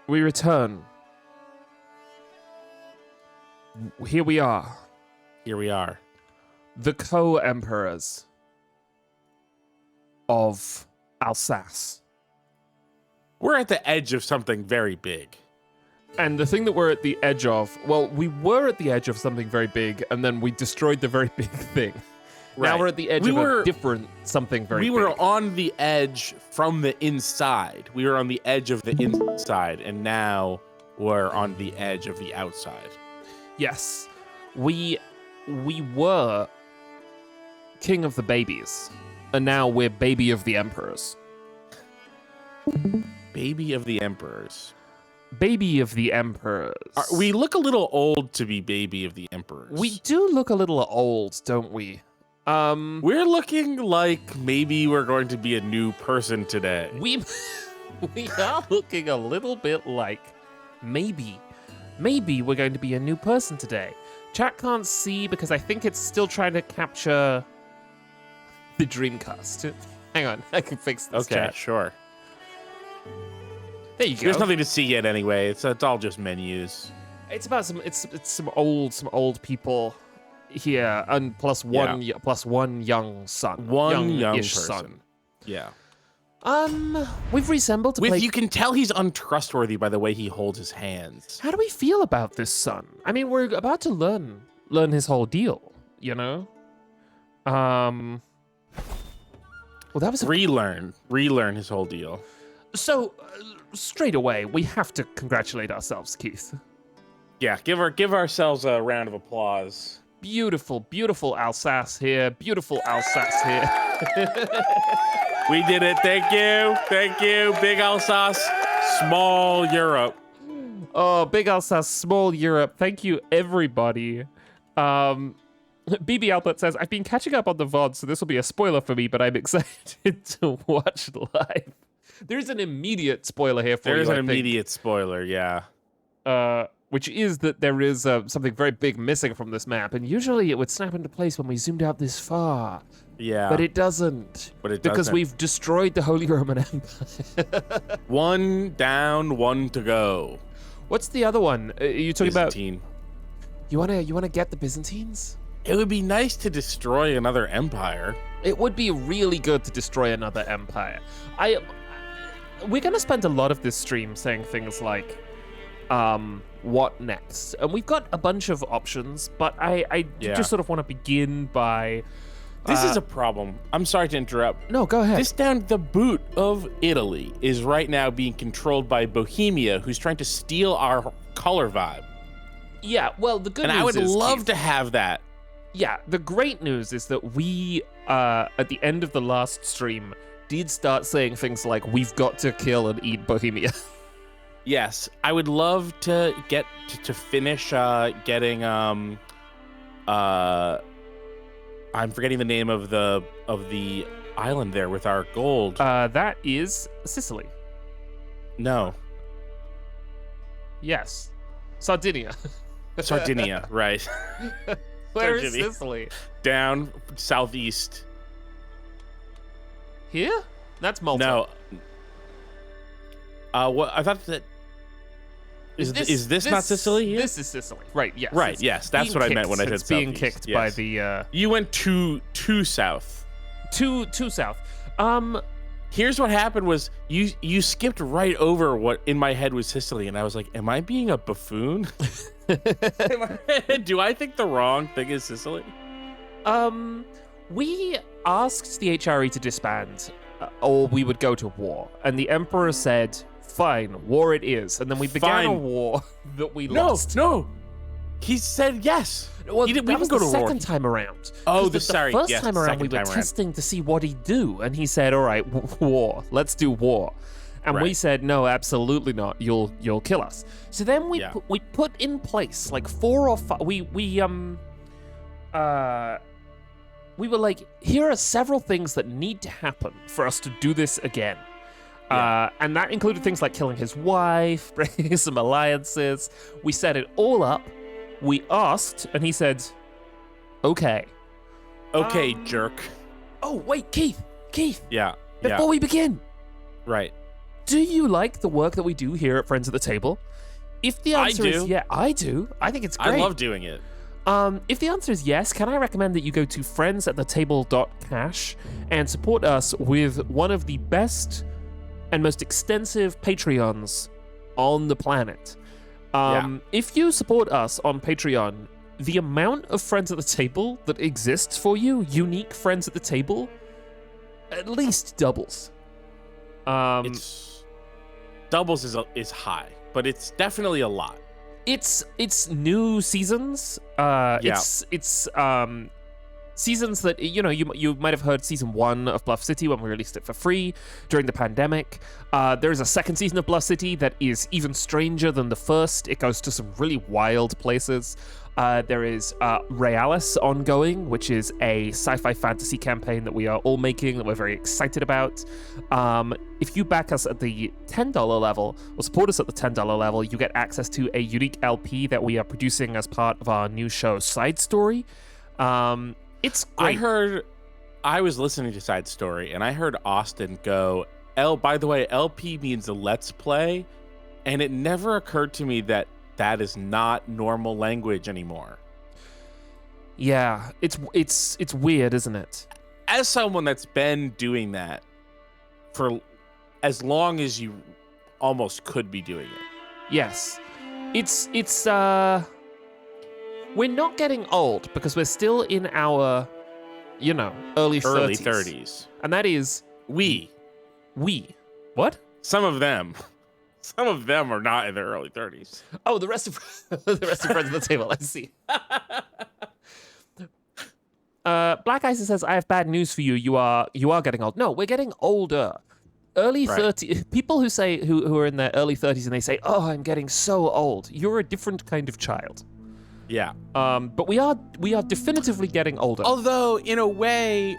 We return. Here we are. Here we are. The co-emperors of Alsace. We're at the edge of something very big. And the thing that we're at the edge of, well, we were at the edge of something very big, and then we destroyed the very big thing. Right. Now we're at the edge of a different something very big. We were on the edge from the inside. We were on the edge of the inside, and now we're on the edge of the outside. Yes. We were king of the babies, and now we're baby of the emperors. Baby of the emperors. Baby of the emperors. We look a little old to be baby of the emperors. We do look a little old, don't we? We're looking like maybe we're going to be a new person today. We are looking a little bit like maybe we're going to be a new person today. Chat can't see because I think it's still trying to capture the Dreamcast. Hang on, I can fix this. Okay, chat. sure. There you go. There's nothing to see yet anyway. It's all just menus. It's about some old people here, and plus one young son. One young Young-ish person. son. Yeah. We've reassembled to play. You can tell he's untrustworthy by the way he holds his hands. How do we feel about this son? I mean, we're about to learn his whole deal, you know? Well, that was relearn his whole deal. So, straight away, we have to congratulate ourselves, Keith. Yeah, give ourselves a round of applause. Beautiful, beautiful Alsace here. Beautiful Alsace here. We did it. Thank you. Big Alsace, small Europe. Oh, Big Alsace, small Europe. Thank you, everybody. BB Albert says, I've been catching up on the VOD, so this will be a spoiler for me, but I'm excited to watch live. There's an immediate spoiler here for you, There's an immediate spoiler, yeah. Which is that there is something very big missing from this map, and usually it would snap into place when we zoomed out this far. Yeah. But it doesn't. Because we've destroyed the Holy Roman Empire. One down, one to go. What's the other one? Are you talking Byzantine. about? You wanna get the Byzantines? It would be nice to destroy another empire. It would be really good to destroy another empire. We're gonna spend a lot of this stream saying things like, what next? And we've got a bunch of options, but I just sort of want to begin by... This is a problem. I'm sorry to interrupt. No, go ahead. This down the boot of Italy is right now being controlled by Bohemia, who's trying to steal our color vibe. Yeah, well, the good news is... And I would love to have that. Yeah, the great news is that we, at the end of the last stream, did start saying things like, we've got to kill and eat Bohemia. Yes, I would love to get to finish getting I'm forgetting the name of the island there with our gold. That is Sicily. No. Yes. Sardinia. Sardinia, right. Where is Sardinia. Sicily? Down southeast. Here? That's Malta. No. What I thought that is this not Sicily? This is Sicily, right? Yes. Right. Yes, that's what I meant when I said it's being southeast. kicked by the. You went too south. Too south. Here's what happened was you skipped right over what in my head was Sicily, and I was like, am I being a buffoon? Do I think the wrong thing is Sicily? We asked the HRE to disband, or we would go to war, and the Emperor said, fine, war it is. And then we began a war that we lost. No. He said yes. Well, we that didn't was go the to war. second time around. Oh, the first time around, we were testing to see what he'd do. And he said, all right, war. Let's do war. And we said, no, absolutely not. You'll kill us. So then we put in place like 4 or 5. We were like, here are several things that need to happen for us to do this again. And that included things like killing his wife, breaking some alliances. We set it all up. We asked, and he said, okay. Okay, jerk. Oh, wait, Keith. Yeah. Before we begin. Right. do you like the work that we do here at Friends at the Table? If the answer is yeah, I do. I think it's great. I love doing it. If the answer is yes, can I recommend that you go to friendsathetable.cash and support us with one of the best and most extensive Patreons on the planet. If you support us on Patreon, the amount of Friends at the Table that exists for you, unique Friends at the Table, at least doubles. It's doubles is high, but it's definitely a lot. It's new seasons. It's seasons that you might have heard season 1 of Bluff City when we released it for free during the pandemic. There's a second season of Bluff City that is even stranger than the first. It goes to some really wild places. There is Realis ongoing, which is a sci-fi fantasy campaign that we are all making that we're very excited about. If you back us at the $10 level, or support us at the $10 level, you get access to a unique LP that we are producing as part of our new show, Side Story. It's great. I was listening to Side Story, and I heard Austin go, by the way, LP means a Let's Play, and it never occurred to me that is not normal language anymore. Yeah, it's weird, isn't it? As someone that's been doing that for as long as you almost could be doing it. Yes. It's we're not getting old because we're still in our, early 30s. And that is we. What? Some of them are not in their early 30s. Oh, the rest of Friends at the Table. Let's see. Black Ice says, "I have bad news for you. You are getting old." No, we're getting older. Early 30s. People who are in their early 30s and they say, "Oh, I'm getting so old." You're a different kind of child. Yeah. But we are definitively getting older. Although, in a way,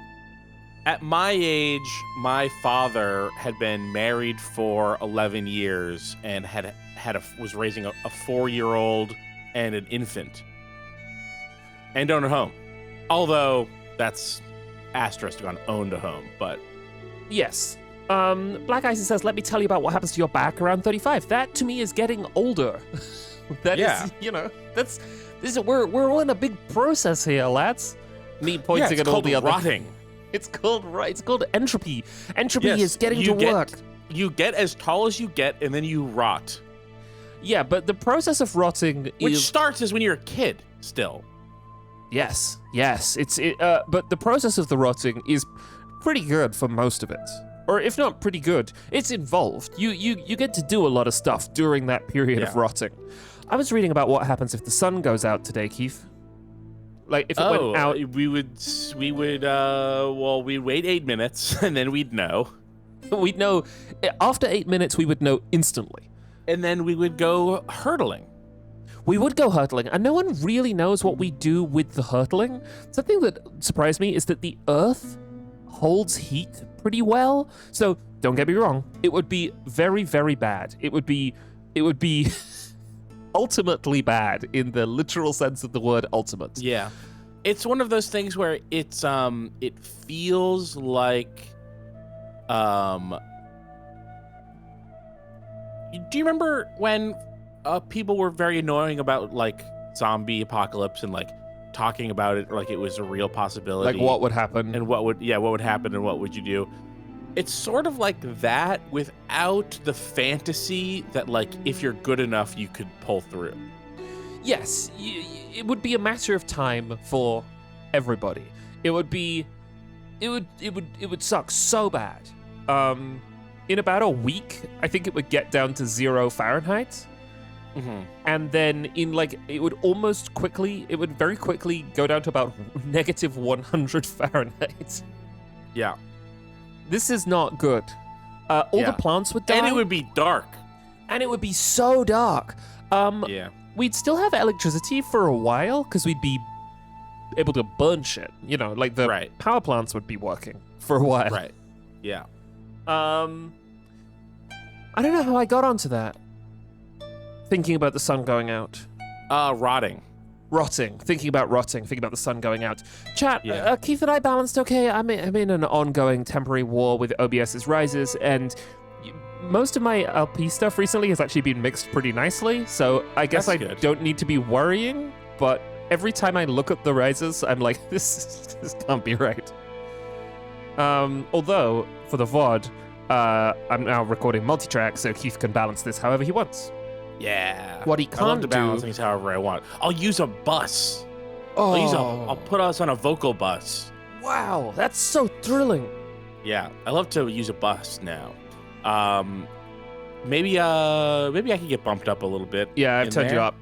at my age, my father had been married for 11 years and was raising a 4-year-old and an infant and owned a home. Although that's asterisk on owned a home, but yes. Black Ice says, "Let me tell you about what happens to your back around 35. That to me is getting older." We're on a big process here, lads. Me pointing at all the other. Rotting. It's called entropy. Entropy is getting to work. You get as tall as you get, and then you rot. Yeah, but the process of rotting which starts as when you're a kid, still. Yes. But the process of the rotting is pretty good for most of it, or if not pretty good, it's involved. You get to do a lot of stuff during that period of rotting. I was reading about what happens if the sun goes out today, Keith. Like if it went out, we'd wait 8 minutes and then we'd know. We'd know after 8 minutes. We would know instantly, and then we would go hurtling. We would go hurtling, and no one really knows what we do with the hurtling. Something that surprised me is that the Earth holds heat pretty well. So don't get me wrong, it would be very, very bad. It would be ultimately bad in the literal sense of the word ultimate. Yeah. It's one of those things where it's it feels like do you remember when people were very annoying about like zombie apocalypse and like talking about it like it was a real possibility? Like what would happen and what would happen and what would you do? It's sort of like that without the fantasy that, like, if you're good enough, you could pull through. Yes, it would be a matter of time for everybody. It would suck so bad. In about a week, I think it would get down to 0 Fahrenheit. Mm-hmm. And then it would very quickly go down to about negative 100 Fahrenheit. Yeah. This is not good. All the plants would die. And it would be dark. And it would be so dark. We'd still have electricity for a while because we'd be able to burn shit. Like the power plants would be working for a while. Right. Yeah. I don't know how I got onto that. Thinking about the sun going out. Rotting. Thinking about the sun going out. Chat, Keith and I balanced okay. I'm in an ongoing temporary war with OBS's rises, and most of my LP stuff recently has actually been mixed pretty nicely, so I guess That's I good. don't need to be worrying, but every time I look at the rises, I'm like, this can't be right. Although, for the VOD, I'm now recording multi-track, so Keith can balance this however he wants. Yeah. What he I love can't to balance do... things however I want. I'll use a bus. Oh, I'll put us on a vocal bus. wow, that's so thrilling. Yeah, I love to use a bus now. Maybe I could get bumped up a little bit. Yeah, I've turned you there. up.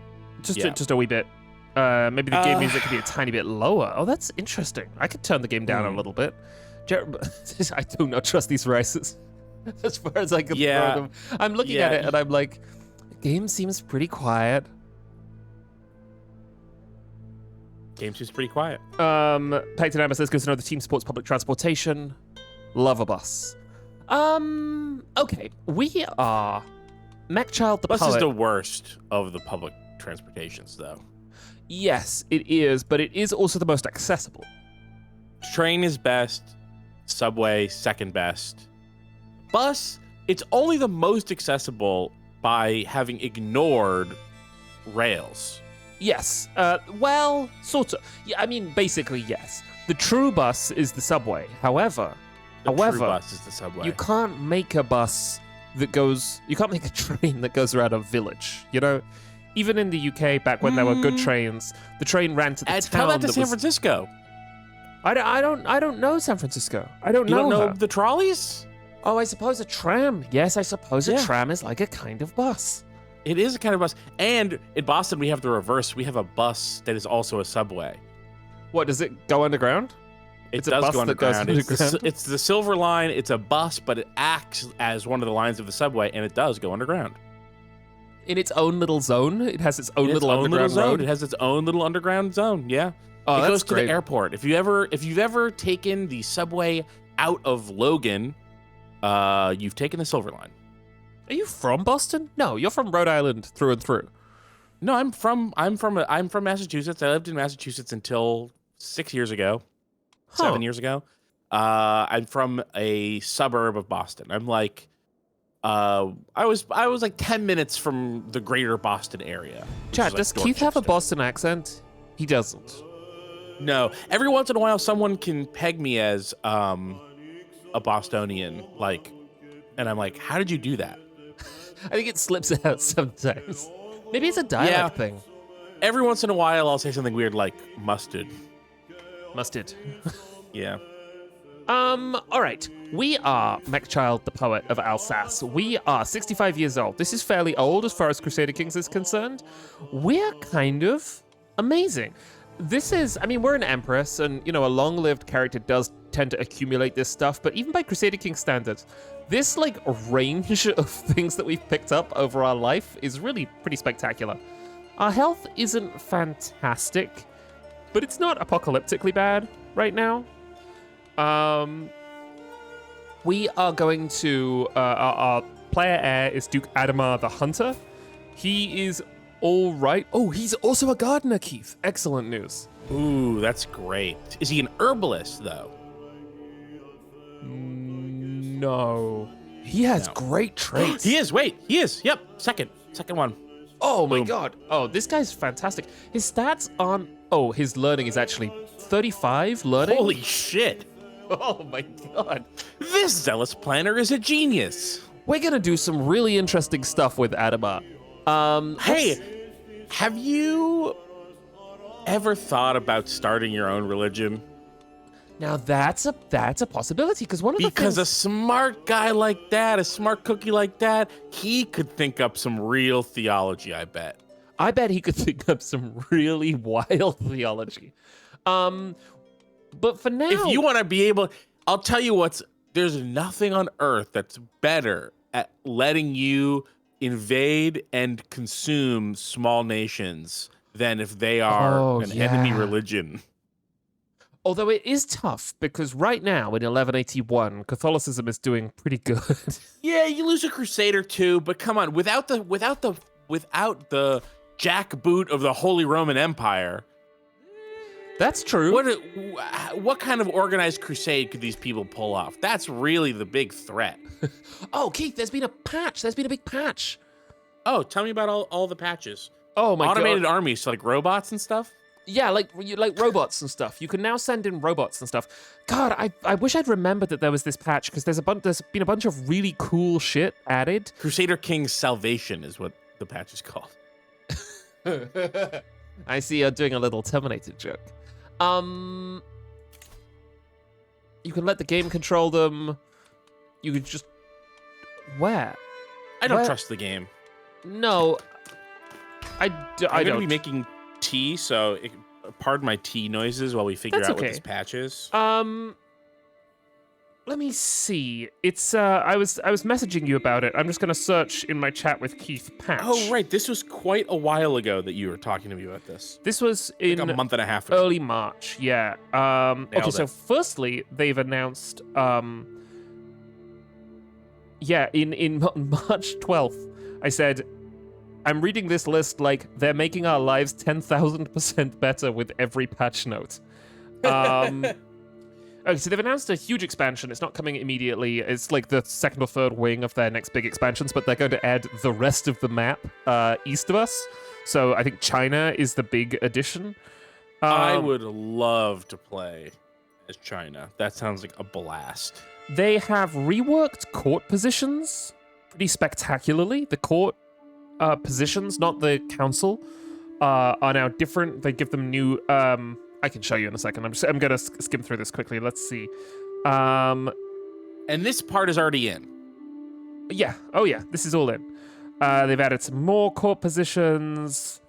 Just Yeah. just a wee bit. Maybe the game music could be a tiny bit lower. Oh, that's interesting. I could turn the game down a little bit. I do not trust these rises. As far as I can throw them. I'm looking at it and I'm like, the game seems pretty quiet. Game seems pretty quiet. Pectinama says, good to know the team supports public transportation. Love a bus. Okay. We are Mechchild the Bus Poet. is the worst of the public transportations, though. Yes, it is, but it is also the most accessible. Train is best. Subway, second best. Bus, it's only the most accessible by having ignored rails. Yes. Well, sort of. Yeah, I mean, basically, yes. The true bus is the subway. However, The true bus is the subway. you can't make a bus that goes... You can't make a train that goes around a village, you know? Even in the UK, back when there were good trains, the train ran to the town. Tell that to San Francisco. I don't know San Francisco. I don't You know don't know her. the trolleys? Oh, I suppose a tram. Yes, I suppose a Yeah. tram is like a kind of bus. It is a kind of bus. And in Boston, we have the reverse. We have a bus that is also a subway. What, does it go underground? It It's a does bus go that goes underground. underground? It's the Silver Line. It's a bus, but it acts as one of the lines of the subway, and it does go underground. In its own little zone? It has its own In little its own underground zone. road? It has its own little underground zone. Yeah. Oh, it that's goes to great. the airport. If you've ever taken the subway out of Logan, you've taken the Silver Line. Are you from Boston? No, you're from Rhode Island through and through. No, I'm from Massachusetts. I lived in Massachusetts until 6 years ago, 7 years ago. I'm from a suburb of Boston. I'm like, I was like 10 minutes from the greater Boston area. Chad, does Keith have a Boston accent? He doesn't. No. Every once in a while, someone can peg me as a Bostonian, like, and I'm like, how did you do that? I think it slips out sometimes. Maybe it's a dialect thing. Every once in a while, I'll say something weird like mustard. Mustard. Yeah. All right. We are Mechchild the Poet of Alsace. We are 65 years old. This is fairly old as far as Crusader Kings is concerned. We're kind of amazing. This is, I mean, we're an empress, and, you know, a long-lived character does tend to accumulate this stuff, but even by Crusader Kings standards, this, like, range of things that we've picked up over our life is really pretty spectacular. Our health isn't fantastic, but it's not apocalyptically bad right now. We are going to, our player heir is Duke Adomar the Hunter. He is all right. Oh, he's also a gardener, Keith. Excellent news. Ooh, that's great. Is he an herbalist, though? No. He has great traits. He is. Wait, he is. Yep. Second one. Oh my Boom. god. Oh, this guy's fantastic. His stats aren't... Oh, his learning is actually 35 learning. Holy shit. Oh my god. This zealous planner is a genius. We're gonna do some really interesting stuff with Adomar. Hey, have you ever thought about starting your own religion? Now that's a possibility, because one of the Because things... a smart guy like that, a smart cookie like that, he could think up some real theology, I bet. I bet he could think up some really wild theology. But for now... If you want to be able, I'll tell you there's nothing on earth that's better at letting you invade and consume small nations than if they are an enemy religion. Although it is tough, because right now in 1181, Catholicism is doing pretty good. Yeah, you lose a Crusader too, but come on, without the jackboot of the Holy Roman Empire. That's true. What kind of organized crusade could these people pull off? That's really the big threat. Oh, Keith, there's been a patch. There's been a big patch. Oh, tell me about all the patches. Oh my Automated god. armies, so like robots and stuff? Yeah, like robots and stuff. You can now send in robots and stuff. God, I wish I'd remembered that there was this patch because there's been a bunch of really cool shit added. Crusader King's Salvation is what the patch is called. I see you're doing a little Terminator joke. You can let the game control them. You could just... Where? I don't trust the game. No. I I'm going to don't. be making tea, so pardon my tea noises while we figure That's out okay. what this patch is. Let me see. It's I was messaging you about it. I'm just gonna search in my chat with Keith patch. Oh, right. This was quite a while ago that you were talking to me about this. This was in Like a month and a half ago. early March. Yeah. Okay. So firstly, they've announced. Yeah. In March 12th, I said, I'm reading this list like they're making our lives 10,000% better with every patch note. Okay, so they've announced a huge expansion. It's not coming immediately. It's like the second or third wing of their next big expansions, but they're going to add the rest of the map east of us. So I think China is the big addition. I would love to play as China. That sounds like a blast. They have reworked court positions pretty spectacularly. The court positions, not the council, are now different. They give them new... I can show you in a second. I'm gonna skim through this quickly. Let's see. And this part is already in. Yeah. Oh yeah. This is all in. They've added some more court positions.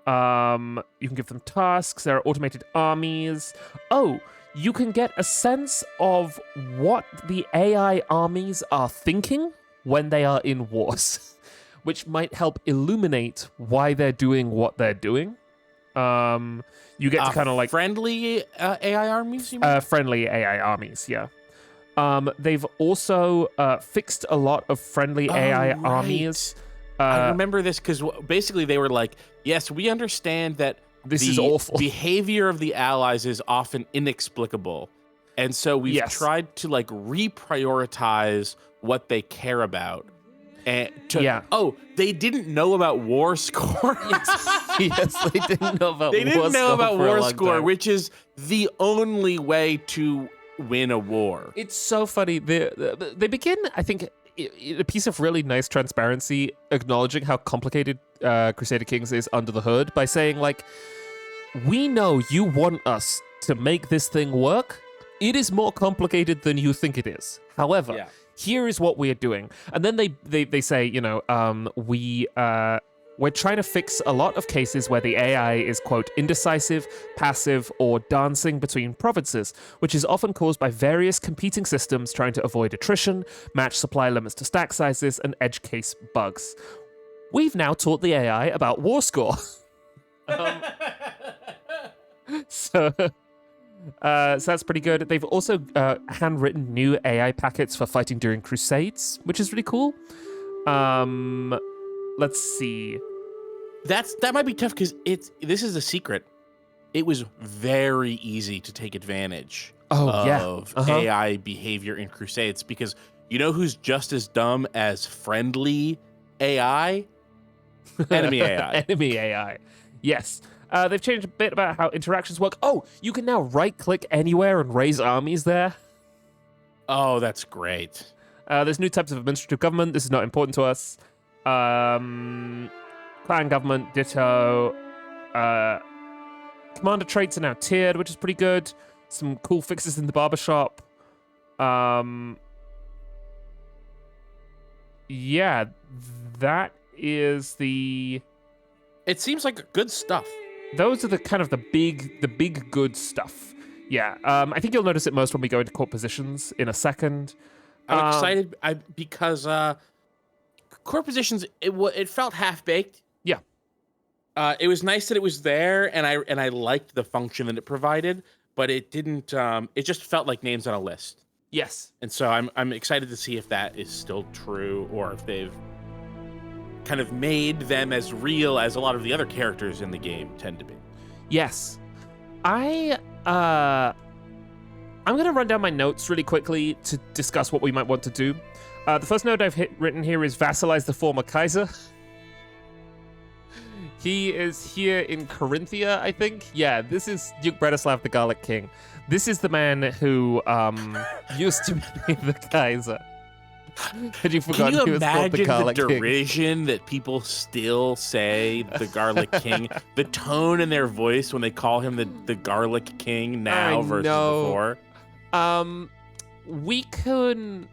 You can give them tasks. There are automated armies. Oh, you can get a sense of what the AI armies are thinking when they are in wars, which might help illuminate why they're doing what they're doing. You get to kind of like friendly AI armies. You mean? Friendly AI armies, yeah. They've also fixed a lot of friendly AI armies. I remember this because basically they were like, "Yes, we understand that this is awful. Behavior of the allies is often inexplicable, and so we've tried to like reprioritize what they care about." And oh, they didn't know about war score. Yes, they didn't know about. They didn't know about war score, which is the only way to win a war. It's so funny. They begin, I think, a piece of really nice transparency, acknowledging how complicated Crusader Kings is under the hood by saying, like, we know you want us to make this thing work. It is more complicated than you think it is. However, here is what we are doing. And then they say, you know, we're trying to fix a lot of cases where the AI is, quote, indecisive, passive, or dancing between provinces, which is often caused by various competing systems trying to avoid attrition, match supply limits to stack sizes, and edge case bugs. We've now taught the AI about war score. So that's pretty good. They've also handwritten new AI packets for fighting during crusades, which is really cool. Let's see. That might be tough because this is a secret. It was very easy to take advantage of AI behavior in crusades because you know who's just as dumb as friendly AI? Enemy AI. Enemy AI. Yes. They've changed a bit about how interactions work. Oh, you can now right-click anywhere and raise armies there. Oh, that's great. There's new types of administrative government. This is not important to us. Clan government, ditto. Commander traits are now tiered, which is pretty good. Some cool fixes in the barbershop. Yeah, that is the... It seems like good stuff. Those are the kind of the big good stuff. Yeah, I think you'll notice it most when we go into court positions in a second. I'm excited because court positions it felt half baked. Yeah, it was nice that it was there, and I liked the function that it provided, but it didn't. It just felt like names on a list. Yes, and so I'm excited to see if that is still true or if they've kind of made them as real as a lot of the other characters in the game tend to be. Yes. I'm gonna run down my notes really quickly to discuss what we might want to do. The first note I've written here is vassalize the former Kaiser. He is here in Corinthia, I think. Yeah, this is Duke Bretislav, the Garlic King. This is the man who used to be the Kaiser. Had you forgotten Can he you was called the imagine the Garlic King? derision that people still say the Garlic King? The tone in their voice when they call him the Garlic King now versus before? We could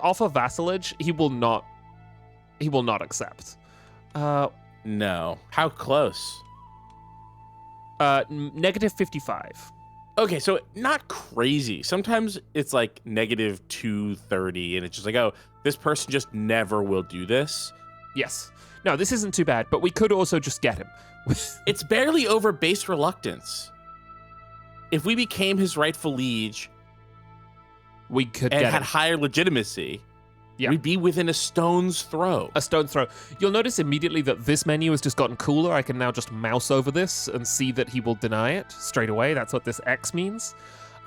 offer vassalage. He will not accept. No. How close? Negative 55. Okay, so not crazy. Sometimes it's like negative 230, and it's just like, oh, this person just never will do this. Yes. No, this isn't too bad, but we could also just get him. It's barely over base reluctance. If we became his rightful liege we could and get had him. higher legitimacy, Yeah. we'd be within a stone's throw. A stone's throw. You'll notice immediately that this menu has just gotten cooler. I can now just mouse over this and see that he will deny it straight away. That's what this X means.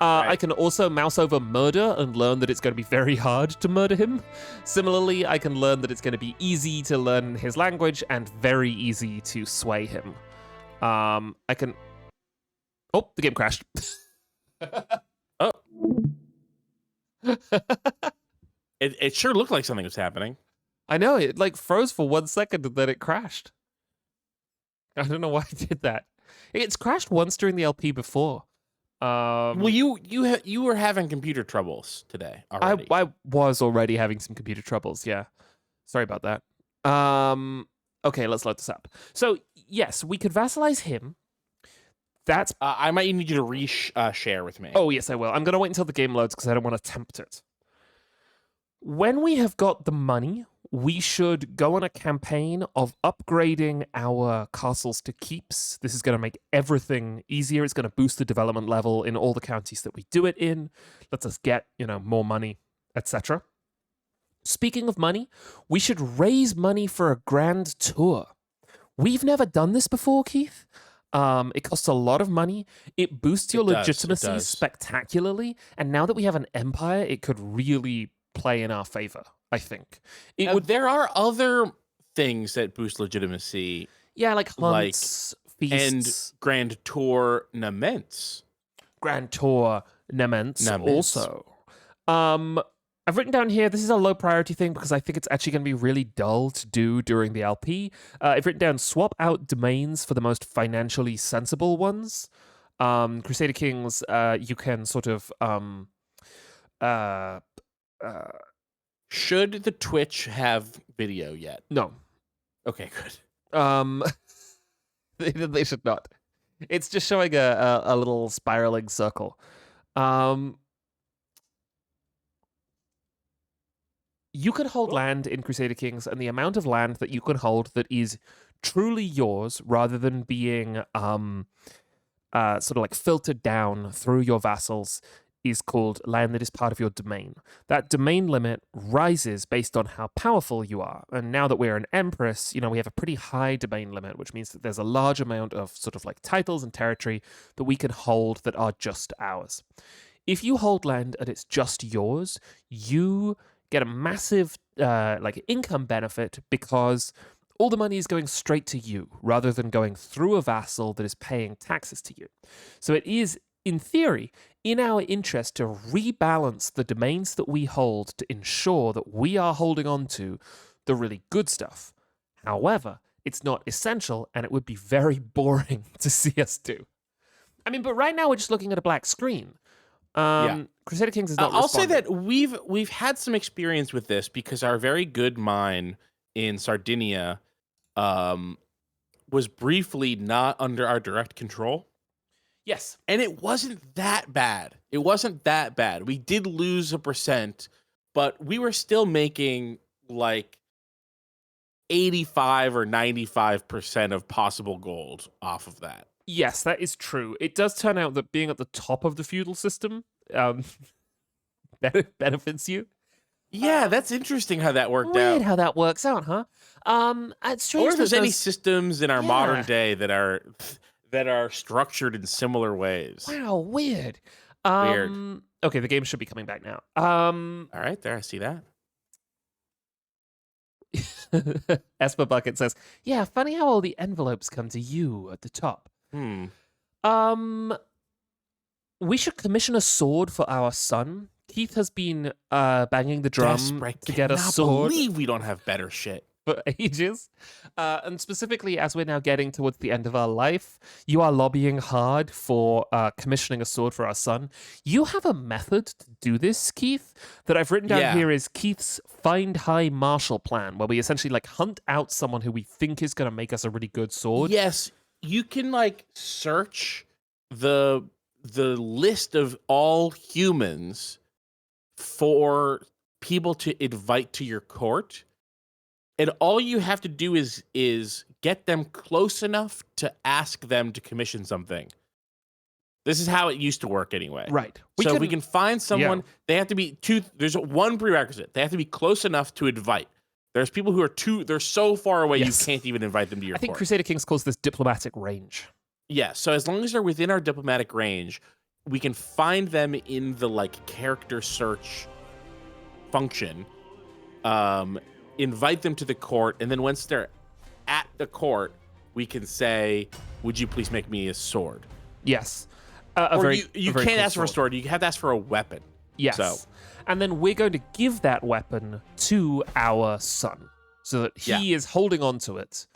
Right. I can also mouse over murder and learn that it's going to be very hard to murder him. Similarly, I can learn that it's going to be easy to learn his language and very easy to sway him. I can... Oh, the game crashed. Oh. It sure looked like something was happening. I know, it like froze for 1 second and then it crashed. I don't know why I did that. It's crashed once during the LP before. Well, you were having computer troubles today already. I was already having some computer troubles, yeah. Sorry about that. Okay, let's load this up. So, yes, we could vassalize him. That's... I might need you to share with me. Oh, yes, I will. I'm going to wait until the game loads because I don't want to tempt it. When we have got the money, we should go on a campaign of upgrading our castles to keeps. This is going to make everything easier. It's going to boost the development level in all the counties that we do it in. Lets us get, more money, etc. Speaking of money, we should raise money for a grand tour. We've never done this before, Keith. It costs a lot of money. It boosts your legitimacy spectacularly. And now that we have an empire, it could really play in our favor, I think. There are other things that boost legitimacy. Yeah, like hunts, feasts. And grand tournaments. Grand tournaments also. I've written down here, this is a low priority thing because I think it's actually going to be really dull to do during the LP. I've written down swap out domains for the most financially sensible ones. Crusader Kings, you can sort of... should the Twitch have video yet? No. Okay, good. They should not. It's just showing a little spiraling circle. You can hold land in Crusader Kings, and the amount of land that you can hold that is truly yours, rather than being sort of like filtered down through your vassals, is called land that is part of your domain. That domain limit rises based on how powerful you are. And now that we're an empress, we have a pretty high domain limit, which means that there's a large amount of sort of like titles and territory that we can hold that are just ours. If you hold land and it's just yours, you get a massive income benefit because all the money is going straight to you rather than going through a vassal that is paying taxes to you. So it is, in theory, in our interest to rebalance the domains that we hold to ensure that we are holding on to the really good stuff. However, it's not essential and it would be very boring to see us do. But right now we're just looking at a black screen. Crusader Kings is not I'll say responding. that we've had some experience with this because our very good mine in Sardinia was briefly not under our direct control. Yes. And it wasn't that bad. We did lose 1%, but we were still making like 85 or 95% of possible gold off of that. Yes, that is true. It does turn out that being at the top of the feudal system benefits you. Yeah, that's interesting how that worked Weird out. how that works out, huh? It's strange. Or if there's any systems in our modern day that are that are structured in similar ways. Wow, weird. Weird. Okay, the game should be coming back now. All right, there, I see that. Esper Bucket says, "Yeah, funny how all the envelopes come to you at the top." Um, we should commission a sword for our son. Keith has been banging the drum to get a sword. I believe we don't have better shit. For ages. And specifically, as we're now getting towards the end of our life, you are lobbying hard for commissioning a sword for our son. You have a method to do this, Keith, that I've written down here is Keith's Find High Marshal plan, where we essentially like hunt out someone who we think is going to make us a really good sword. Yes, you can like search the list of all humans for people to invite to your court. And all you have to do is get them close enough to ask them to commission something. This is how it used to work anyway. Right. If we can find someone, they have to be there's one prerequisite. They have to be close enough to invite. There's people who are they're so far away you can't even invite them to your court. I think Crusader Kings calls this diplomatic range. Yeah, so as long as they're within our diplomatic range, we can find them in the like character search function. Invite them to the court, and then once they're at the court, we can say, "Would you please make me a sword?" Yes. You can't ask for a sword. You have to ask for a weapon. Yes. So. And then we're going to give that weapon to our son so that he is holding on to it.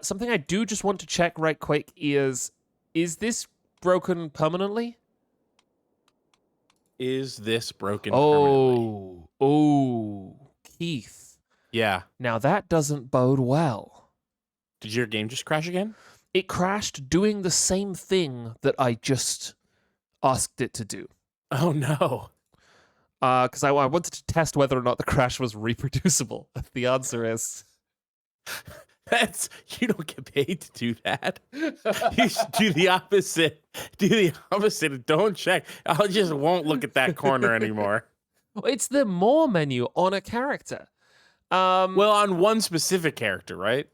Something I do just want to check right quick is this broken permanently? Is this broken permanently? Oh, Keith. Yeah. Now that doesn't bode well. Did your game just crash again? It crashed doing the same thing that I just asked it to do. Oh, no. Because I wanted to test whether or not the crash was reproducible. The answer is... You don't get paid to do that. You should do the opposite. Do the opposite and don't check. I just won't look at that corner anymore. It's the more menu on a character. Well, on one specific character, right?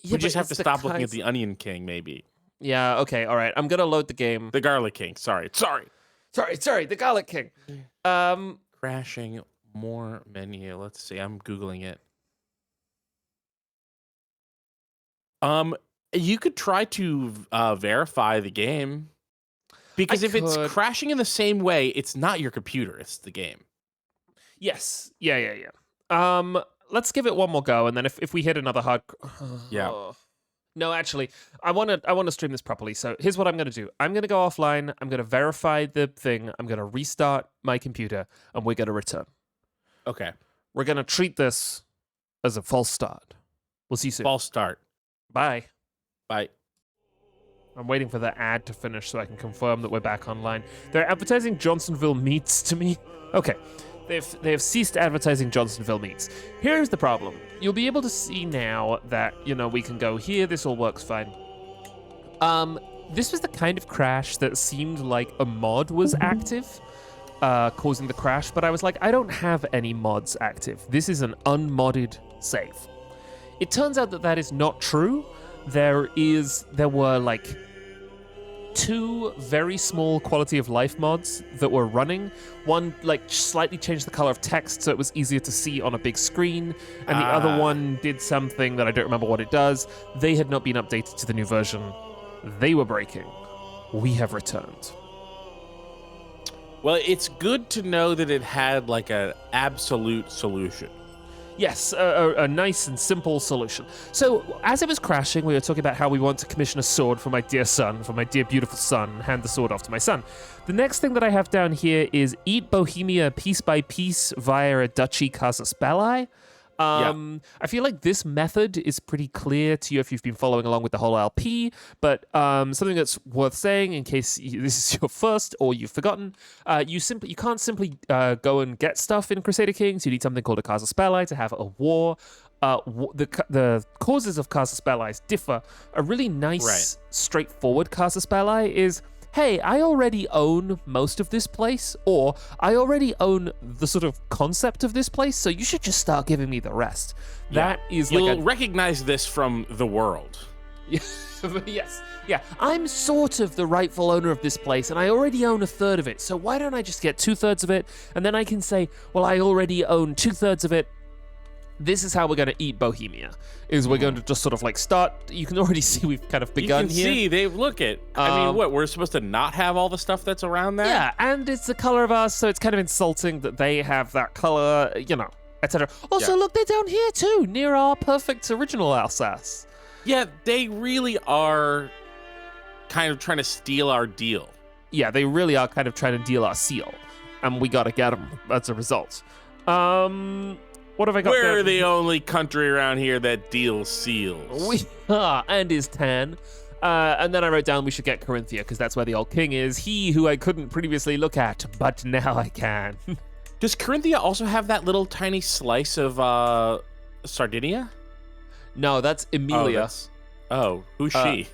Yeah, we just have to stop looking at the Onion King, maybe. Yeah, okay, all right. I'm going to load the game. The Garlic King, sorry, the Garlic King. Crashing more menu. Let's see, I'm Googling it. You could try to verify the game. Because if it's crashing in the same way, it's not your computer, it's the game. Yes. Yeah. Let's give it one more go, and then if we hit another hard... Yeah. No, actually, I want to stream this properly. So here's what I'm going to do. I'm going to go offline. I'm going to verify the thing. I'm going to restart my computer, and we're going to return. Okay. We're going to treat this as a false start. We'll see you soon. False start. Bye. Bye. I'm waiting for the ad to finish so I can confirm that we're back online. They're advertising Johnsonville Meats to me. Okay. They have ceased advertising Johnsonville Meats. Here's the problem. You'll be able to see now that, we can go here. This all works fine. This was the kind of crash that seemed like a mod was active, causing the crash. But I was like, I don't have any mods active. This is an unmodded save. It turns out that is not true. There were like 2 very small quality of life mods that were running. One like slightly changed the color of text so it was easier to see on a big screen, and the other one did something that I don't remember what it does. They had not been updated to the new version. They were breaking. We have returned. Well, it's good to know that it had like an absolute solution. Yes, a nice and simple solution. So, as it was crashing, we were talking about how we want to commission a sword for my dear son, for my dear beautiful son, and hand the sword off to my son. The next thing that I have down here is eat Bohemia piece by piece via a duchy casus belli. I feel like this method is pretty clear to you if you've been following along with the whole LP, but something that's worth saying in case this is your first or you've forgotten, you can't simply go and get stuff in Crusader Kings. You need something called a casus belli to have a war. The causes of casus belli differ. A really nice, straightforward casus belli is, hey, I already own most of this place, or I already own the sort of concept of this place, so you should just start giving me the rest. Yeah. That is You'll recognize this from the world. Yes. Yeah. I'm sort of the rightful owner of this place, and I already own a third of it. So why don't I just get 2/3 of it, and then I can say, well, I already own 2/3 of it. This is how we're going to eat Bohemia. Is we're going to just sort of like start. You can already see we've kind of begun here. You can see they've look at. I mean, what we're supposed to not have all the stuff that's around there? Yeah, and it's the color of us, so it's kind of insulting that they have that color, etc. Also, look, they're down here too, near our perfect original Alsace. Yeah, they really are kind of trying to steal our deal. Yeah, they really are kind of trying to deal our seal, and we gotta get them as a result. What have I got? We're the only country around here that deals seals. We are, and is tan. And then I wrote down we should get Corinthia, because that's where the old king is. He who I couldn't previously look at, but now I can. Does Corinthia also have that little tiny slice of Sardinia? No, that's Emilia. Who's she?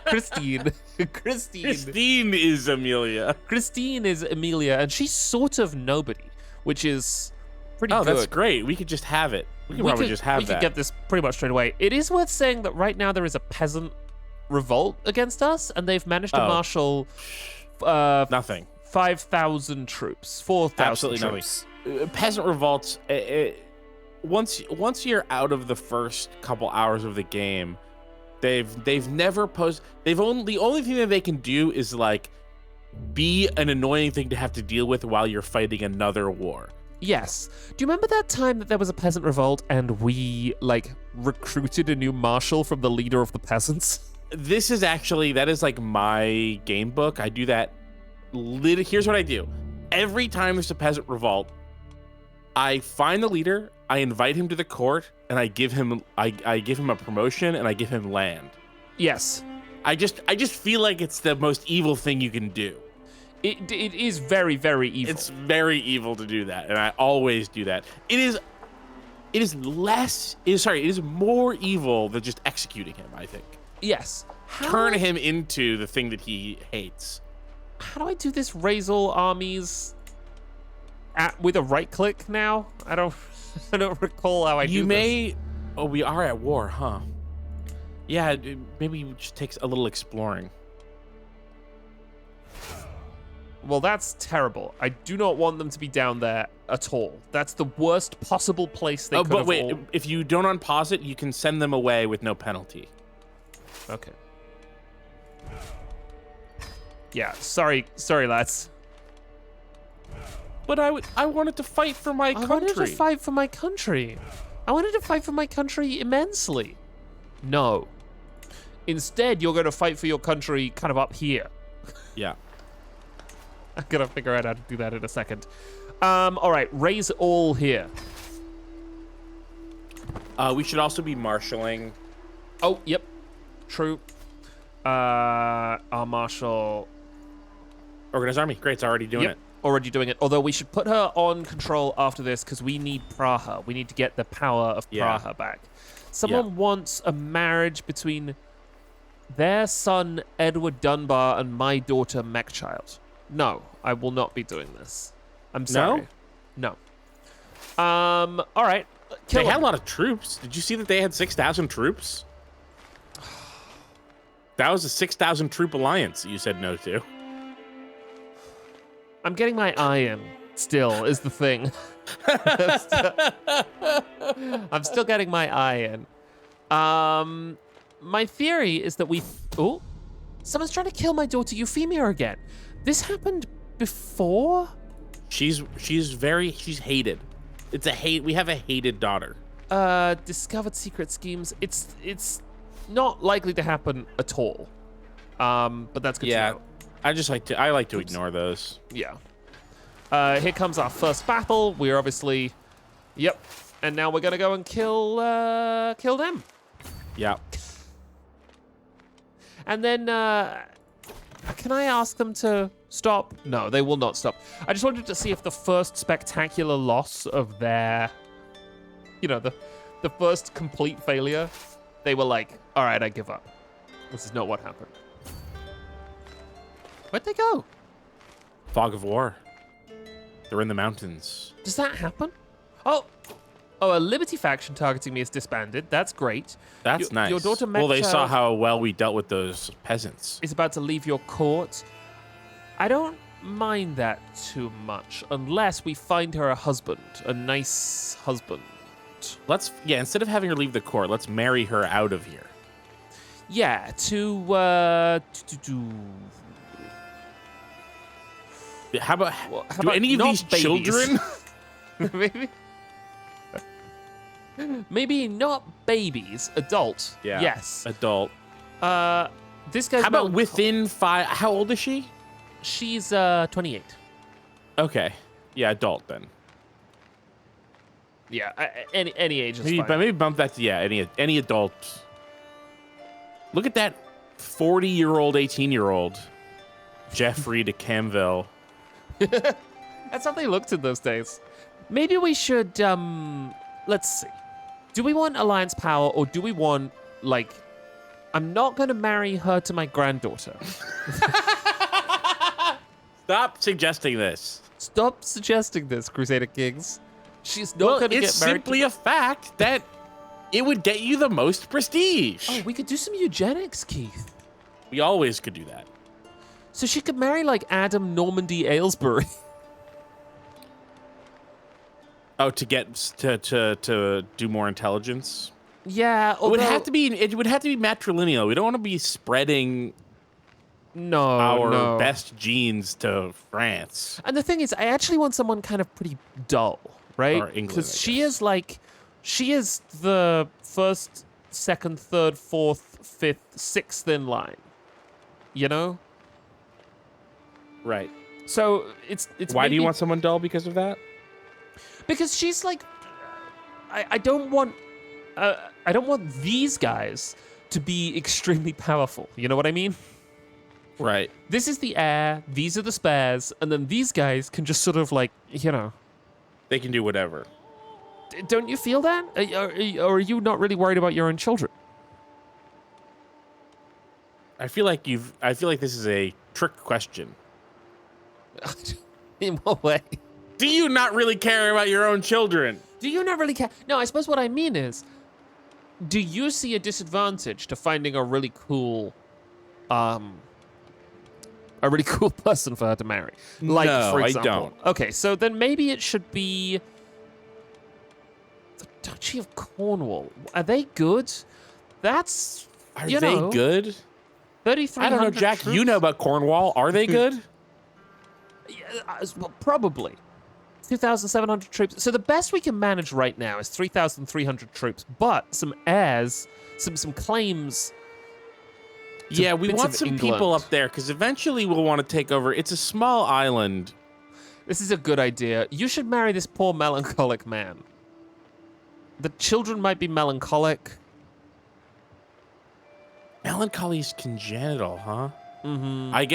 Christine. Christine is Amelia. Christine is Emilia, and she's sort of nobody, which is pretty good. Oh, that's great. We could just have it. We could just have that. We could get this pretty much straight away. It is worth saying that right now there is a peasant revolt against us, and they've managed to marshal nothing. 5,000 troops, 4,000 troops. Nothing. Peasant revolts. Once you're out of the first couple hours of the game, they've never posed. The only thing that they can do is like be an annoying thing to have to deal with while you're fighting another war. Yes. Do you remember that time that there was a peasant revolt and we like recruited a new marshal from the leader of the peasants? That is like my game book. I do that. Here's what I do. Every time there's a peasant revolt, I find the leader, I invite him to the court, and I give him a promotion and I give him land. Yes. I just feel like it's the most evil thing you can do. It is very, very evil. It's very evil to do that, and I always do that. It is more evil than just executing him, I think. Yes. Turn him into the thing that he hates. How do I do this? Raise all armies with a right click now? I don't recall how I do this. Oh, we are at war, huh? Yeah, maybe it just takes a little exploring. Well, that's terrible. I do not want them to be down there at all. That's the worst possible place they could have. But wait, if you don't unpause it, you can send them away with no penalty. Okay. Yeah, sorry, lads. But I wanted to fight for my country. I wanted to fight for my country. I wanted to fight for my country immensely. No. Instead, you're going to fight for your country kind of up here. Yeah. I'm going to figure out how to do that in a second. All right, raise all here. We should also be marshaling. Oh, yep. True. Our marshal. Organized army. Great, it's already doing it. Already doing it. Although we should put her on control after this because we need Praha. We need to get the power of Praha back. Someone wants a marriage between their son, Edward Dunbar, and my daughter, Mechchild. No, I will not be doing this. I'm sorry. No. All right. They had a lot of troops. Did you see that they had 6,000 troops? That was a 6,000 troop alliance you said no to. I'm getting my eye in still, is the thing. I'm still getting my eye in. My theory is that oh, someone's trying to kill my daughter Euphemia again. This happened before? She's hated. We have a hated daughter. Discovered secret schemes. It's not likely to happen at all. But that's good to know. I like to ignore those. Yeah. Here comes our first battle. We're obviously, and now we're gonna go and kill them. Yeah. And then, can I ask them to stop? No, they will not stop. I just wanted to see if the first spectacular loss of their, the first complete failure, they were like, all right, I give up. This is not what happened. Where'd they go? Fog of war. They're in the mountains. Does that happen? Oh, Oh, a Liberty faction targeting me is disbanded. That's great. That's nice. Your daughter well, they saw Metchild how well we dealt with those peasants. is about to leave your court. I don't mind that too much, unless we find her a husband, a nice husband. Instead of having her leave the court, let's marry her out of here. Yeah, How about about any of not these babies? children? Maybe not babies, adult. Yeah. Yes. Adult. This guy's How about within 5? How old is she? She's 28. Okay. Yeah, adult then. Yeah, any age is Maybe, fine. maybe bump that to any adult. Look at that 40-year-old, 18-year-old Jeffrey de Camville. That's how they looked in those days. Maybe we should let's see. Do we want alliance power, or do we want, like, I'm not going to marry her to my granddaughter. Stop suggesting this. Stop suggesting this, Crusader Kings. She's not going to get married. It's simply a fact that it would get you the most prestige. Oh, we could do some eugenics, Keith. We always could do that. So she could marry, like, Adam Normandy Aylesbury. Oh, to get to do more intelligence. Yeah, It would have to be matrilineal. We don't want to be spreading our best genes to France. And the thing is, I actually want someone kind of pretty dull, right? Or England, Because I guess. she is the first, second, third, fourth, fifth, sixth in line. You know? Right. So it's Why do you maybe- want someone dull because of that? Because she's like, I don't want these guys to be extremely powerful. You know what I mean? Right. This is the heir, these are the spares, and then these guys can just sort of like, you know. They can do whatever. Don't you feel that? Or are you not really worried about your own children? I feel like this is a trick question. In what way? Do you not really care about your own children? Do you not really care? No, I suppose what I mean is, do you see a disadvantage to finding a really cool person for her to marry? Like, No, for I example. don't. Okay, so then maybe it should be the Duchy of Cornwall. Are they good? That's Are you they know, good? 3,300 I don't know, Jack. troops. You know about Cornwall. Are they good? Well, probably. 2,700 troops. So the best we can manage right now is 3,300 troops, but some heirs, some claims. Yeah, we bits want of some England. people up there because eventually we'll want to take over. It's a small island. This is a good idea. You should marry this poor melancholic man. The children might be melancholic. Melancholy's congenital, huh? Mm-hmm. I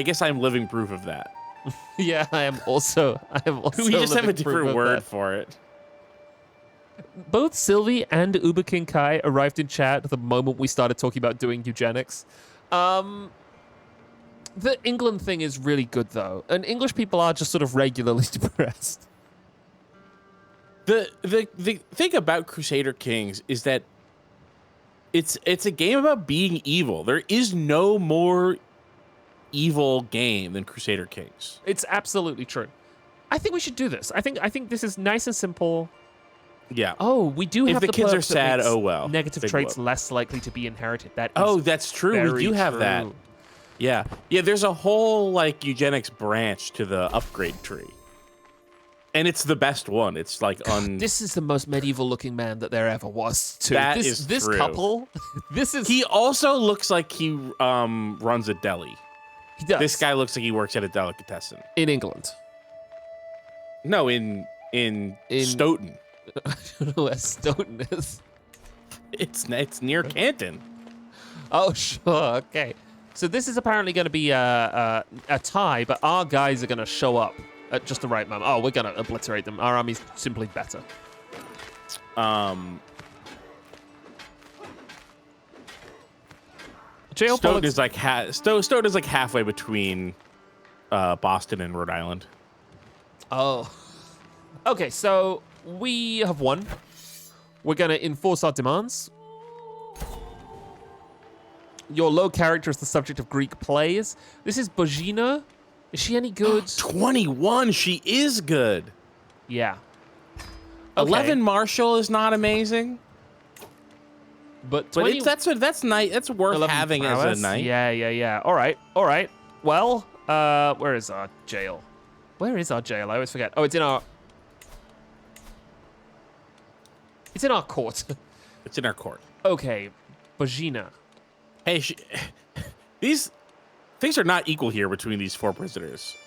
guess I'm living proof of that. Yeah, I am also. We just have a living different proof of word that. for it. Both Sylvie and Uber King Kai arrived in chat the moment we started talking about doing eugenics. The England thing is really good, though. And English people are just sort of regularly depressed. The thing about Crusader Kings is that it's a game about being evil. There is no more evil game than Crusader Kings. It's absolutely true. I think we should do this. I think this is nice and simple. Yeah. Oh, we do If have the kids perk are that sad, makes oh well. Negative Big traits whoop. less likely to be inherited. That is Oh, that's true. We very do have that. true. Yeah. Yeah, there's a whole like eugenics branch to the upgrade tree. And it's the best one. It's like This is the most medieval looking man that there ever was, too. That this, is this true. couple. This is He also looks like he runs a deli. he does. This guy looks like he works at a delicatessen. in England. No, in Stoughton. I don't know where Stoughton is. It's near Canton. Oh, sure. Okay. So this is apparently going to be a tie, but our guys are going to show up at just the right moment. Oh, we're going to obliterate them. Our army's simply better. Stoughton is like Stoughton is like halfway between Boston and Rhode Island. Oh. Okay, so we have won. We're going to enforce our demands. Your low character is the subject of Greek plays. This is Bojina. Is she any good? 21. She is good. Yeah. Okay. 11 Marshall is not amazing. But 20... that's nice. That's worth having prowess? as a knight. Yeah. All right. Well, where is our jail? Where is our jail? I always forget. Oh, it's in our court. It's in our court. Okay, Bojina. Hey, these things are not equal here between these 4 prisoners.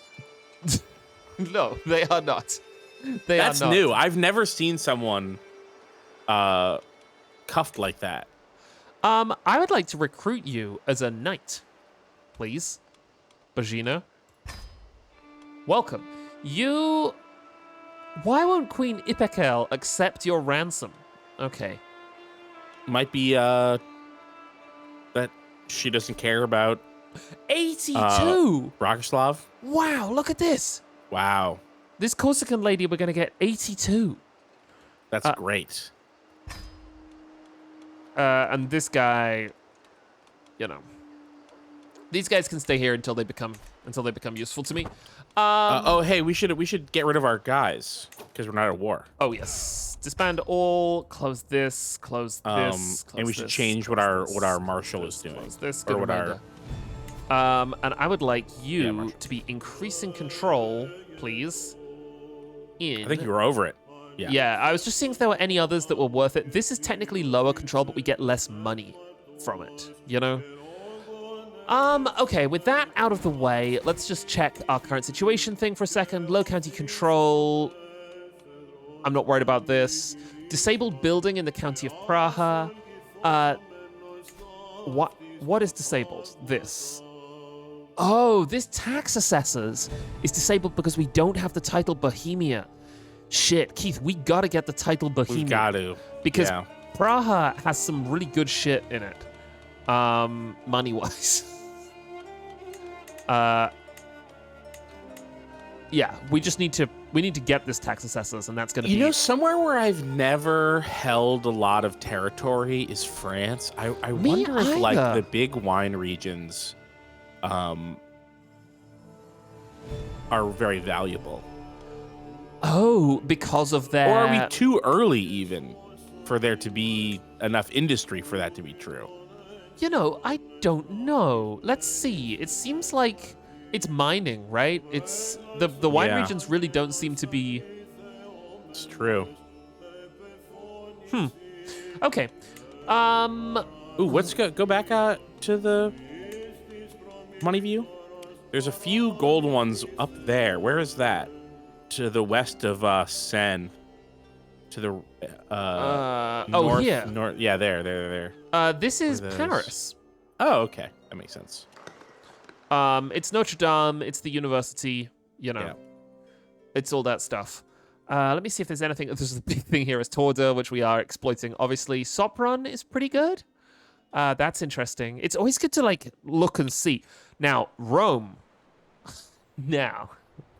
No, they are not. That's new. I've never seen someone cuffed like that. I would like to recruit you as a knight, please. Bojina. Welcome. Why won't Queen Ipekel accept your ransom? Okay. Might be that she doesn't care about 82. Bratislav. Wow, look at this. Wow. This Corsican lady, we're going to get 82. That's great. And this guy, these guys can stay here until they become useful to me. Hey, we should get rid of our guys because we're not at war. Oh yes, disband all. Close this. Close this. And we should change what our marshal is doing. Close this. Or what our. And I would like you to be increasing control, please. I think you were over it. Yeah. Yeah, I was just seeing if there were any others that were worth it. This is technically lower control, but we get less money from it, Okay, with that out of the way, let's just check our current situation thing for a second. Low county control. I'm not worried about this. Disabled building in the county of Praha. What is disabled? This. Oh, this tax assessors is disabled because we don't have the title Bohemia. Shit, Keith, we gotta get the title Bohemia. We got to. Because Praha has some really good shit in it. Money-wise. Yeah, we need to get this tax assessors, and that's gonna be... somewhere where I've never held a lot of territory is France. I wonder if, like, the big wine regions are very valuable. Oh, because of that. Or are we too early even for there to be enough industry for that to be true? I don't know. Let's see. It seems like it's mining, right? It's the wine regions really don't seem to be. It's true. Okay. Ooh, let's go back to the money view. There's a few gold ones up there. Where is that? To the west of Seine. To the north, here. North, yeah, there. This is Paris. Oh, okay, that makes sense. It's Notre Dame. It's the university. It's all that stuff. Let me see if there's anything. There's a big thing here is Torda, which we are exploiting. Obviously, Sopron is pretty good. That's interesting. It's always good to look and see. Now, Rome. Now,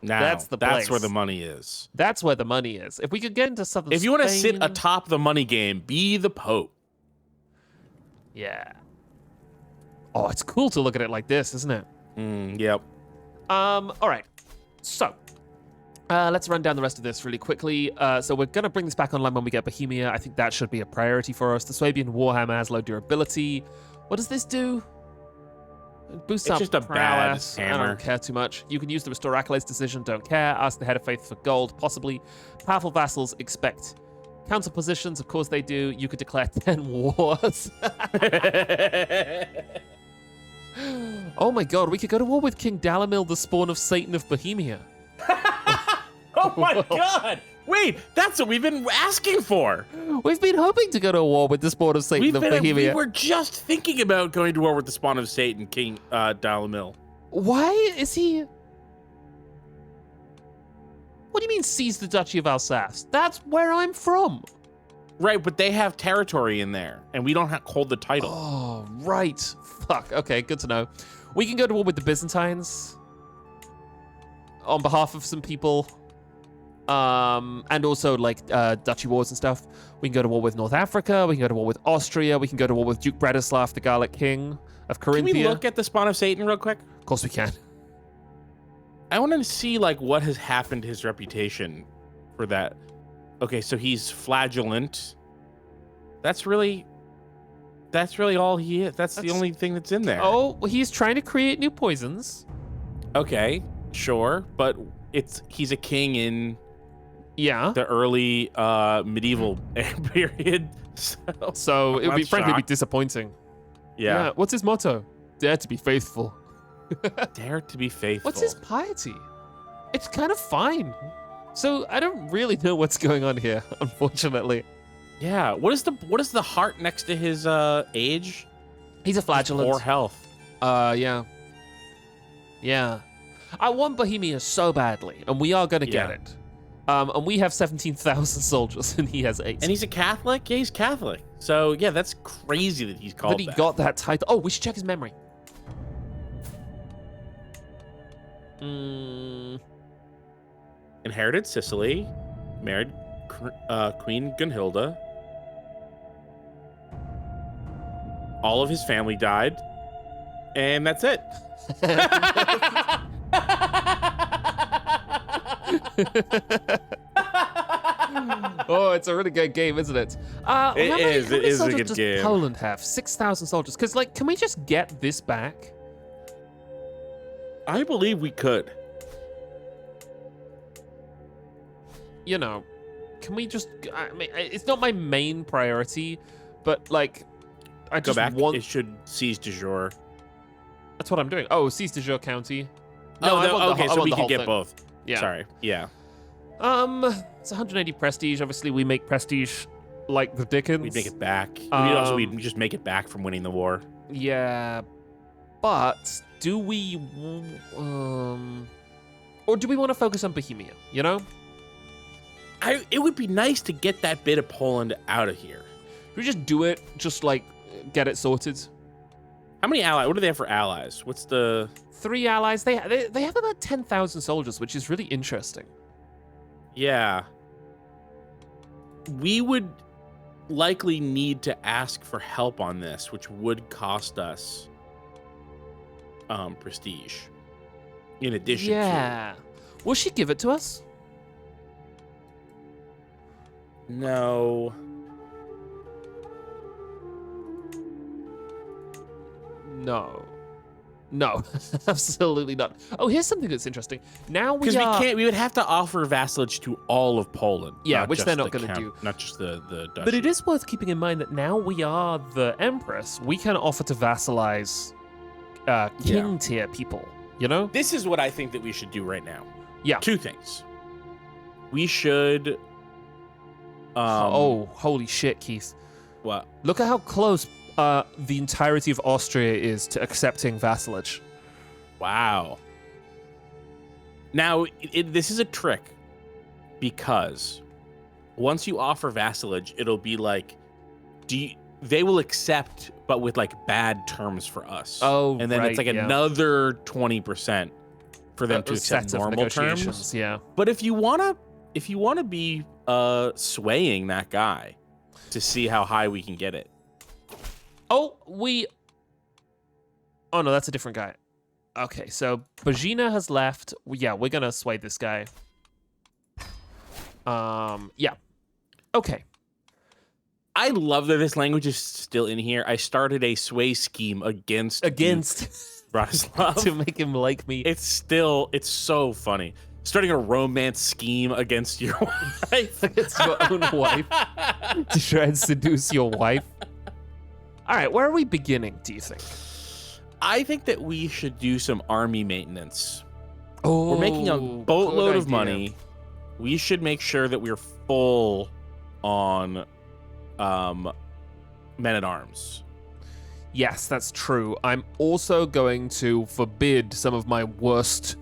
that's the place. That's where the money is. That's where the money is. If we could get into southern If you want to Spain, sit atop the money game, be the Pope. Yeah. Oh, it's cool to look at it like this, isn't it? Yep. All right. So, let's run down the rest of this really quickly. So we're going to bring this back online when we get Bohemia. I think that should be a priority for us. The Swabian Warhammer has low durability. What does this do? Boosts up just a prowess. bad hammer. I don't care too much. You can use the Restore Accolades decision. Don't care. Ask the Head of Faith for gold. Possibly. Powerful vassals expect counter positions. Of course they do. You could declare 10 wars. Oh my god, we could go to war with King Dalamil, the spawn of Satan of Bohemia. Oh my god! Wait, that's what we've been asking for. We've been hoping to go to war with the spawn of Satan of Bohemia. We were just thinking about going to war with the spawn of Satan, King Dalamil. Why is he... What do you mean seize the Duchy of Alsace? That's where I'm from. Right, but they have territory in there, and we don't hold the title. Oh, right. Fuck, okay, good to know. We can go to war with the Byzantines on behalf of some people. And also like Duchy wars and stuff. We can go to war with North Africa. We can go to war with Austria. We can go to war with Duke Bretislav, the Gallic king of Carinthia. Can we look at the Spawn of Satan real quick? Of course we can. I want to see like what has happened to his reputation for that. Okay, so he's flagellant. That's really all he is. That's the only thing that's in there. Oh, well, he's trying to create new poisons. Okay, sure, but he's a king in the early medieval period. So it would be frankly be disappointing. Yeah. What's his motto? Dare to be faithful. Dare to be faithful. What's his piety? It's kind of fine. So I don't really know what's going on here, unfortunately. Yeah. What is the heart next to his age? He's a flagellant. Or health. Yeah. Yeah. I want Bohemia so badly, and we are going to get it. And we have 17,000 soldiers, and he has 8. And he's a Catholic? Yeah, he's Catholic. So, yeah, that's crazy that he's called that. He got that title. Oh, we should check his memory. Inherited Sicily. Married Queen Gunhilda. All of his family died. And that's it. Oh, it's a really good game, isn't it? How many soldiers does game. Poland have? 6,000 soldiers. Because, like, can we just get this back? I believe we could. You know, can we just... I mean, it's not my main priority, but, like, I just want... It should seize de jure. That's what I'm doing. Oh, seize de jure county. No, okay, so we can get both. Yeah. Sorry. Yeah. It's 180 prestige. Obviously, we make prestige like the Dickens. We'd make it back. We'd just make it back from winning the war. Yeah, but do we, or do we want to focus on Bohemia? You know, it would be nice to get that bit of Poland out of here. Should we just do it? Just like get it sorted. How many allies? What do they have for allies? What's the 3 allies? They have about 10,000 soldiers, which is really interesting. Yeah. We would likely need to ask for help on this, which would cost us prestige. In addition to... Yeah. Will she give it to us? No. No, absolutely not. Oh, here's something that's interesting. Now we would have to offer vassalage to all of Poland. Yeah, which they're not going to do. Not just the duchy. But it is worth keeping in mind that now we are the empress. We can offer to vassalize king tier people. You know? This is what I think that we should do right now. Yeah. 2 things. We should. Oh, holy shit, Keith! What? Look at how close the entirety of Austria is to accepting vassalage. Wow. Now, this is a trick, because once you offer vassalage, it'll be like, they will accept, but with like bad terms for us. Oh, and then right, it's like another 20% for them to accept normal terms. Yeah. But if you wanna be swaying that guy to see how high we can get it. Oh, oh no, that's a different guy. Okay, so Bajina has left. Yeah, we're gonna sway this guy. Yeah. Okay. I love that this language is still in here. I started a sway scheme against Bratislav to make him like me. It's so funny. Starting a romance scheme against your wife. Against your own wife. To try and seduce your wife. All right, where are we beginning, do you think? I think that we should do some army maintenance. Oh, we're making a boatload of money. We should make sure that we're full on men-at-arms. Yes, that's true. I'm also going to forbid some of my worst.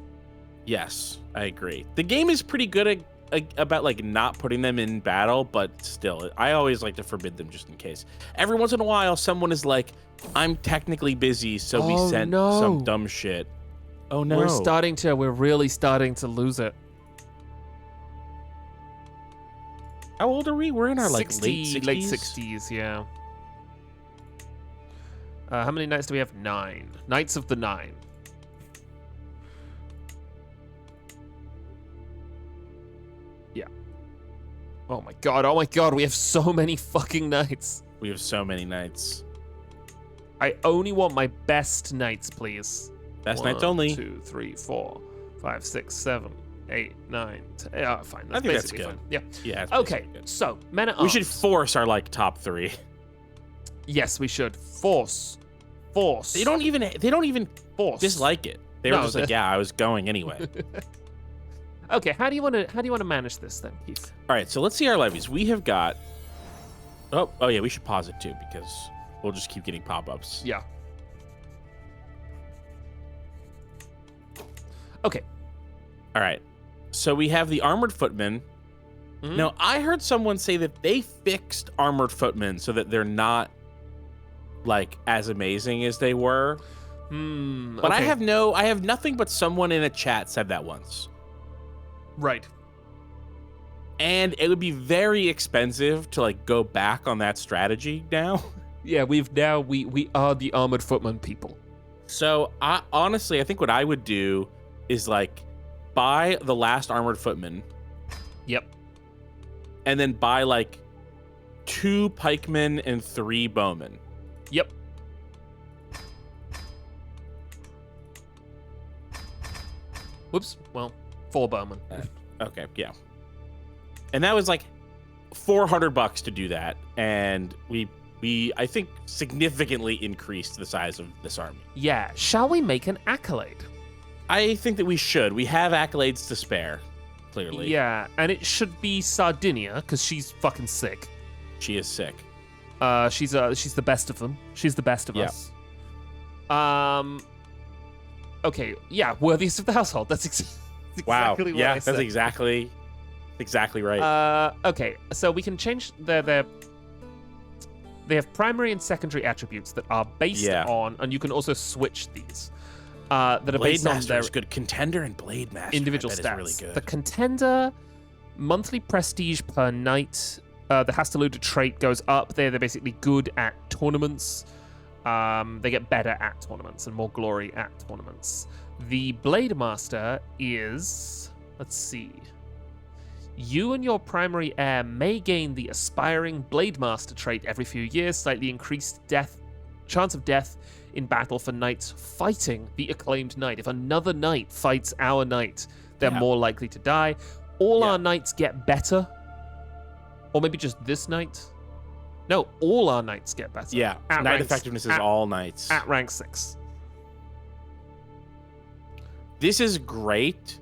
Yes, I agree. The game is pretty good about like not putting them in battle, but still, I always like to forbid them just in case. Every once in a while, someone is like, I'm technically busy, so we sent some dumb shit. Oh no. We're really starting to lose it. How old are we? We're in our like 60, late 60s. Late 60s, yeah. How many knights do we have? 9. Knights of the 9. Yeah. Oh my god, we have so many fucking knights. We have so many knights. I only want my best knights, please. Best knights only. 1, 2, 3, 4, 5, 6, 7, 8, 9, 10. Yeah, fine. I think that's basically good. fine. Yeah. Yeah. It's Okay, basically good. so men at arms. We should force our like top 3. Yes, we should force. They don't even Force. dislike it. They were No, just like, yeah, I was going anyway. Okay, how do you want to manage this then, Keith? All right, so let's see our levies. We have got. Oh yeah, we should pause it too because we'll just keep getting pop-ups. Yeah. Okay. All right, so we have the armored footmen. Mhm. Now I heard someone say that they fixed armored footmen so that they're not like as amazing as they were. But I okay. have nothing but someone in a chat said that once. Right. And it would be very expensive to like go back on that strategy now. Yeah, we are the armored footman people. So I honestly, I think what I would do is like buy the last armored footman Yep. and then buy like 2 pikemen and 3 bowmen. Yep. Whoops. Well, 4 bowmen. Okay, yeah. And that was like $400 to do that, and we I think significantly increased the size of this army. Yeah. Shall we make an accolade? I think that we should. We have accolades to spare, clearly. Yeah, and it should be Sardinia because she's fucking sick. She is sick. She's the best of them. She's the best of Yeah. us. Okay. Yeah. Worthiest of the household. That's Wow. exactly what Yeah, I that's said. exactly right. Okay, so we can change they have primary and secondary attributes that are based on, and you can also switch these. That are Blade based on Master their is good. Contender and Blade Master. individual I bet stats. is really The good. contender monthly prestige per night. The Hastaluda trait goes up. They're basically good at tournaments. They get better at tournaments and more glory at tournaments. The Blade Master is, let's see. You and your primary heir may gain the aspiring Blade Master trait every few years, slightly increased chance of death in battle for knights fighting the acclaimed knight. If another knight fights our knight, they're more likely to die. All our knights get better. Or maybe just this knight. No, all our knights get better. Yeah, At knight ranks- effectiveness is at- all knights. At rank 6. This is great.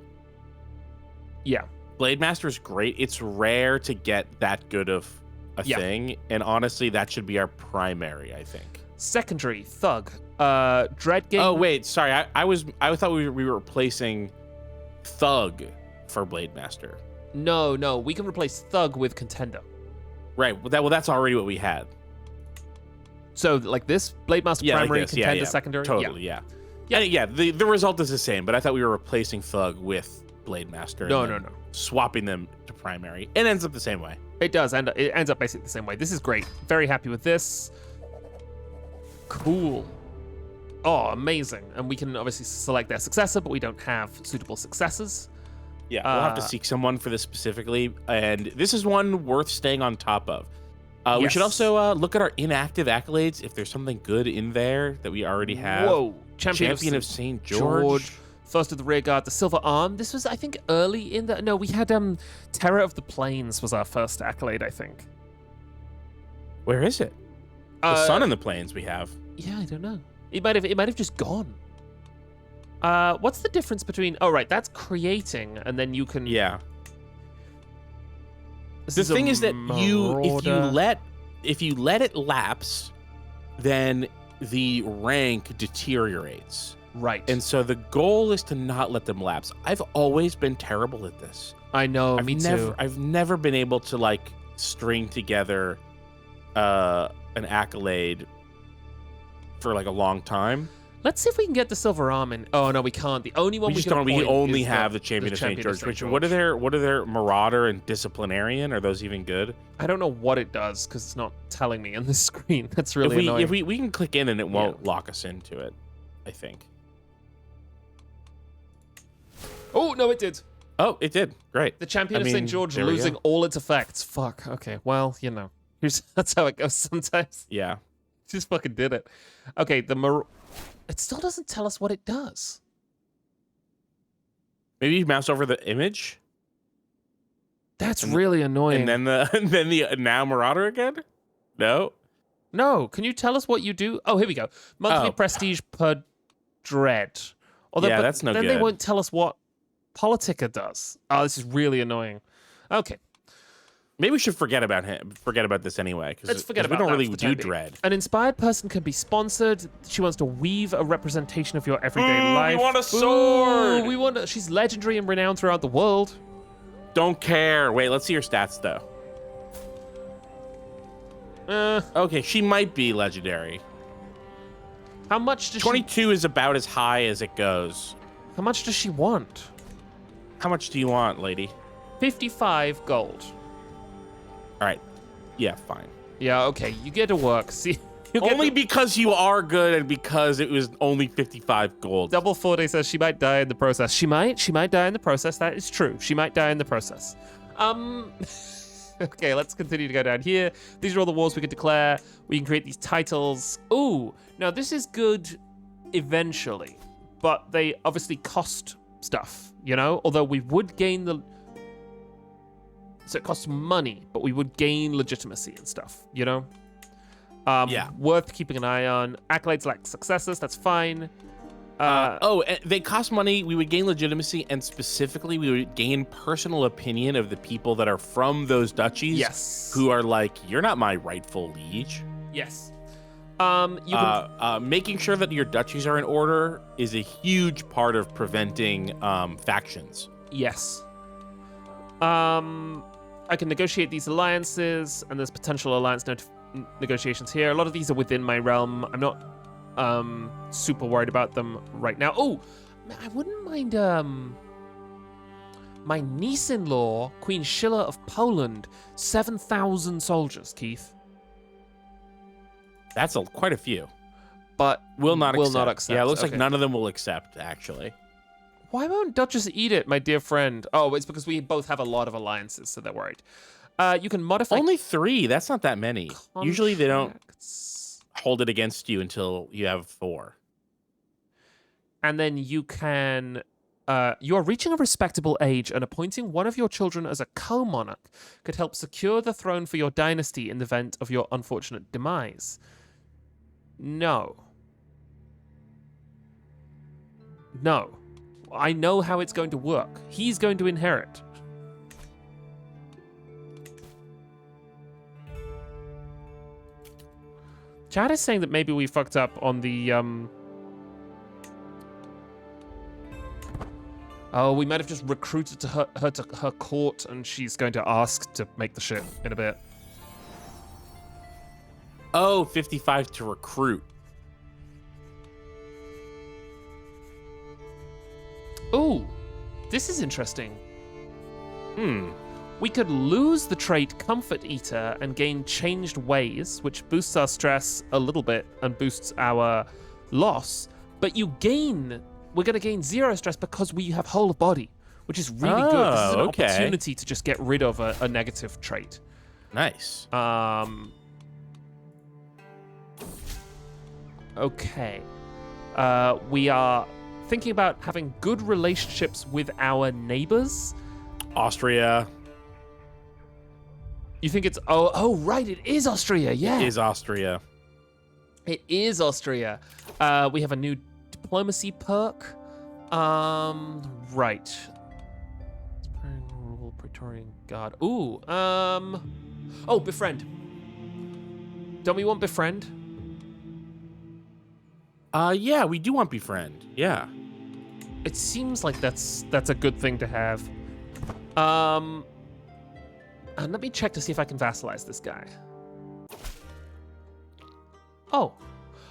Yeah. Blade Master is great. It's rare to get that good of a thing, and honestly, that should be our primary, I think. Secondary, Thug. Dread Game. Oh wait, sorry. I thought we were replacing Thug for Blade Master. No. We can replace Thug with Contender. Right. Well, that's already what we had. So, like this? Blade Master Yeah, primary, like this. Contender Yeah. secondary? Totally. Yeah. The result is the same, but I thought we were replacing Thug with Blade Master. No. Swapping them to primary. It ends up the same way. It does. It ends up basically the same way. This is great. Very happy with this. Cool. Oh, amazing. And we can obviously select their successor, but we don't have suitable successors. Yeah, we'll have to seek someone for this specifically, and this is one worth staying on top of. We should Yes. also look at our inactive accolades if there's something good in there that we already have. Whoa. Champion of St. George. First of the rear guard, the Silver Arm. This was, I think, early in the... No, we had Terror of the Plains was our first accolade, I think. Where is it? The Sun in the Plains we have. Yeah, I don't know. It might have just gone. What's the difference between... Oh, right, that's creating, and then you can... Yeah. This The is a thing is that marauder. if you let it lapse, then the rank deteriorates. Right. And so the goal is to not let them lapse. I've always been terrible at this. I know, me too. I've never been able to like string together an accolade for like a long time. Let's see if we can get the silver arm in. Oh no, we can't. The only one We just can don't. We appoint only is have the champion of St. George. Which what are their marauder and disciplinarian? Are those even good? I don't know what it does because it's not telling me on the screen. That's really annoying. If we can click in and it won't lock us into it, I think. Oh no, it did. Oh, it did. Great. The champion of St. George losing all its effects. Fuck. Okay. Well, you know, that's how it goes sometimes. Yeah. Just fucking did it. Okay. It still doesn't tell us what it does. Maybe you mouse over the image. That's really annoying. And then the now marauder again. No. No. Can you tell us what you do? Oh, here we go. Monthly prestige per dread. Although, yeah, that's no good. Then they won't tell us what Politica does. Oh, this is really annoying. Okay. Maybe we should forget about him. Forget about this anyway. Let's forget about we don't that really for the do time being. dread. An inspired person can be sponsored. She wants to weave a representation of your everyday life. We want a sword. She's legendary and renowned throughout the world. Don't care. Wait, let's see her stats though. Okay, she might be legendary. How much does 22 is about as high as it goes. How much does she want? How much do you want, lady? 55 gold. All right. Yeah, fine. Yeah, okay. You get to work. See, only because you are good and because it was only 55 gold. Double 40 says she might die in the process. She might die in the process. That is true. She might die in the process. Okay, let's continue to go down here. These are all the wars we can declare. We can create these titles. Ooh, now this is good eventually, but they obviously cost stuff, you know? Although we would gain the... So it costs money, but we would gain legitimacy and stuff, you know? Yeah. Worth keeping an eye on. Accolades like successes, that's fine. They cost money. We would gain legitimacy, and specifically, we would gain personal opinion of the people that are from those duchies. Yes. Who are like, you're not my rightful liege. Yes. Making sure that your duchies are in order is a huge part of preventing factions. Yes. I can negotiate these alliances, and there's potential alliance negotiations here. A lot of these are within my realm. I'm not super worried about them right now. Oh, I wouldn't mind my niece-in-law, Queen Schiller of Poland, 7,000 soldiers, Keith. That's quite a few. But will not accept. Yeah, it looks okay. like none of them will accept, actually. Why won't Duchess eat it, my dear friend? Oh, it's because we both have a lot of alliances, so they're worried. You can modify... Only 3. That's not that many. Contracts. Usually they don't hold it against you until you have 4. And then you can... you are reaching a respectable age, and appointing one of your children as a co-monarch could help secure the throne for your dynasty in the event of your unfortunate demise. No. No. I know how it's going to work. He's going to inherit. Chad is saying that maybe we fucked up on the, Oh, we might have just recruited to her to her court, and she's going to ask to make the ship in a bit. Oh, 55 to recruit. Ooh, this is interesting. Hmm. We could lose the trait Comfort Eater and gain Changed Ways, which boosts our stress a little bit and boosts our loss. But we're going to gain 0 stress because we have Whole of Body, which is really good. This is an opportunity to just get rid of a negative trait. Nice. Okay. We are thinking about having good relationships with our neighbors. Austria. You think it's... Oh, right. It is Austria. Yeah. It is Austria. It is Austria. We have a new diplomacy perk. Right. Praetorian Guard. Ooh. Oh, befriend. Don't we want befriend? Yeah, we do want befriend. Yeah. It seems like that's a good thing to have. And let me check to see if I can vassalize this guy. Oh.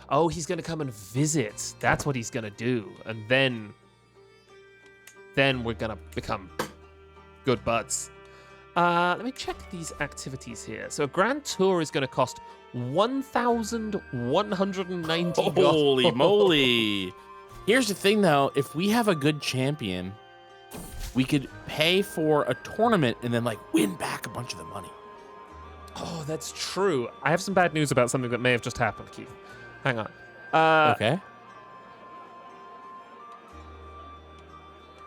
Oh, he's gonna come and visit. That's what he's gonna do, and then we're gonna become good buds. Let me check these activities here. So a grand tour is gonna cost 1,190 gold. Holy moly! Here's the thing, though. If we have a good champion, we could pay for a tournament and then like win back a bunch of the money. Oh, that's true. I have some bad news about something that may have just happened, Keith. Hang on. Okay.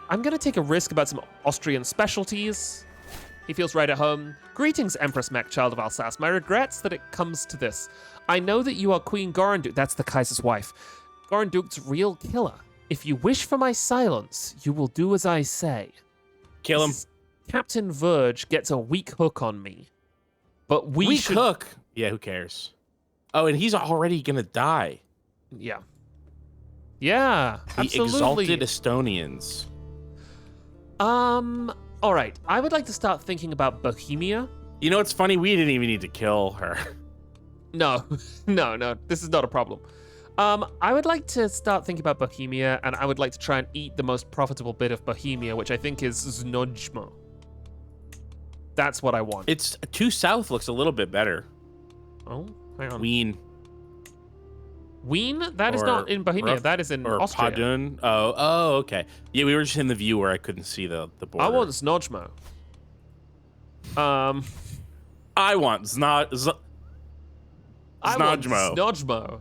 I'm going to take a risk about some Austrian specialties. He feels right at home. Greetings, Empress Mac, child of Alsace. My regrets that it comes to this. I know that you are Queen Gorenduk. That's the Kaiser's wife. Gorenduk's real killer. If you wish for my silence, you will do as I say. Kill him. Captain Verge gets a weak hook on me. But Weak hook? Yeah, who cares? Oh, and he's already going to die. Yeah. Yeah, The absolutely. exalted Estonians. All right. I would like to start thinking about Bohemia. You know what's funny? We didn't even need to kill her. No, no, this is not a problem. I would like to start thinking about Bohemia, and I would like to try and eat the most profitable bit of Bohemia, which I think is Znojmo. That's what I want. It's too south looks a little bit better. Oh, hang on. Wien. Wien? That is not in Bohemia. That is in Austria. Padun. Oh, okay. Yeah, we were just in the view where I couldn't see the border. I want Znojmo. I want Znojmo. Znojmo.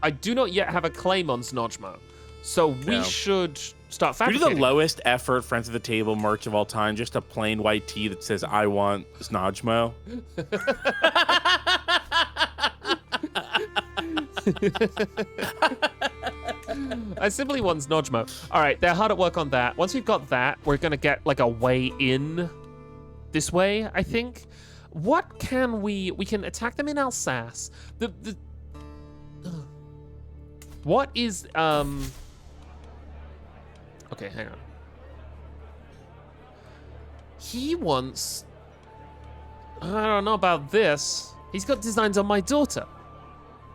I do not yet have a claim on Znojmo, so we should start We do fabricating. the lowest effort Friends of the Table merch of all time, just a plain white tee that says "I want Znojmo." I simply want Znojmo. All right, they're hard at work on that. Once we've got that, we're gonna get like a way in this way, I think. What can we can attack them in Alsace. What is okay, hang on. He wants, I don't know about this. He's got designs on my daughter.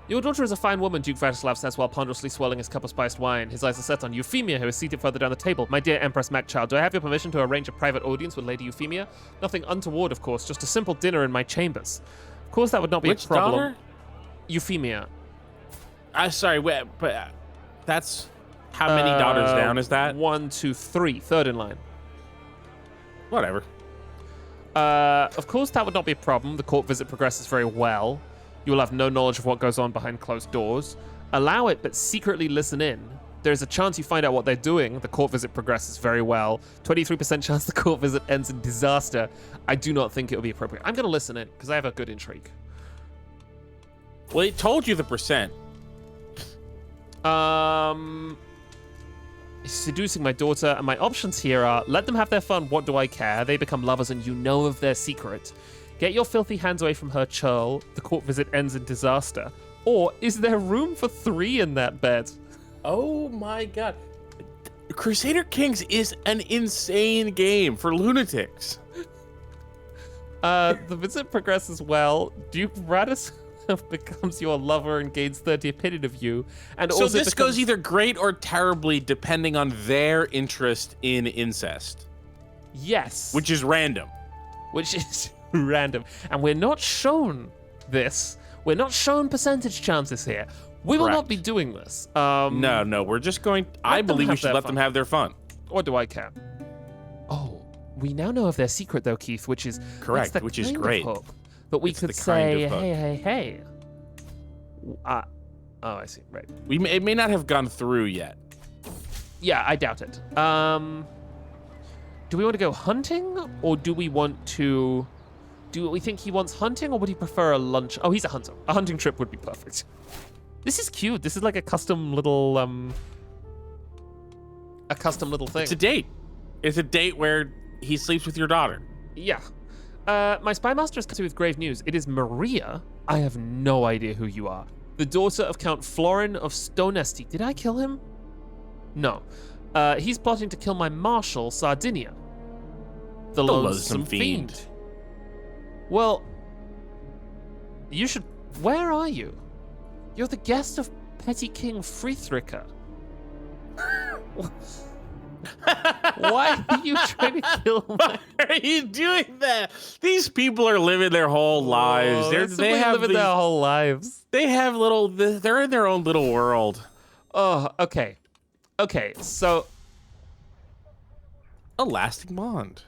Your daughter is a fine woman, Duke Vratislav says while ponderously swirling his cup of spiced wine. His eyes are set on Euphemia, who is seated further down the table. My dear Empress Macchild, do I have your permission to arrange a private audience with Lady Euphemia? Nothing untoward, of course, just a simple dinner in my chambers. Of course, that would not be Which a problem. daughter? Euphemia. Sorry, wait, but that's how many daughters down is that? 1, 2, 3, third in line. Whatever. Of course, that would not be a problem. The court visit progresses very well. You will have no knowledge of what goes on behind closed doors. Allow it, but secretly listen in. There's a chance you find out what they're doing. The court visit progresses very well. 23% chance the court visit ends in disaster. I do not think it will be appropriate. I'm going to listen in, because I have a good intrigue. Well, it told you the percent. Seducing my daughter, and my options here are, let them have their fun, what do I care? They become lovers and you know of their secret. Get your filthy hands away from her, churl. The court visit ends in disaster. Or, is there room for 3 in that bed? Oh my god. Crusader Kings is an insane game for lunatics. The visit progresses well. Duke Radislav becomes your lover and gains 30 opinion of you. And So also this goes either great or terribly depending on their interest in incest. Yes. Which is random. Which is random. And we're not shown this. We're not shown percentage chances here. We will not be doing this. No, we're just going... I believe we should let them have their fun. Or do I care? Oh, we now know of their secret, though, Keith, which is... Correct, that's the which is kind of great. hook. But we It's could the kind say, of hook. hey. Oh, I see, right. It may not have gone through yet. Yeah, I doubt it. Do we want to go hunting, or do we want to... Do we think he wants hunting, or would he prefer a lunch? Oh, he's a hunter. A hunting trip would be perfect. This is cute. This is like a custom little, thing. It's a date. It's a date where he sleeps with your daughter. Yeah. My spy master has come to me with grave news. It is Maria. I have no idea who you are. The daughter of Count Florin of Stonesti. Did I kill him? No. He's plotting to kill my marshal, Sardinia. The loathsome fiend. Well, You should... Where are you? You're the guest of Petty King Friedricha. Why are you trying to kill me? Why are you doing that? These people are living their whole lives. They have living their whole lives. They have they're in their own little world. Oh, okay. Okay, so... A lasting bond.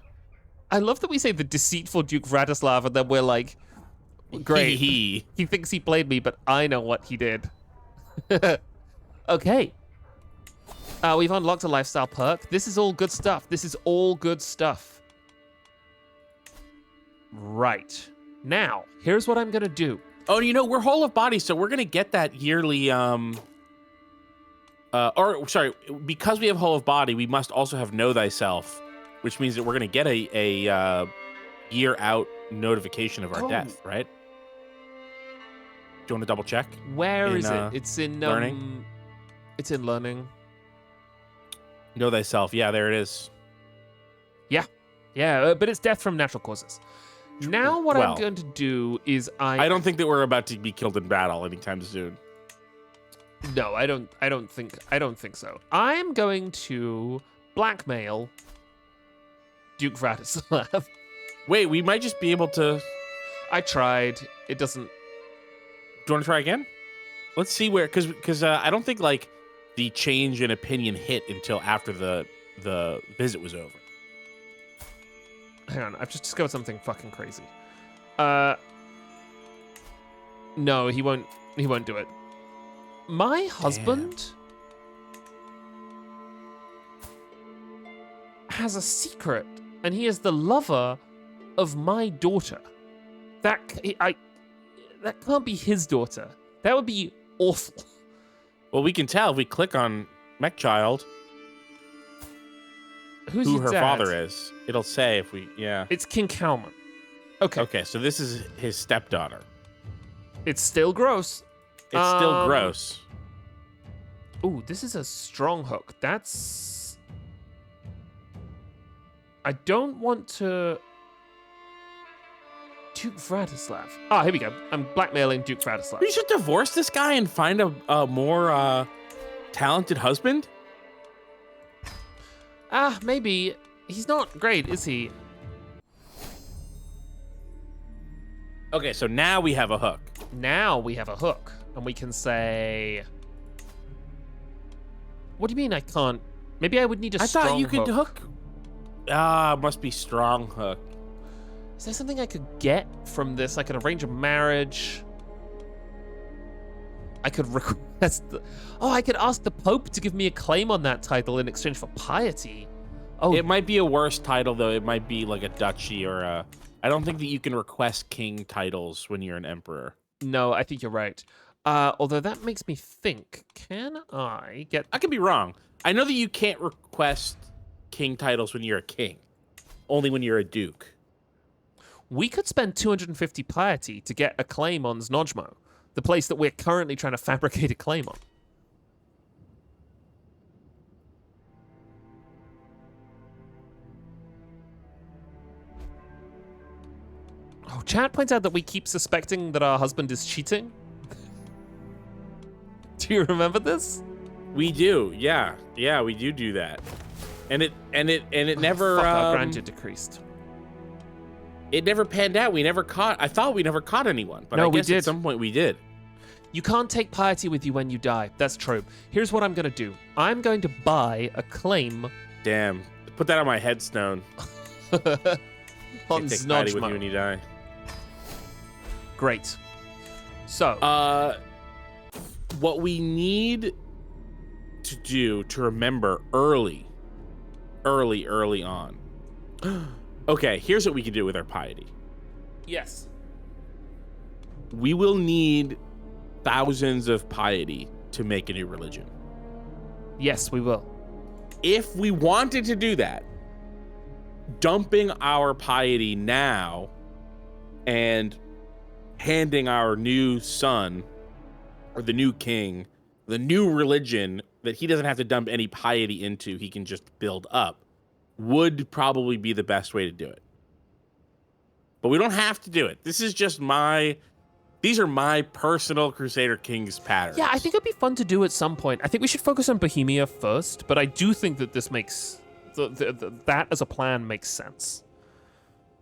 I love that we say the deceitful Duke Vratislav, and then we're like, great. He thinks he played me, but I know what he did. Okay. We've unlocked a lifestyle perk. This is all good stuff. This is all good stuff. Right. Now, here's what I'm going to do. Oh, you know, we're whole of body, so we're going to get that yearly, because we have whole of body, we must also have know thyself, which means that we're going to get a year out notification of our death, right? Do you want to double check? Where is it? It's in learning. It's in learning. Know thyself. Yeah, there it is. Yeah, but it's death from natural causes. Now what I'm going to do is I don't think that we're about to be killed in battle anytime soon. No, I don't think so. I'm going to blackmail Duke Vratislav. Wait, we might just be able to... I tried. It doesn't... Do you want to try again? Let's see where... Because I don't think, like, the change in opinion hit until after the visit was over. Hang on, I've just discovered something fucking crazy. No, he won't do it. My husband has a secret, and he is the lover of my daughter. That can't be his daughter. That would be awful. Well, we can tell if we click on Mech Child who her father is. It'll say if we, It's King Kalman. Okay. Okay, so this is his stepdaughter. It's still gross. It's still gross. Ooh, this is a strong hook. That's... I don't want to... Duke Vratislav. Ah, here we go. I'm blackmailing Duke Vratislav. We should divorce this guy and find a more talented husband? Maybe. He's not great, is he? Okay, so now we have a hook. Now we have a hook. And we can say... What do you mean I can't? Maybe I would need a strong hook. I thought you could hook. Must be strong hook. Is there something I could get from this? I could arrange a marriage. I could request... I could ask the Pope to give me a claim on that title in exchange for piety. Oh, it might be a worse title, though. It might be like a duchy or a... I don't think that you can request king titles when you're an emperor. No, I think you're right. Although that makes me think, can I get... I could be wrong. I know that you can't request king titles when you're a king. Only when you're a duke. We could spend 250 piety to get a claim on Znojmo, the place that we're currently trying to fabricate a claim on. Oh, chat points out that we keep suspecting that our husband is cheating. Do you remember this? We do, yeah. Yeah, we do that. And it never our grandeur decreased. It never panned out. I thought we never caught anyone, but no, I guess at some point we did. You can't take piety with you when you die. That's true. Here's what I'm going to do. I'm going to buy a claim. Damn. Put that on my headstone. On take piety with you when you die. Great. So. What we need to do to remember early on. Okay, here's what we can do with our piety. Yes. We will need thousands of piety to make a new religion. Yes, we will. If we wanted to do that, dumping our piety now and handing our new son or the new king the new religion that he doesn't have to dump any piety into, he can just build up, would probably be the best way to do it. But we don't have to do it. This is just my These are my personal Crusader Kings patterns. Yeah, I think it'd be fun to do at some point. I think we should focus on Bohemia first, but I do think that this makes that as a plan makes sense.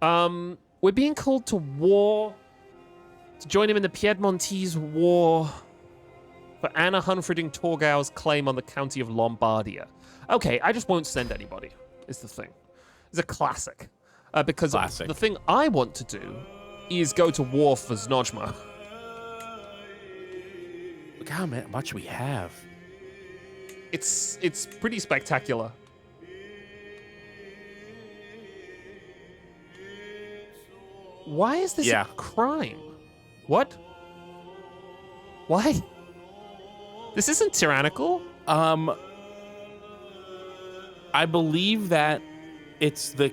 We're being called to war to join him in the Piedmontese War for Anna Hunfriding Torgau's claim on the county of Lombardia. Okay, I just won't send anybody. Is the thing. It's a classic. Because the thing I want to do is go to war for Znojmo. Look how much we have. It's pretty spectacular. Why is this a crime? What? Why? This isn't tyrannical? I believe that it's the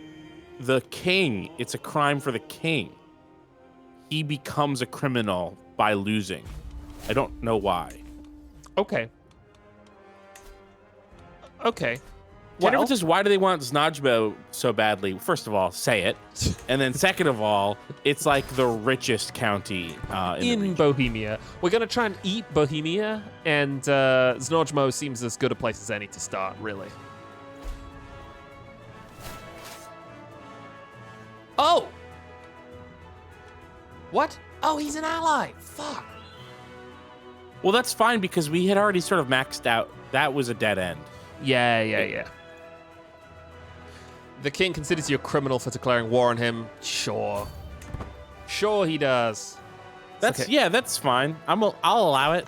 king. It's a crime for the king. He becomes a criminal by losing. I don't know why. Okay. Jennifer says, why do they want Znojmo so badly? First of all, say it. And then second of all, it's like the richest county in Bohemia. We're going to try and eat Bohemia, and Znojmo seems as good a place as any to start, really. Oh! What? Oh, he's an ally. Fuck. Well, that's fine because we had already sort of maxed out. That was a dead end. Yeah. The king considers you a criminal for declaring war on him. Sure he does. That's okay. Yeah, that's fine. I'll allow it.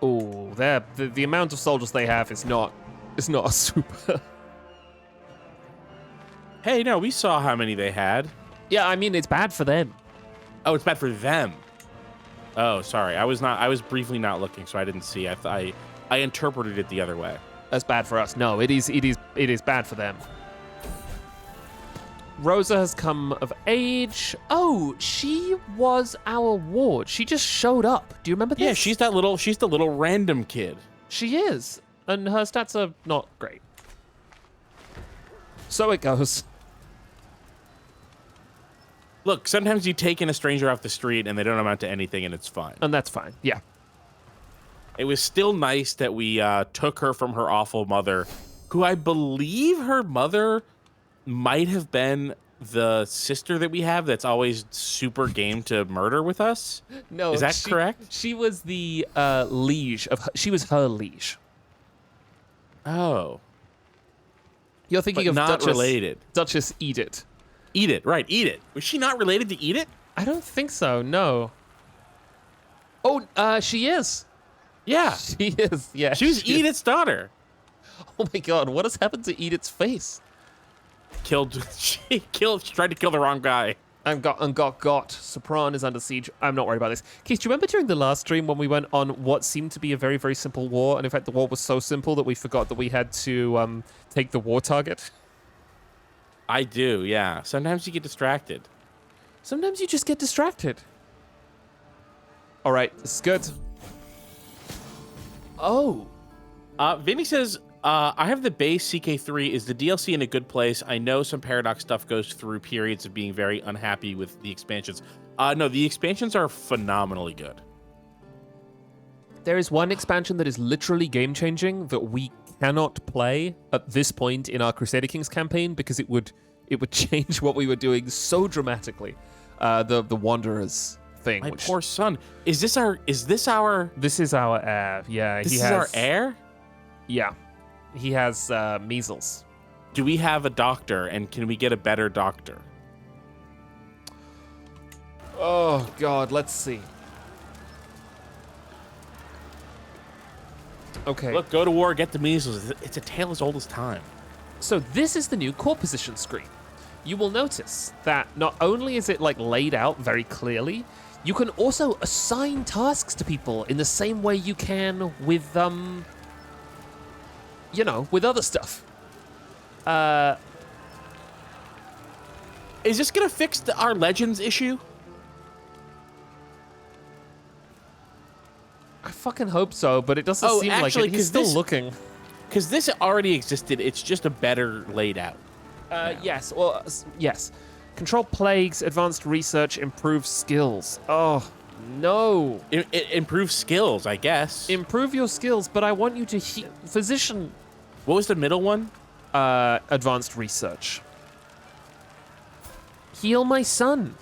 Oh, the amount of soldiers they have is not a super. Hey, no, we saw how many they had. Yeah, I mean it's bad for them. Oh, it's bad for them. Oh, sorry. I was briefly not looking, so I didn't see. I interpreted it the other way. That's bad for us. No, it is bad for them. Rosa has come of age. Oh, she was our ward. She just showed up. Do you remember this? Yeah, she's the little random kid. She is, and her stats are not great. So it goes. Look, sometimes you take in a stranger off the street and they don't amount to anything, and it's fine. And that's fine. Yeah. It was still nice that we took her from her awful mother, who I believe her mother might have been the sister that we have that's always super game to murder with us. No, is that correct? She was the liege of. She was her liege. Oh, you're thinking of not Duchess, related. Duchess Edith. Edith, right? Edith. Was she not related to Edith? I don't think so. No. Oh, she is. Yeah, she is. Yeah, she was Edith's daughter. Oh my God! What has happened to Edith's face? She tried to kill the wrong guy. And got. Sopran is under siege. I'm not worried about this. Keith, do you remember during the last stream when we went on what seemed to be a very, very simple war, and in fact the war was so simple that we forgot that we had to take the war target? I do, yeah. Sometimes you get distracted. Sometimes you just get distracted. All right, this is good. Oh. Vinny says, I have the base CK3. Is the DLC in a good place? I know some Paradox stuff goes through periods of being very unhappy with the expansions. No, the expansions are phenomenally good. There is one expansion that is literally game-changing that we cannot play at this point in our Crusader Kings campaign because it would change what we were doing so dramatically. The Wanderers thing. My poor son. Is this our? This is our heir. Yeah, this is our heir. Yeah, he has measles. Do we have a doctor, and can we get a better doctor? Oh God, let's see. Okay. Look, go to war, get the measles. It's a tale as old as time. So this is the new core position screen. You will notice that not only is it like laid out very clearly, you can also assign tasks to people in the same way you can with with other stuff. Is this gonna fix our Legends issue? I fucking hope so, but it doesn't seem actually, like it. He's still looking. Because this already existed. It's just a better laid out. Yes. Well, yes. Control plagues, advanced research, improve skills. Oh, no. It improves skills, I guess. Improve your skills, but I want you to physician. What was the middle one? Advanced research. Heal my son.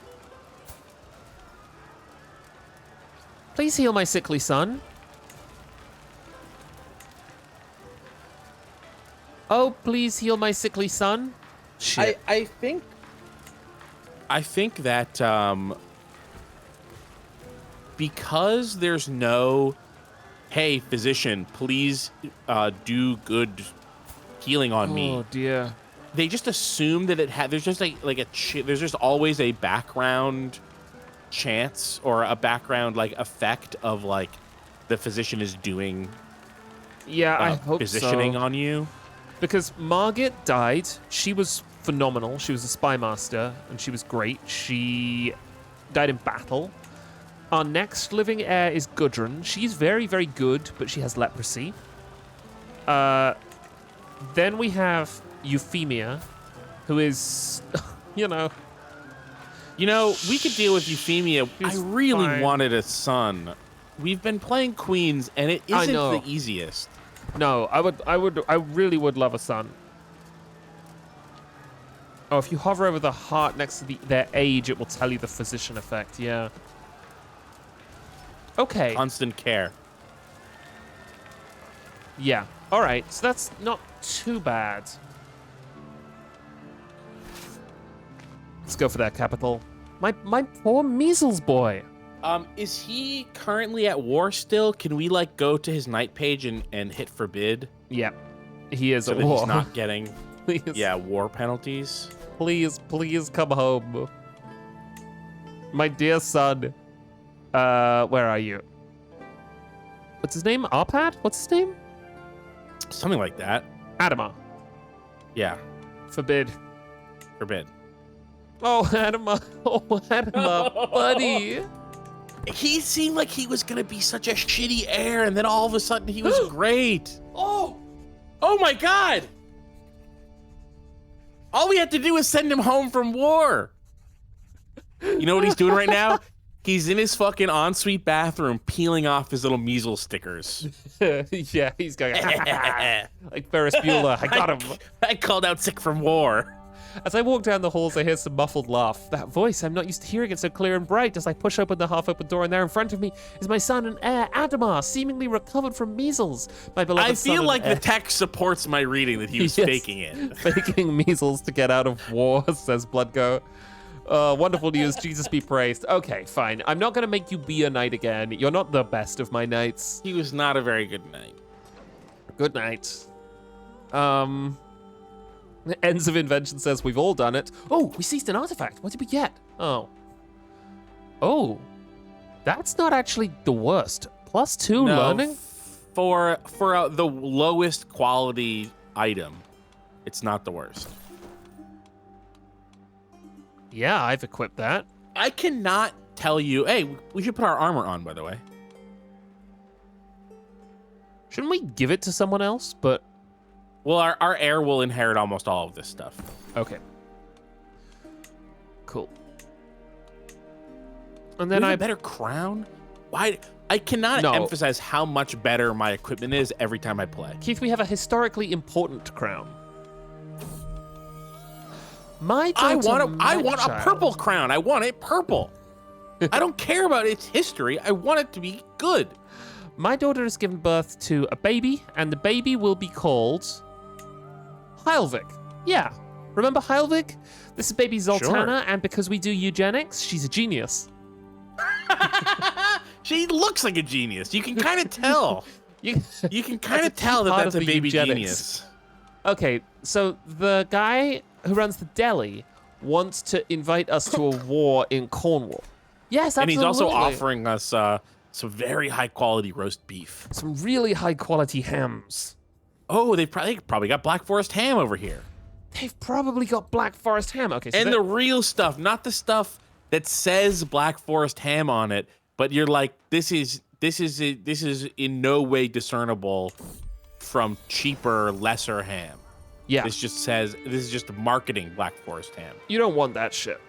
Please heal my sickly son. Oh, please heal my sickly son. Shit. I think that because there's no, hey, physician, please do good healing on me. Oh dear. They just assume that there's just there's just always a background chance or a background effect of the physician is doing I hope positioning so. on you. Because Margit died. She was phenomenal. She was a spy master, and she was great. She died in battle. Our next living heir is Gudrun. She's very, very good, but she has leprosy. Then we have Euphemia, who is, You know, we could deal with Euphemia. I really wanted a son. We've been playing queens, and it isn't the easiest. No, I really would love a son. Oh, if you hover over the heart next to their age, it will tell you the physician effect. Yeah. Okay. Constant care. Yeah. All right. So that's not too bad. Let's go for that capital. My poor measles boy. Is he currently at war still? Can we go to his knight page and hit forbid? Yeah. He is so at that war. He's not getting Please. War penalties. Please come home. My dear son. Where are you? What's his name? Arpad? What's his name? Something like that. Adomar. Yeah. Forbid. Oh, Adomar. Oh, Adomar, buddy. He seemed like he was gonna be such a shitty heir, and then all of a sudden he was great. Oh my God! All we had to do was send him home from war. You know what he's doing right now? He's in his fucking ensuite bathroom peeling off his little measles stickers. Yeah, he's going like Ferris Bueller. I got him. I called out sick from war. As I walk down the halls, I hear some muffled laugh. That voice, I'm not used to hearing it so clear and bright. As I push open the half-open door, and there in front of me is my son and heir, Adomar, seemingly recovered from measles. My beloved son. I feel like heir. the text supports my reading that he was faking it. Faking measles to get out of war, says Bloodgo. Wonderful news, Jesus be praised. Okay, fine. I'm not going to make you be a knight again. You're not the best of my knights. He was not a very good knight. Good night. Ends of Invention says we've all done it. Oh, we seized an artifact. What did we get? Oh, that's not actually the worst. +2 learning? For the lowest quality item, it's not the worst. Yeah, I've equipped that. I cannot tell you. Hey, we should put our armor on, by the way. Shouldn't we give it to someone else? But well, our heir will inherit almost all of this stuff. Okay. Cool. And then I have a better crown. Why? I cannot emphasize how much better my equipment is every time I play. Keith, we have a historically important crown. I want a purple crown. I want it purple. I don't care about its history. I want it to be good. My daughter has given birth to a baby, and the baby will be called Heilvik. Yeah. Remember Heilvik? This is baby Zoltana, Sure. And because we do eugenics, she's a genius. She looks like a genius. You can kind of tell. You can kind of tell that that's a baby eugenics. genius. Okay, so the guy who runs the deli wants to invite us to a war in Cornwall. Yes, absolutely. And he's also offering us some very high quality roast beef. Some really high quality hams. Oh, they probably got Black Forest ham over here. They've probably got Black Forest ham. Okay, so and the real stuff, not the stuff that says Black Forest ham on it, but you're like, this is in no way discernible from cheaper, lesser ham. Yeah. This just says this is just marketing Black Forest ham. You don't want that shit.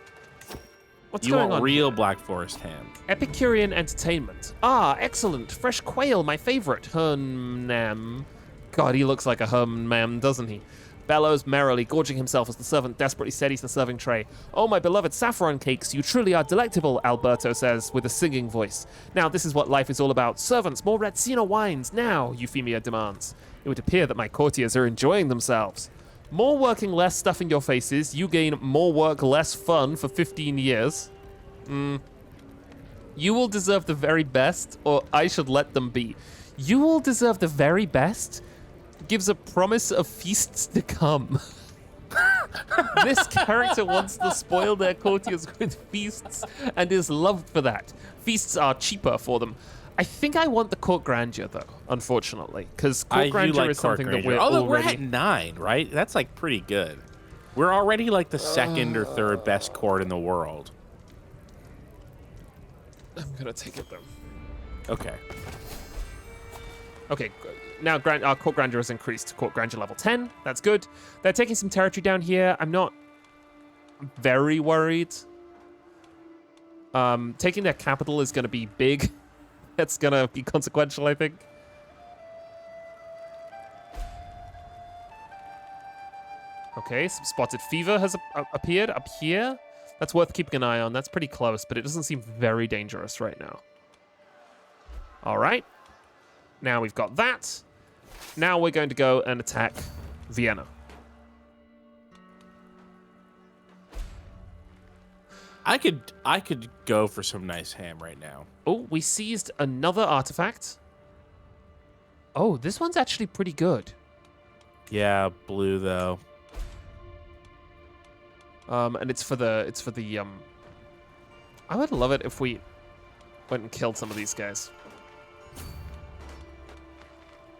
What's You going want on real here? Black Forest ham. Epicurean entertainment. Ah, excellent. Fresh quail, my favorite. Nam. God, he looks like a mam, doesn't he? Bellows merrily, gorging himself as the servant desperately steadies the serving tray. Oh, my beloved saffron cakes, you truly are delectable, Alberto says with a singing voice. Now, this is what life is all about. Servants, more Retsina wines, now, Euphemia demands. It would appear that my courtiers are enjoying themselves. More working, less stuffing your faces. You gain more work, less fun for 15 years. You will deserve the very best, or I should let them be. You will deserve the very best gives a promise of feasts to come. This character wants to spoil their courtiers with feasts and is loved for that. Feasts are cheaper for them. I think I want the court grandeur, though, unfortunately, because court grandeur is something that we're Although already... we're at 9, right? That's like pretty good. We're already like the second or third best court in the world. I'm gonna take it, though. Okay. Okay, now our court grandeur has increased to court grandeur level 10. That's good. They're taking some territory down here. I'm not very worried. Taking their capital is going to be big. That's going to be consequential, I think. Okay, some spotted fever has appeared up here. That's worth keeping an eye on. That's pretty close, but it doesn't seem very dangerous right now. All right. Now we've got that. Now we're going to go and attack Vienna. I could go for some nice ham right now. Oh, we seized another artifact. Oh, this one's actually pretty good. Yeah, blue though. And it's for the I would love it if we went and killed some of these guys.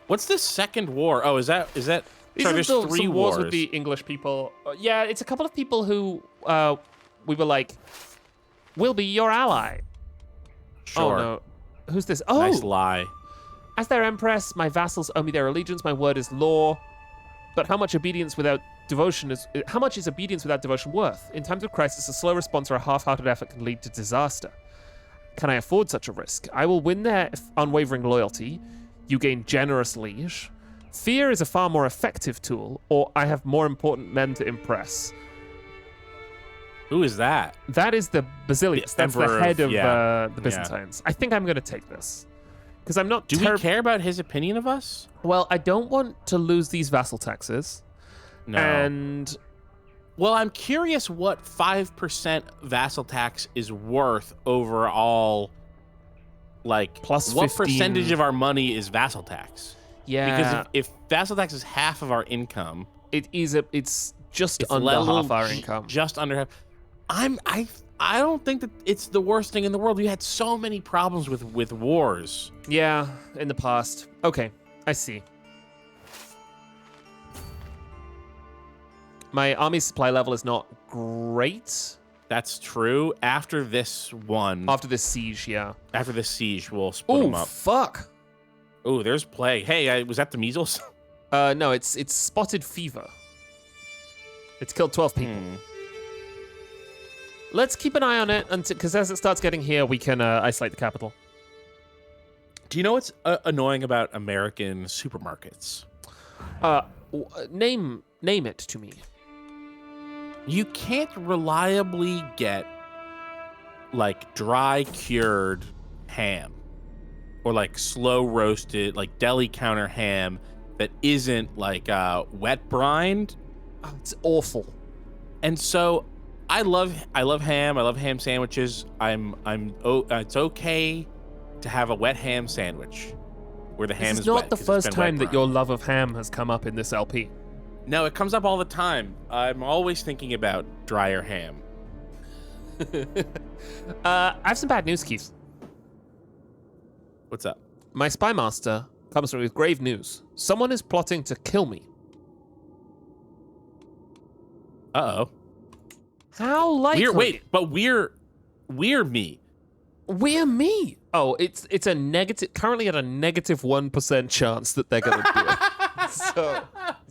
What's the second war? Oh, is that? These Sorry, are there's some 3 wars wars with the English people. Yeah, it's a couple of people who we were like, we'll be your ally. Sure. Oh no, who's this? Oh, Nice lie. as their empress, my vassals owe me their allegiance. My word is law. But how much is obedience without devotion worth? In times of crisis, a slow response or a half-hearted effort can lead to disaster. Can I afford such a risk? I will win their unwavering loyalty. You gain generous liege. Fear is a far more effective tool, or I have more important men to impress. Who is that? That is the Basilius. That's the Emperor head of yeah. the Byzantines. I think I'm going to take this. Because I'm not... Do we care about his opinion of us? Well, I don't want to lose these vassal taxes. No. And... Well, I'm curious what 5% vassal tax is worth overall. Like, Plus what 15. percentage of our money is vassal tax? Yeah. Because if vassal tax is half of our income, it's just under level half our income. Just under half. I don't think that it's the worst thing in the world. We had so many problems with wars. Yeah, in the past. Okay, I see. My army supply level is not great. That's true. After this one, After this siege, yeah. after this siege, we'll split them Oh, up. fuck. Oh, there's plague. Hey, was that the measles? No, it's spotted fever. It's killed 12 people. Let's keep an eye on it, because as it starts getting here, we can isolate the capital. Do you know what's annoying about American supermarkets? Name it to me. You can't reliably get like dry cured ham or like slow roasted, like deli counter ham that isn't like wet brined. Oh, it's awful. And so I love ham. I love ham sandwiches. It's okay to have a wet ham sandwich where the ham This is is not wet the 'cause it's first been time wet that your brined. love of ham has come up in this LP. No, it comes up all the time. I'm always thinking about drier ham. I have some bad news, Keith. What's up? My spy master comes to me with grave news. Someone is plotting to kill me. Uh-oh. How likely? We're me. We're me. Oh, it's a negative. Currently at a negative 1% chance that they're gonna do it. So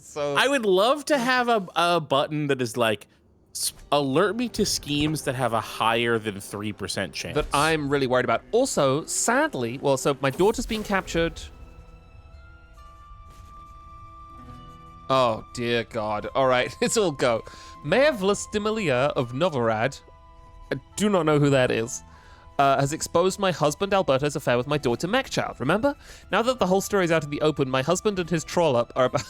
So I would love to have a button that is like, alert me to schemes that have a higher than 3% chance. that I'm really worried about. Also, sadly, well, so my daughter's been captured. Oh, dear God. All right, let's all go. Mayor Vlastimilia of Novorad, I do not know who that is, has exposed my husband Alberto's affair with my daughter Mechchild. Remember? Now that the whole story is out in the open, my husband and his trollop are about...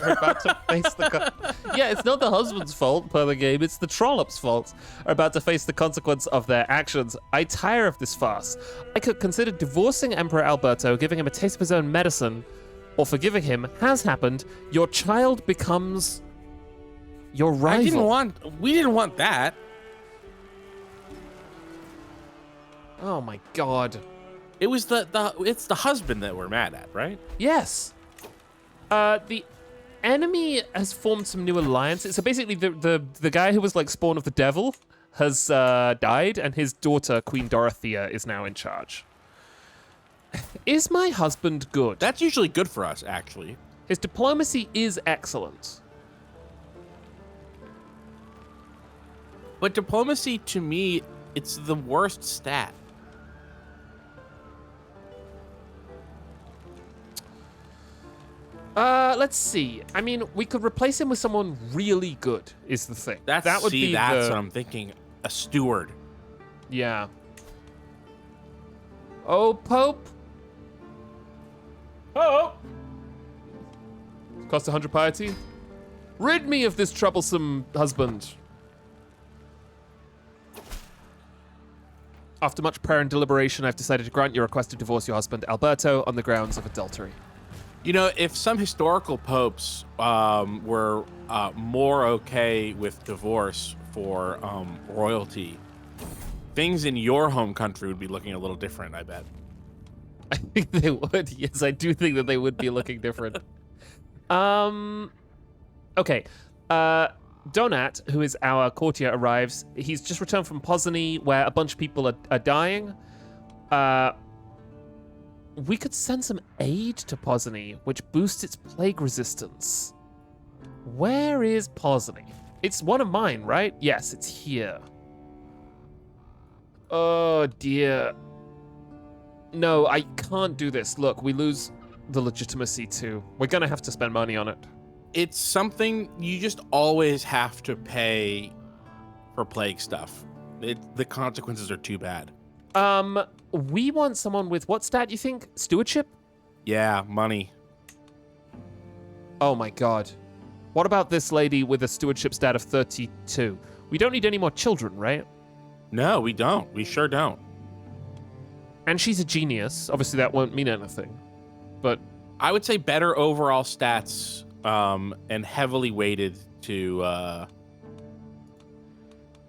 are about to face the yeah, it's not the husband's fault per the game, it's the trollop's fault, are about to face the consequence of their actions. I tire of this farce. I could consider divorcing Emperor Alberto, giving him a taste of his own medicine, or forgiving him. Has happened. Your child becomes your rival. We didn't want that. Oh my God. It was it's the husband that we're mad at, right? Yes. The enemy has formed some new alliances. So basically, the guy who was like spawn of the devil has died, and his daughter, Queen Dorothea, is now in charge. Is my husband good? That's usually good for us, actually. His diplomacy is excellent. But diplomacy, to me, it's the worst stat. Let's see. I mean, we could replace him with someone really good, is the thing. That's what I'm thinking. A steward. Yeah. Oh, Pope. Oh! Cost 100 piety. Rid me of this troublesome husband. After much prayer and deliberation, I've decided to grant your request to divorce your husband, Alberto, on the grounds of adultery. You know, if some historical popes were more okay with divorce for royalty, things in your home country would be looking a little different, I bet. I think they would. Yes, I do think that they would be looking different. Okay. Donat, who is our courtier, arrives. He's just returned from Pozany, where a bunch of people are dying. We could send some aid to Pozany, which boosts its plague resistance. Where is Pozany? It's one of mine, right? Yes, it's here. Oh, dear. No, I can't do this. Look, we lose the legitimacy, too. We're going to have to spend money on it. It's something you just always have to pay for plague stuff. The consequences are too bad. We want someone with what stat, you think? Stewardship? Yeah, money. Oh my God. What about this lady with a stewardship stat of 32? We don't need any more children, right? No, we don't. We sure don't. And she's a genius. Obviously, that won't mean anything. But I would say better overall stats, and heavily weighted to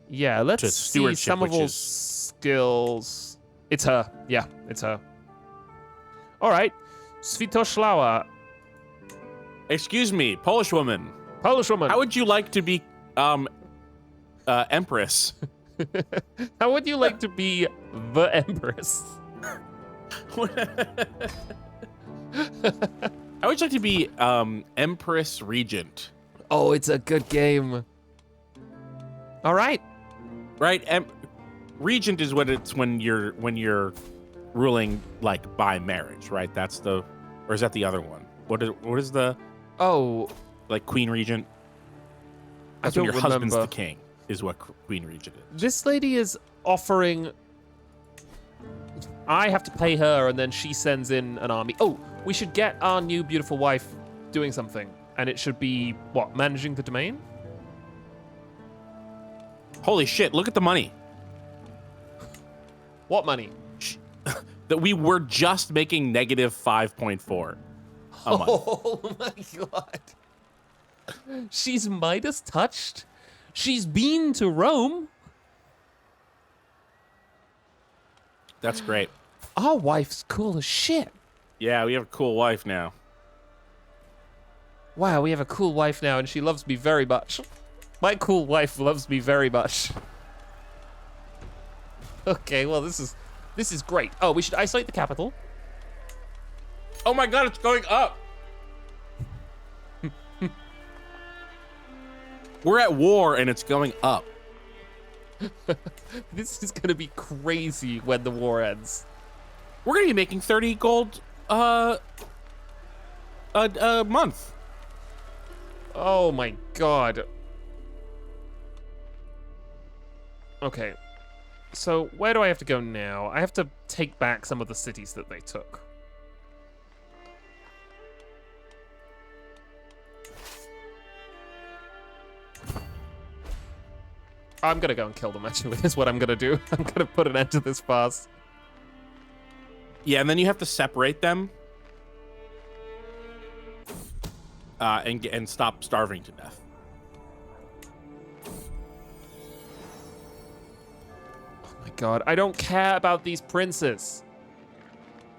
yeah, let's see some of those skills. It's her. Yeah, it's her. All right. Svitoslawa. Excuse me, Polish woman. Polish woman. How would you like to be empress? How would you like to be the empress? I would like to be empress regent. Oh, it's a good game. All right. Right. Regent is when you're ruling like by marriage, right? That's or is that the other one? What is the like queen regent? That's when your husband's the king, is what queen regent is. This lady is offering. I have to pay her, and then she sends in an army. Oh, we should get our new beautiful wife doing something, and it should be what? Managing the domain? Holy shit! Look at the money. What money? That we were just making negative 5.4 a month. Oh my God. She's Midas touched. She's been to Rome. That's great. Our wife's cool as shit. Yeah, we have a cool wife now. Wow, we have a cool wife now, and she loves me very much. My cool wife loves me very much. Okay, well, this is great. Oh, we should isolate the capital. Oh my God, it's going up. We're at war and it's going up. This is gonna be crazy when the war ends. We're gonna be making 30 gold a month. Oh my god. Okay. So where do I have to go now? I have to take back some of the cities that they took. I'm gonna go and kill them, actually, is what I'm gonna do. I'm gonna put an end to this fast. Yeah, and then you have to separate them. And stop starving to death. Oh my god, I don't care about these princes.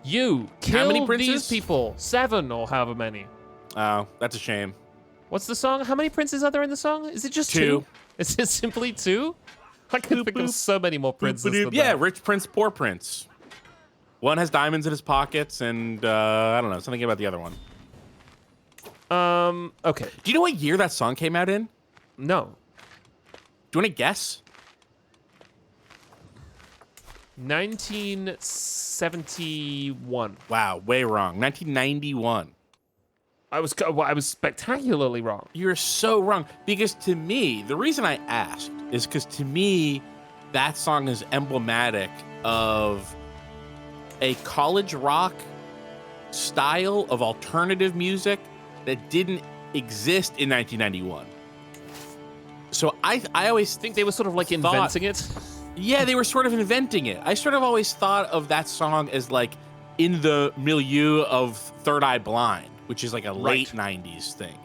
You kill How many princes? these people. 7 or however many. Oh, that's a shame. What's the song? How many princes are there in the song? Is it just 2? Is it simply 2? I can Boop, think of boop. so many more princes than Yeah, that. rich prince, poor prince. One has diamonds in his pockets, and I don't know, something about the other one. Okay. Do you know what year that song came out in? No. Do you want to guess? 1971. Wow, way wrong. 1991. I was spectacularly wrong. You're so wrong. Because to me, the reason I asked is because to me, that song is emblematic of a college rock style of alternative music that didn't exist in 1991. So I always Think they were sort of like thought- inventing it? Yeah, they were sort of inventing it. I sort of always thought of that song as like in the milieu of Third Eye Blind, which is like a late 90s thing.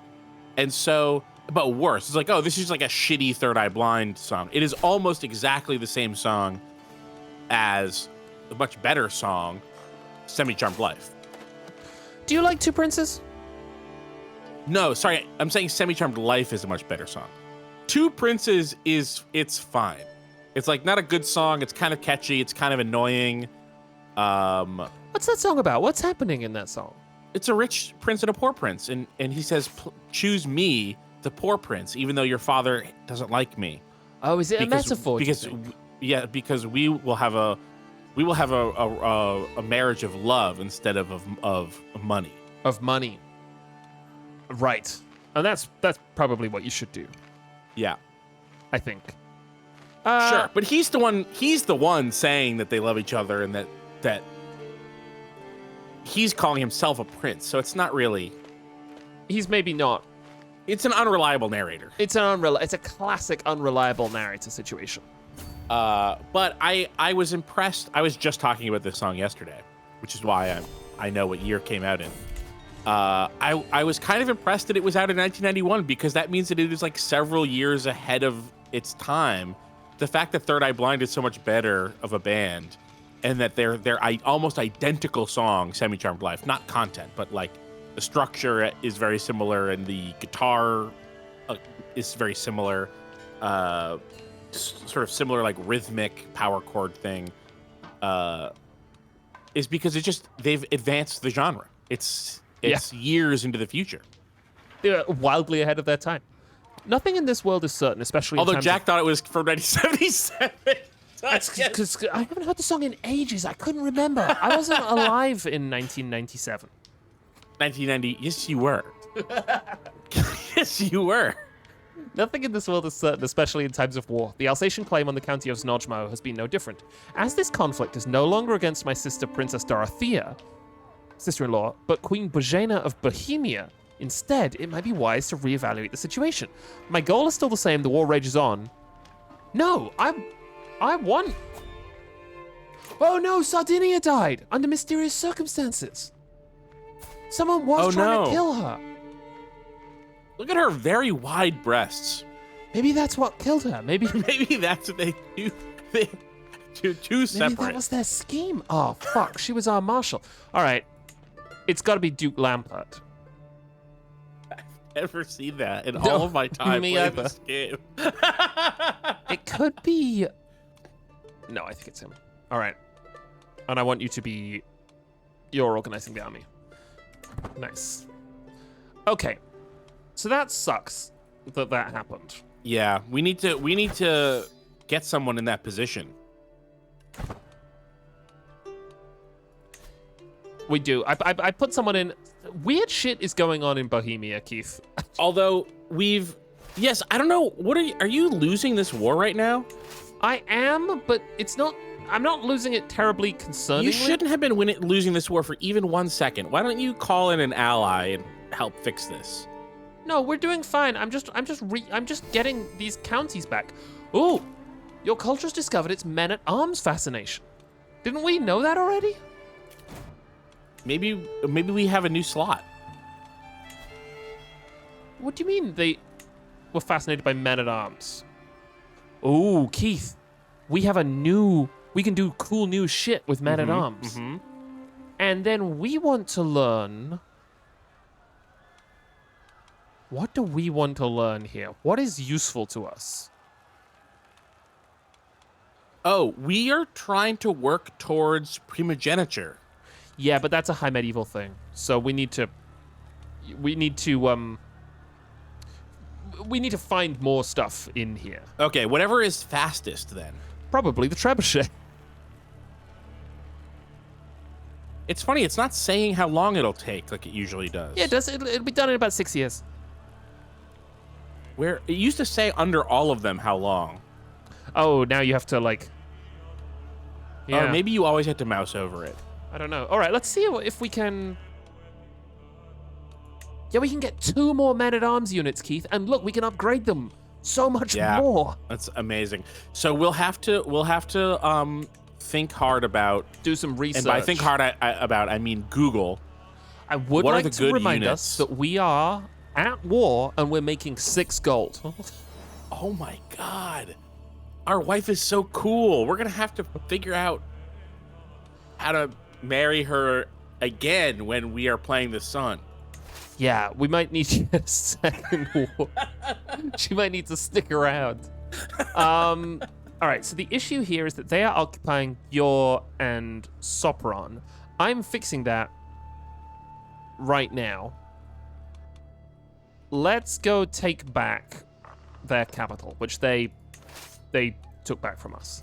And so, but worse. It's like, oh, this is like a shitty Third Eye Blind song. It is almost exactly the same song as a much better song, Semi-Charmed Life. Do you like Two Princes? No, sorry, I'm saying Semi-Charmed Life is a much better song. Two Princes it's fine. It's like not a good song. It's kind of catchy. It's kind of annoying. What's that song about? What's happening in that song? It's a rich prince and a poor prince, and he says, choose me, the poor prince, even though your father doesn't like me. Oh, is it a metaphor? Because we will have a marriage of love instead of money. Of money. Right. And that's probably what you should do, Yeah. I think. Sure, but he's the one saying that they love each other and that he's calling himself a prince. So it's not really. He's maybe not. It's an unreliable narrator. It's a classic unreliable narrator situation. But I was impressed. I was just talking about this song yesterday, which is why I know what year it came out in. I was kind of impressed that it was out in 1991 because that means that it is like several years ahead of its time. The fact that Third Eye Blind is so much better of a band, and that they're almost identical song, Semi-Charmed Life, not content, but like the structure is very similar and the guitar is very similar, sort of similar like rhythmic power chord thing, is because they've advanced the genre. It's years into the future. They're wildly ahead of their time. Nothing in this world is certain, especially. Although Jack thought it was from 1977. That's because I haven't heard the song in ages. I couldn't remember. I wasn't alive in 1997. 1990. Yes, you were. Yes, you were. Nothing in this world is certain, especially in times of war. The Alsatian claim on the county of Znojmo has been no different. As this conflict is no longer against my sister, Princess Dorothea, sister-in-law, but Queen Bojena of Bohemia, instead, it might be wise to reevaluate the situation. My goal is still the same. The war rages on. No, I won. Oh no, Sardinia died under mysterious circumstances. Someone was trying to kill her. Look at her very wide breasts. Maybe that's what killed her. Maybe that's what they do. They do two separate. Maybe that was their scheme. Oh fuck, she was our marshal. All right, it's got to be Duke Lampert. Never seen that in all of my time playing this game. It could be. No, I think it's him. All right, and I want you to be. You're organizing the army. Nice. Okay, so that sucks. that happened. Yeah, we need to get someone in that position. We do. I put someone in. Weird shit is going on in Bohemia, Keith. Although yes, I don't know. What are you losing this war right now? I am, but it's not. I'm not losing it terribly concerningly. You shouldn't have been losing this war for even 1 second. Why don't you call in an ally and help fix this? No, we're doing fine. I'm just getting these counties back. Ooh, your culture's discovered its men-at-arms fascination. Didn't we know that already? Maybe we have a new slot. What do you mean they were fascinated by men-at-arms? Ooh, Keith, we can do cool new shit with men-at-arms. Mm-hmm. And then we want to learn... What do we want to learn here? What is useful to us? Oh, we are trying to work towards primogeniture. Yeah, but that's a high medieval thing. So we need to find more stuff in here. Okay, whatever is fastest then. Probably the trebuchet. It's funny, it's not saying how long it'll take like it usually does. Yeah, it does. It'll be done in about 6 years. Where it used to say under all of them how long. Oh, now you have to like... Yeah. Or maybe you always had to mouse over it. I don't know. All right, let's see if we can... Yeah, we can get 2 more men-at-arms units, Keith. And look, we can upgrade them so much more. That's amazing. So we'll have to think hard about... Do some research. And by think hard about, I mean Google. I would what like are the to good remind units? us that we are at war and we're making 6 gold. Oh my God. Our wife is so cool. We're going to have to figure out how to marry her again when we are playing the sun. Yeah, we might need to get a second war. She might need to stick around. All right, so the issue here is that they are occupying Yor and Sopron. I'm fixing that right now. Let's go take back their capital, which they took back from us.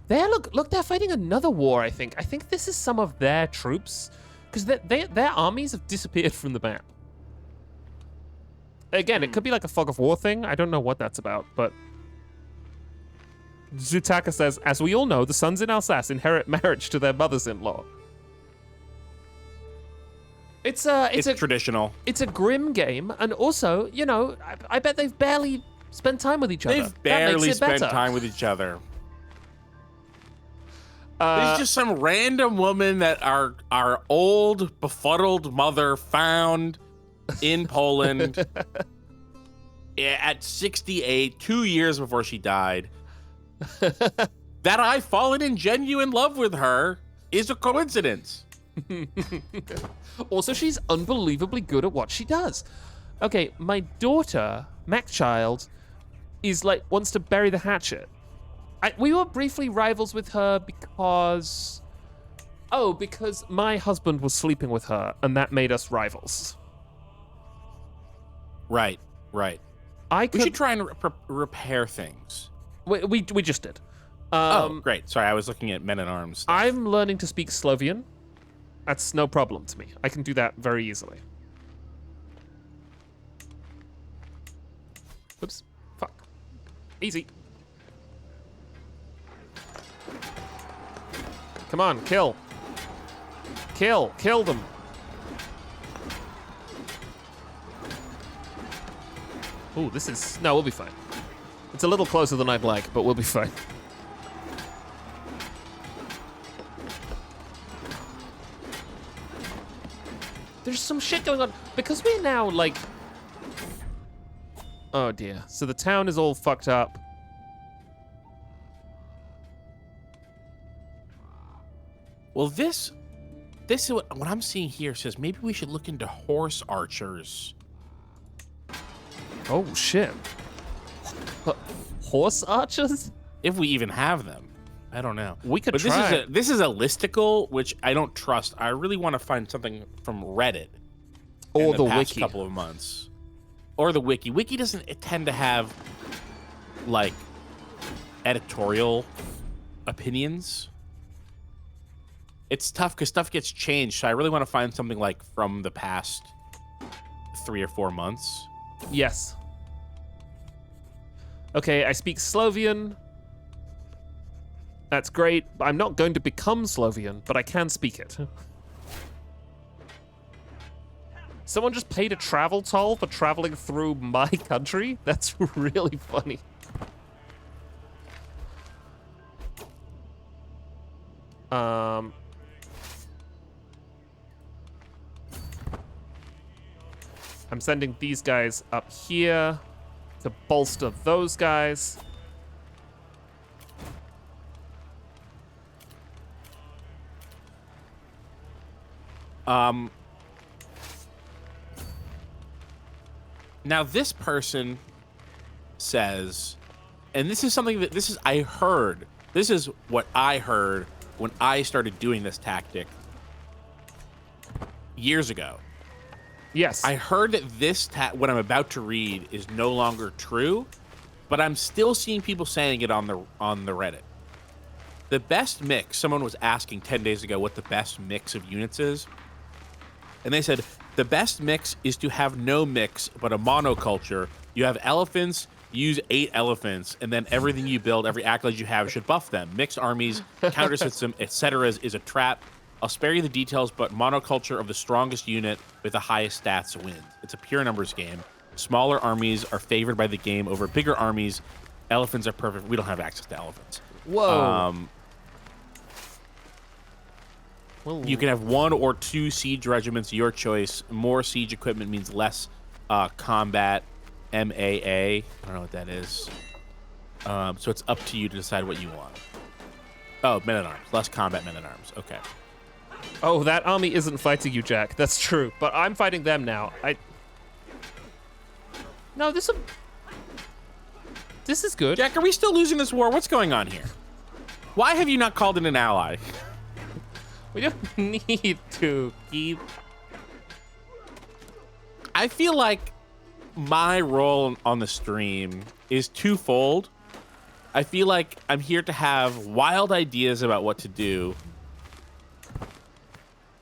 There, look, they're fighting another war, I think. I think this is some of their troops, because their armies have disappeared from the map. Again, it could be like a fog of war thing. I don't know what that's about, but... Zutaka says, as we all know, the sons in Alsace inherit marriage to their mothers-in-law. It's traditional. It's a grim game, and also, you know, I bet they've barely spent time with each other. They've barely spent time with each other. There's just some random woman that our old befuddled mother found in Poland at 68, 2 years before she died. That I've fallen in genuine love with her is a coincidence. Also, she's unbelievably good at what she does. Okay, my daughter, Macchild, is like, wants to bury the hatchet. We were briefly rivals with her because my husband was sleeping with her, and that made us rivals. Right. We should try and repair things. We just did. Oh, great. Sorry, I was looking at men-at-arms. I'm learning to speak Slovian. That's no problem to me. I can do that very easily. Oops. Fuck. Easy. Come on, kill. Kill them. Ooh, no, we'll be fine. It's a little closer than I'd like, but we'll be fine. There's some shit going on. Because we're now, like... Oh, dear. So the town is all fucked up. Well, this is what I'm seeing here says maybe we should look into horse archers. Oh, shit. Horse archers? If we even have them. I don't know. We could but try. This is a listicle, which I don't trust. I really want to find something from Reddit. Or in the past wiki. Couple of months. or the wiki. Wiki doesn't tend to have like editorial opinions. It's tough because stuff gets changed. So I really want to find something like from the past 3 or 4 months. Yes. Okay, I speak Slovian. That's great. I'm not going to become Slovian, but I can speak it. Someone just paid a travel toll for traveling through my country? That's really funny. I'm sending these guys up here to bolster those guys. Now this person says, and this is something that this is what I heard when I started doing this tactic years ago. Yes. I heard that what I'm about to read is no longer true, but I'm still seeing people saying it on the Reddit. The best mix, someone was asking 10 days ago what the best mix of units is. And they said, the best mix is to have no mix, but a monoculture. You have elephants, use 8 elephants, and then everything you build, every accolade you have should buff them. Mixed armies, counter system, etc. is a trap. I'll spare you the details, but monoculture of the strongest unit with the highest stats wins. It's a pure numbers game. Smaller armies are favored by the game over bigger armies. Elephants are perfect. We don't have access to elephants. Whoa. You can have 1 or 2 siege regiments, your choice. More siege equipment means less combat, MAA. I don't know what that is. So it's up to you to decide what you want. Oh, men-at-arms. Less combat men-at-arms. Okay. Oh, that army isn't fighting you, Jack. That's true. But I'm fighting them now. No, this is good. Jack, are we still losing this war? What's going on here? Why have you not called in an ally? We don't need to keep... I feel like my role on the stream is twofold. I feel like I'm here to have wild ideas about what to do.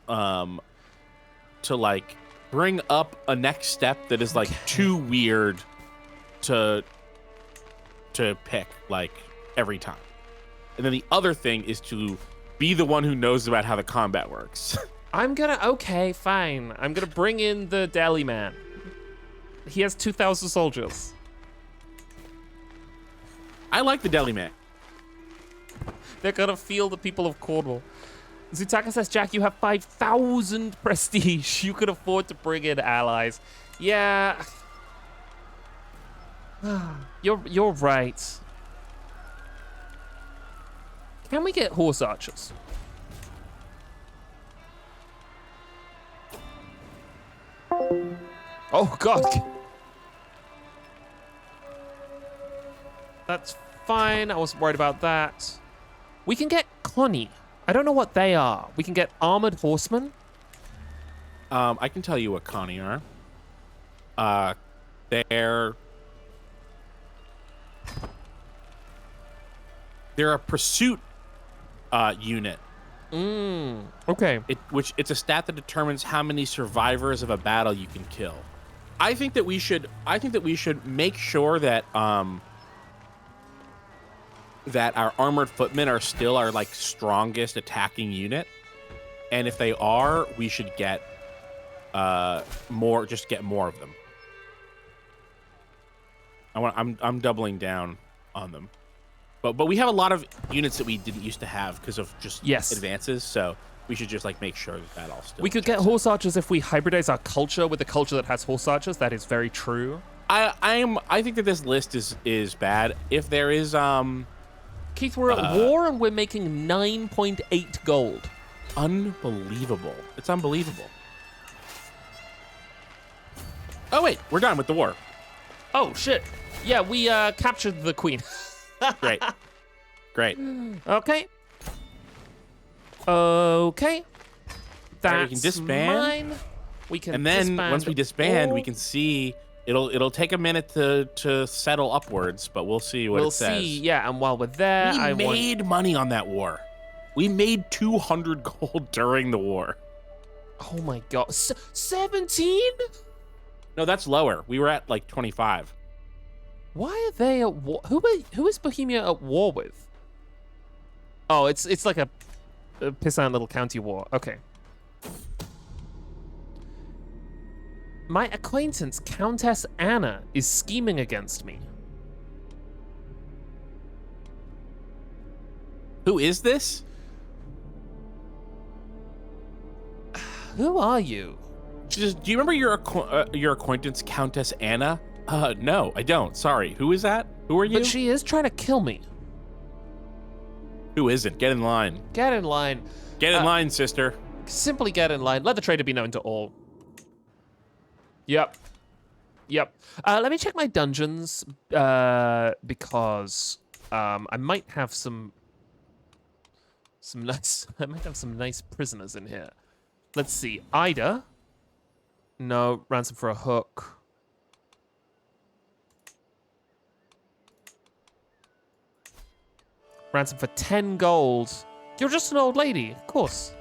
To like bring up a next step that is like too weird to pick like every time. And then the other thing is to be the one who knows about how the combat works. Okay, fine. I'm gonna bring in the Deli Man. He has 2,000 soldiers. I like the Deli Man. They're gonna feel the people of Cornwall. Zutaka says, Jack, you have 5,000 prestige. You could afford to bring in allies. Yeah. You're right. Can we get horse archers? Oh, God. That's fine. I wasn't worried about that. We can get Connie. I don't know what they are. We can get armored horsemen. I can tell you what Connie are. They're a pursuit unit. Okay. It's a stat that determines how many survivors of a battle you can kill. I think that we should make sure that that our armored footmen are still our like strongest attacking unit, and if they are, we should get more. Just get more of them. I'm doubling down on them, but we have a lot of units that we didn't used to have because of just advances. So we should just like make sure that all still. We could get horse archers if we hybridize our culture with the culture that has horse archers. That is very true. I think that this list is bad. If there is Keith, we're at war and we're making 9.8 gold. Unbelievable. It's unbelievable. Oh wait, we're done with the war. Oh shit. Yeah, we captured the queen. Great. Okay. Okay. That's we can disband. mine. We can And then disband once we disband, we can see It'll take a minute to settle upwards, but we'll see what it says. We'll see, yeah. And while we're there, We made money on that war. We made 200 gold during the war. Oh my god, 17? No, that's lower. We were at like 25. Why are they at war? Who is Bohemia at war with? Oh, it's like a peasant little county war. Okay. My acquaintance, Countess Anna, is scheming against me. Who is this? Who are you? Do you remember your acquaintance, Countess Anna? No, I don't. Sorry. Who is that? Who are you? But she is trying to kill me. Who isn't? Get in line. Get in line. Get in line, sister. Simply get in line. Let the traitor be known to all. Yep. Let me check my dungeons, because I might have some nice prisoners in here. Let's see. Ida. No, ransom for a hook. Ransom for 10 gold. You're just an old lady, of course.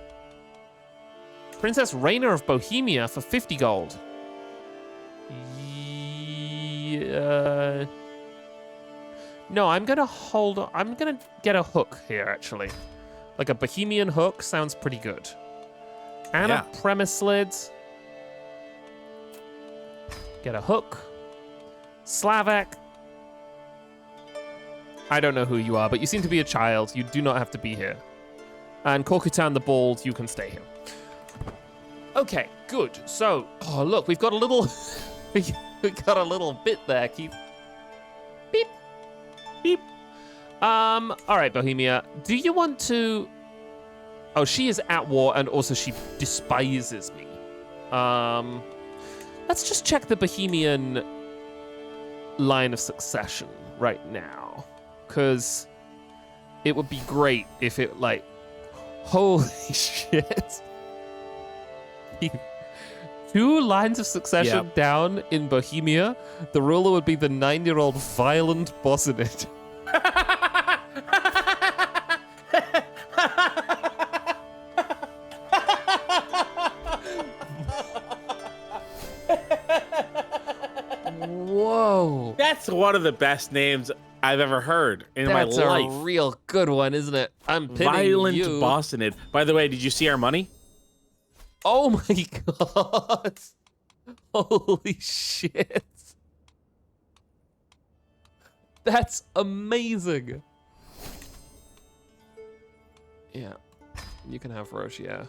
Princess Raina of Bohemia for 50 gold. No, I'm gonna hold on. I'm gonna get a hook here, actually. Like a Bohemian hook sounds pretty good. And a premise lid. Get a hook. Slavak. I don't know who you are, but you seem to be a child. You do not have to be here. And Korkutan the Bald, you can stay here. Okay, good. So, oh look, we've got a little, we got a little bit there. Keep, beep, beep. All right, Bohemia. Do you want to? Oh, she is at war, and also she despises me. Let's just check the Bohemian line of succession right now, because it would be great if it like, holy shit. 2 lines of succession down in Bohemia, the ruler would be the 9-year-old violent Bossinid. Whoa. That's one of the best names I've ever heard in my life. That's a real good one, isn't it? I'm pinning Violent you. Bossinid. By the way, did you see our money? Oh my god. Holy shit. That's amazing. Yeah. You can have Roche, yeah.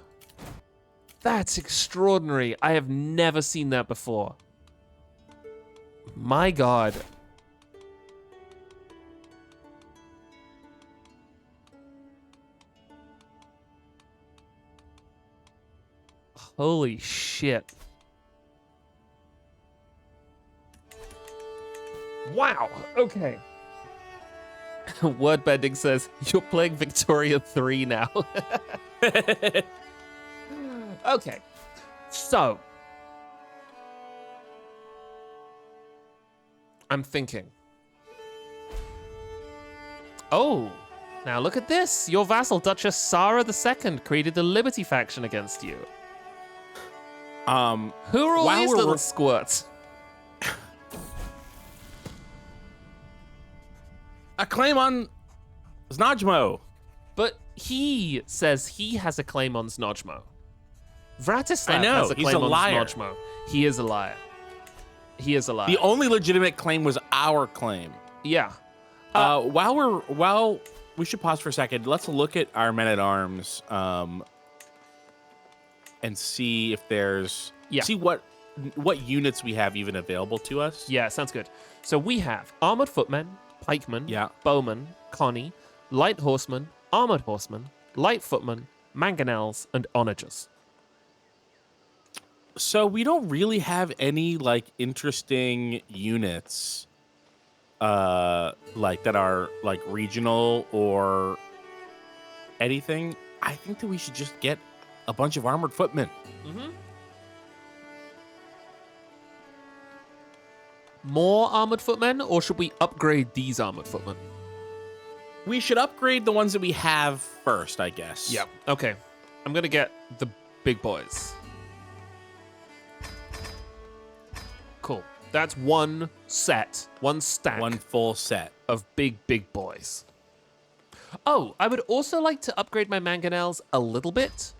That's extraordinary. I have never seen that before. My god. Holy shit. Wow. Okay. Wordbending says, you're playing Victoria 3 now. Okay. So. I'm thinking. Oh. Now look at this. Your vassal, Duchess Sarah II, created the Liberty faction against you. Who are all these little squirts? A claim on Znajmo. But he says he has a claim on Znajmo. Vratislav I know, has a he's claim a on liar. Znajmo. He is a liar. He is a liar. The only legitimate claim was our claim. Yeah. While we should pause for a second. Let's look at our men-at-arms and see if there's see what units we have even available to us. Yeah, sounds good. So we have armored footmen, pikemen, bowmen, connie, light horsemen, armored horsemen, light footmen, mangonels, and onagers. So we don't really have any like interesting units like that are like regional or anything. I think that we should just get a bunch of armored footmen. more armored footmen, or should we upgrade these armored footmen? We should upgrade the ones that we have first, I guess. Yeah. Okay. I'm gonna get the big boys. Cool. That's one set, one stack. One full set. Of big boys. Oh, I would also like to upgrade my mangonels a little bit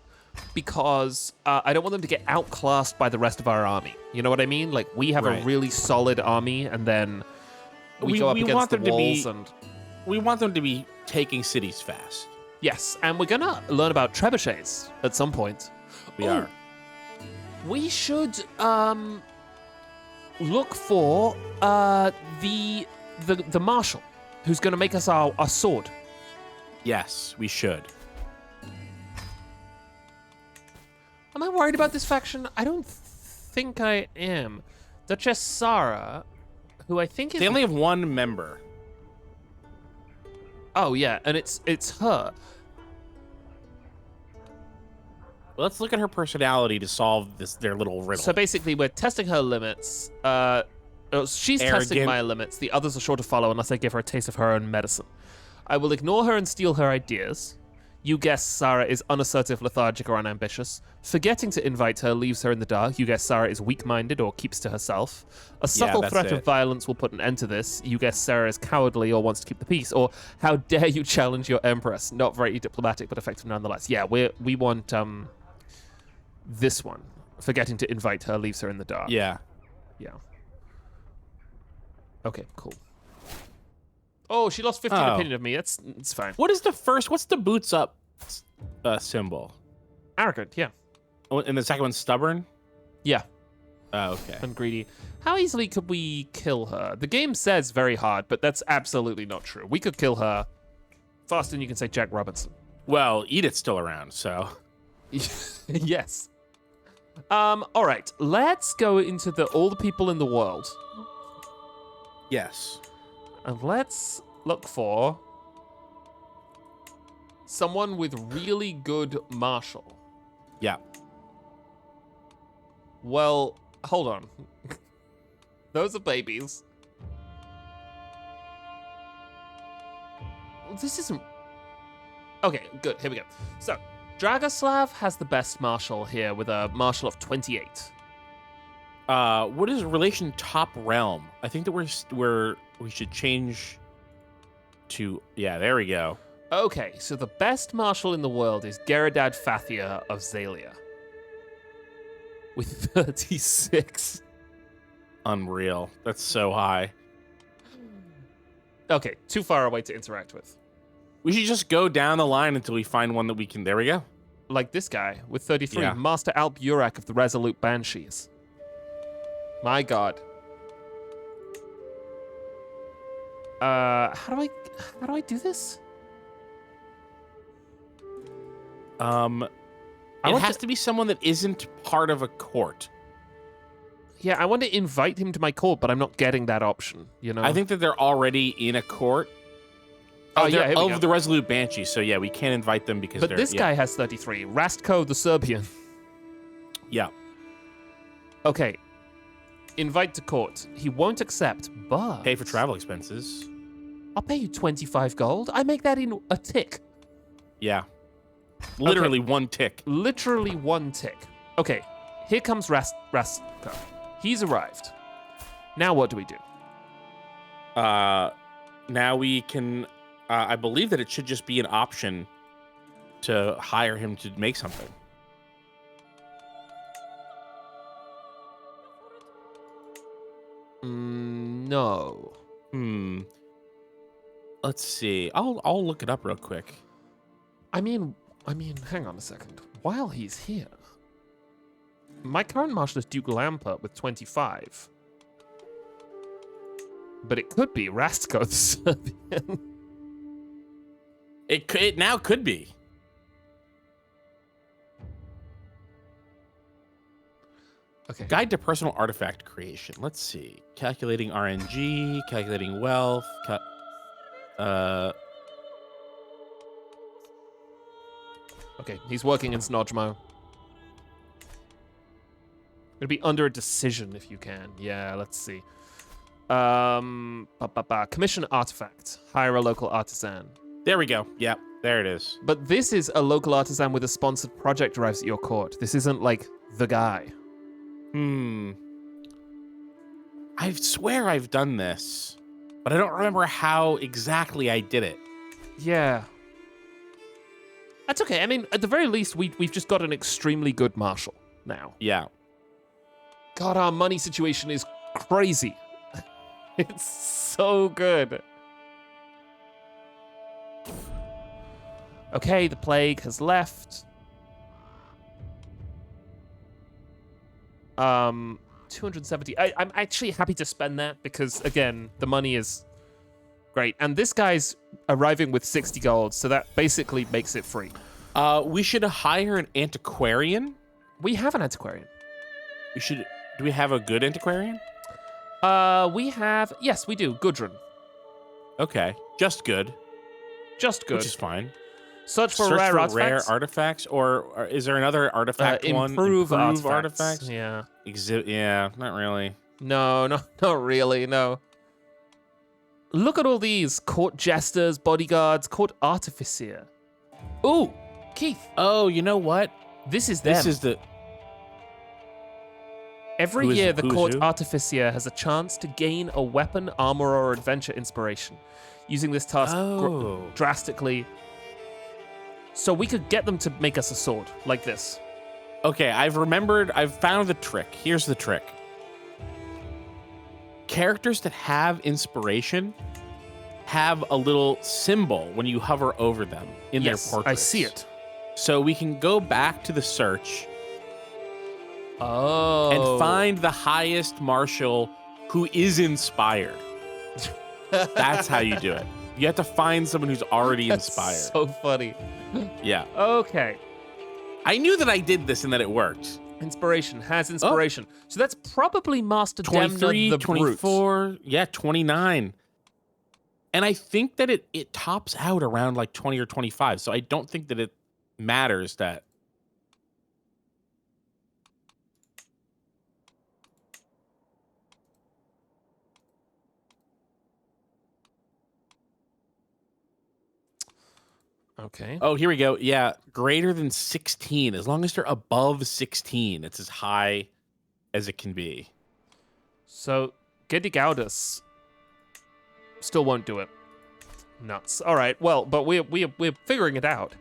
because I don't want them to get outclassed by the rest of our army. You know what I mean? Like, we have a really solid army, and then we go up against the walls and... We want them to be taking cities fast. Yes, and we're gonna learn about trebuchets at some point. We are. We should look for the marshal who's gonna make us our sword. Yes, we should. Am I worried about this faction? I don't think I am. Duchess Sarah, who I think is... They only have one member. Oh, yeah, and it's her. Let's look at her personality to solve their little riddle. So basically, we're testing her limits. She's testing my limits. The others are sure to follow unless I give her a taste of her own medicine. I will ignore her and steal her ideas. You guess Sarah is unassertive, lethargic, or unambitious. Forgetting to invite her leaves her in the dark. You guess Sarah is weak-minded or keeps to herself. A subtle threat of violence will put an end to this. You guess Sarah is cowardly or wants to keep the peace. Or how dare you challenge your empress? Not very diplomatic, but effective nonetheless. Yeah, we want this one. Forgetting to invite her leaves her in the dark. Yeah. Yeah. Okay, cool. Oh, she lost 15 opinion of me. It's fine. What's the boots up symbol? Arrogant, yeah. Oh, and the second one's stubborn? Yeah. Oh, okay. And greedy. How easily could we kill her? The game says very hard, but that's absolutely not true. We could kill her faster than you can say Jack Robinson. Well, Edith's still around, so. Yes. All right. Let's go into all the people in the world. Yes. And let's look for someone with really good martial. Yeah. Well, hold on. Those are babies. This isn't... Okay, good. Here we go. So, Dragoslav has the best martial here with a martial of 28. What is relation top realm? I think that we should change to... Yeah, there we go. Okay, so the best martial in the world is Geradad Fathia of Zalia. With 36. Unreal. That's so high. Okay, too far away to interact with. We should just go down the line until we find one that we can... There we go. Like this guy with 33, Yeah. Master Alp Urak of the Resolute Banshees. My god. How do I do this? It has to be someone that isn't part of a court. Yeah, I want to invite him to my court, but I'm not getting that option, you know? I think that they're already in a court. Oh, yeah, they're here we go. of the Resolute Banshee, so yeah, we can't invite them because But they're... this guy has 33. Rastko the Serbian. Yeah. Okay. Invite to court. He won't accept, but... Pay for travel expenses. I'll pay you 25 gold. I make that in a tick. Yeah. Literally one tick. Literally one tick. Okay, here comes Rastko. He's arrived. Now what do we do? Now we can... I believe that it should just be an option to hire him to make something. No. Let's see. I'll look it up real quick. I mean, hang on a second. While he's here, my current marshal is Duke Lampert with 25. But it could be Rastko the Serbian. It now could be. Okay. Guide to personal artifact creation. Let's see. Calculating RNG, calculating wealth. Okay, he's working in Snodgmo. It'd be under a decision if you can. Yeah, let's see. Commission artifact. Hire a local artisan. There we go. Yeah, there it is. But this is a local artisan with a sponsored project arrives at your court. This isn't like the guy. I swear I've done this, but I don't remember how exactly I did it. Yeah. That's okay. I mean, at the very least, we've just got an extremely good marshal now. Yeah. God, our money situation is crazy. It's so good. Okay, the plague has left. 270. I'm actually happy to spend that because, again, the money is great. And this guy's arriving with 60 gold, so that basically makes it free. We should hire an antiquarian. We have an antiquarian. Do we have a good antiquarian? Yes, we do. Gudrun. Okay, just good. Just good. Which is fine. Search for rare artifacts, or is there another artifact one? Improve artifacts? Yeah. Yeah, not really. No, not really, no. Look at all these. Court jesters, bodyguards, court artificer. Ooh, Keith. Oh, you know what? This is them. This is the... Every year, the court artificer has a chance to gain a weapon, armor, or adventure inspiration. Using this task drastically... So we could get them to make us a sword, like this. Okay, I've found the trick. Here's the trick. Characters that have inspiration have a little symbol when you hover over them in their portraits. I see it. So we can go back to the search and find the highest marshal who is inspired. That's how you do it. You have to find someone who's already inspired. So funny. Yeah. Okay. I knew that I did this and that it worked. Inspiration has inspiration. So that's probably Master 23, Demna the 24, Brute. yeah, 29. And I think that it tops out around like 20 or 25. So I don't think that it matters that. Okay. Oh, here we go. Yeah, greater than 16. As long as they're above 16, it's as high as it can be. So, Gedigaudas still won't do it. Nuts. All right. Well, but we're figuring it out.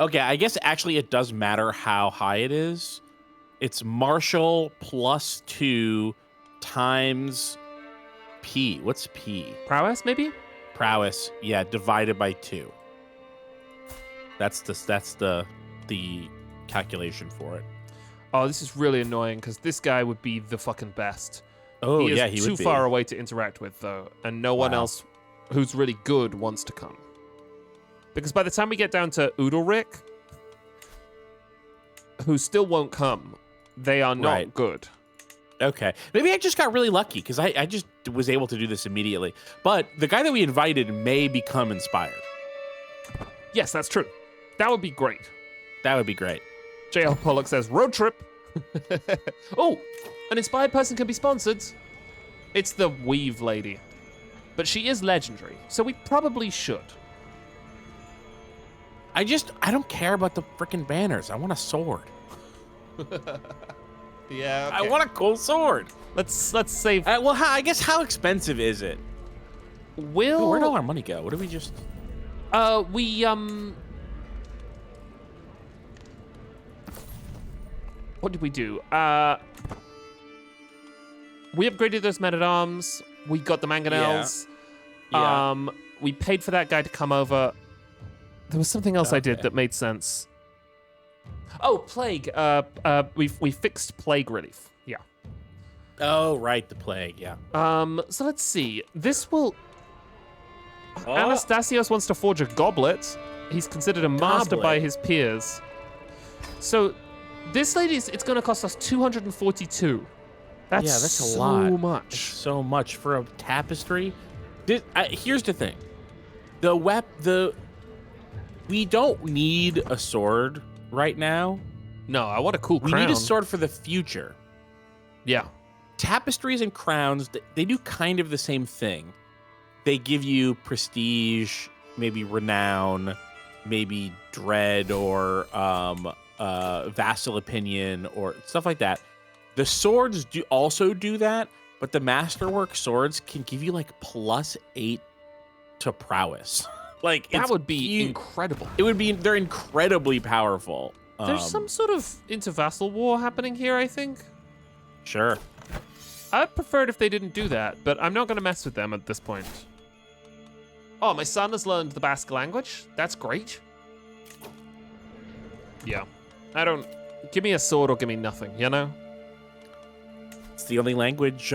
Okay, I guess actually it does matter how high it is. It's martial plus 2 times P. What's P? Prowess, maybe? Prowess. Yeah, divided by 2. That's the calculation for it. Oh, this is really annoying because this guy would be the fucking best. Oh, he yeah, he would be. too far away to interact with, though, and no one else who's really good wants to come. Because by the time we get down to Udalric, who still won't come, they are not good. Okay. Maybe I just got really lucky because I just was able to do this immediately. But the guy that we invited may become inspired. Yes, that's true. That would be great. That would be great. JL Pollock says, road trip. Oh, an inspired person can be sponsored. It's the Weave Lady. But she is legendary, so we probably should. I don't care about the freaking banners. I want a sword. Yeah, okay. I want a cool sword. Let's save. Well, I guess how expensive is it? Where'd all our money go? What did we just? What did we do? We upgraded those men-at-arms. We got the mangonels. Yeah. We paid for that guy to come over. There was something else I did that made sense. Oh, plague. We fixed plague relief. Yeah. Oh, right, the plague. Yeah. So let's see. This will. Anastasios wants to forge a goblet. He's considered a master by his peers. So, this lady's. It's going to cost us 242. That's a so lot. much. It's so much for a tapestry. Here's the thing. We don't need a sword right now. No, I want a cool crown. We need a sword for the future. Yeah. Tapestries and crowns, they do kind of the same thing. They give you prestige, maybe renown, maybe dread or vassal opinion or stuff like that. The swords also do that, but the masterwork swords can give you like +8 to prowess. Like That would be incredible. They're incredibly powerful. There's some sort of inter-vassal war happening here, I think. Sure. I'd prefer it if they didn't do that, but I'm not going to mess with them at this point. Oh, my son has learned the Basque language. That's great. Yeah. Give me a sword or give me nothing, you know? It's the only language,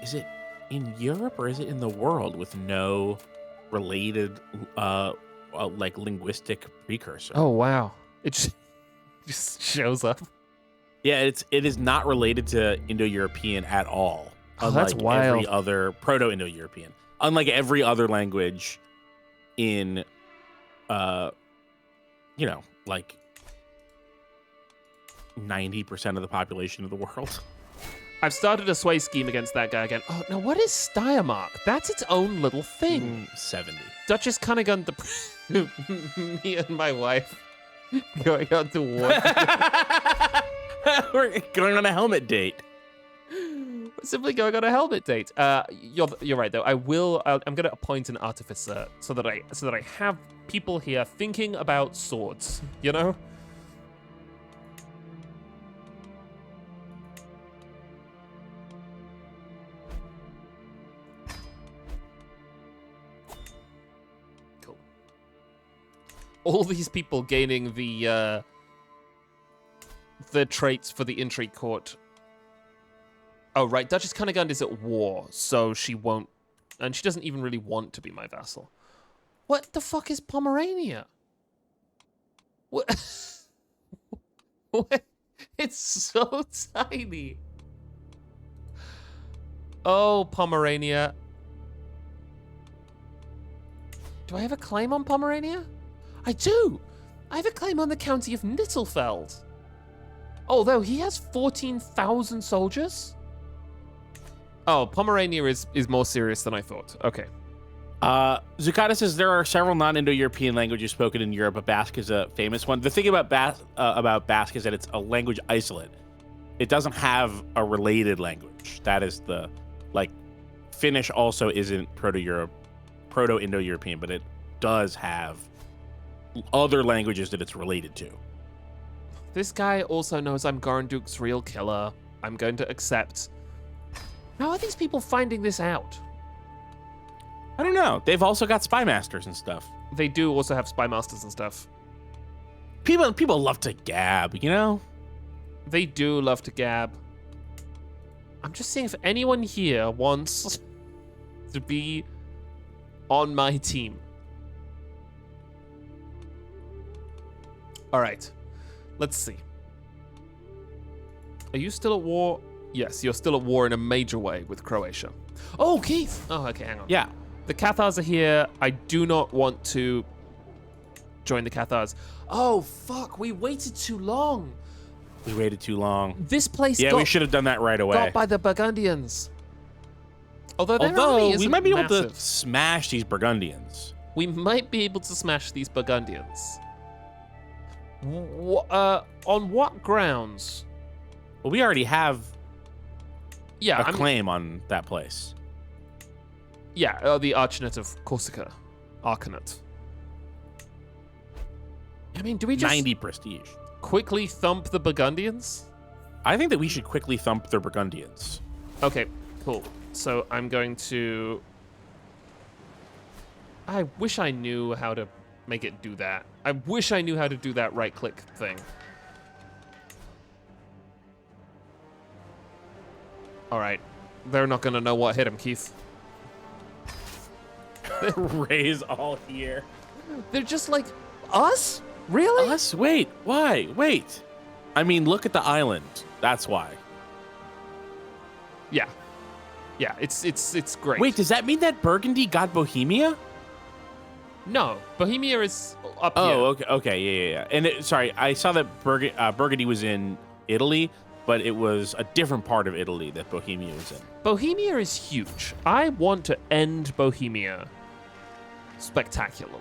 is it in Europe or is it in the world with no related, like linguistic precursor? Oh, wow. It just shows up. Yeah, it is not related to Indo-European at all. Oh, that's wild. Every other Proto-Indo-European. Unlike every other language in, like 90% of the population of the world. I've started a sway scheme against that guy again. Oh, now what is Steiermark? That's its own little thing. 70. Duchess Cunningham, me and my wife going out to war. We're going on a helmet date. We're simply going on a helmet date. You're right though. I'm going to appoint an artificer so that I have people here thinking about swords. You know. Cool. All these people gaining the traits for the intrigue court. Oh, right. Duchess Cunningham is at war, so she won't... And she doesn't even really want to be my vassal. What the fuck is Pomerania? What? What? It's so tiny. Oh, Pomerania. Do I have a claim on Pomerania? I do. I have a claim on the county of Nittelfeld. Although he has 14,000 soldiers? Oh, Pomerania is more serious than I thought. Okay. Zucata says there are several non-Indo-European languages spoken in Europe, but Basque is a famous one. The thing about Basque is that it's a language isolate. It doesn't have a related language. That is Finnish also isn't Proto-Indo-European, but it does have other languages that it's related to. This guy also knows I'm Gorenduk's real killer. I'm going to accept. How are these people finding this out? I don't know. They've also got spy masters and stuff. They do also have spy masters and stuff. People love to gab, you know? They do love to gab. I'm just saying if anyone here wants to be on my team. All right. Let's see. Are you still at war? Yes, you're still at war in a major way with Croatia. Oh, Keith! Oh, okay, hang on. Yeah. The Cathars are here. I do not want to join the Cathars. Oh, fuck, we waited too long. We waited too long. This place we should have done that right away. Got by the Burgundians. Although we might be able massive. to smash these Burgundians. We might be able to smash these Burgundians. On what grounds? Well, we already have a claim on that place. Yeah, the Archonate of Corsica. Archonate. I mean, do we just 90 prestige. Quickly thump the Burgundians? I think that we should quickly thump the Burgundians. Okay, cool. So I'm going to... I wish I knew how to make it do that. I wish I knew how to do that right-click thing. All right. They're not going to know what hit him, Keith. Raise all here. They're just like, us? Really? Us? Wait, why? Wait. I mean, look at the island. That's why. Yeah. Yeah, it's great. Wait, does that mean that Burgundy got Bohemia? No, Bohemia is up here. Oh, okay, yeah. And sorry, I saw that Burgundy was in Italy, but it was a different part of Italy that Bohemia was in. Bohemia is huge. I want to end Bohemia spectacularly.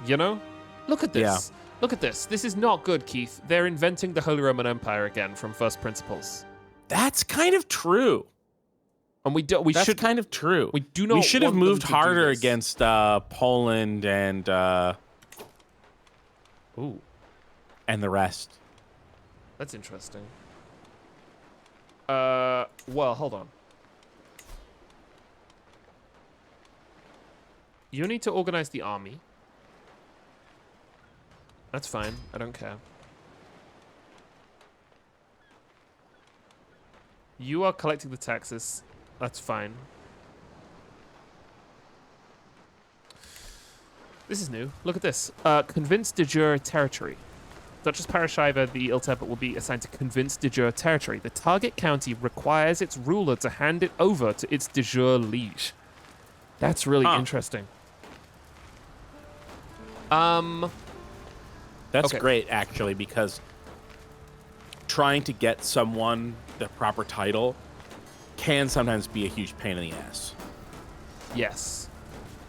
You know? Look at this. Yeah. Look at this. This is not good, Keith. They're inventing the Holy Roman Empire again from first principles. That's kind of true. And That's kind of true. We do not. We should have want them moved to do harder this. against Poland and the rest. That's interesting. Well, hold on. You need to organize the army. That's fine. I don't care. You are collecting the taxes. That's fine. This is new. Look at this. Convince de jure territory. Duchess Parashiva, the ill-tempered, will be assigned to convince de jure territory. The target county requires its ruler to hand it over to its de jure liege. That's really interesting. That's great, actually, because trying to get someone the proper title can sometimes be a huge pain in the ass. Yes.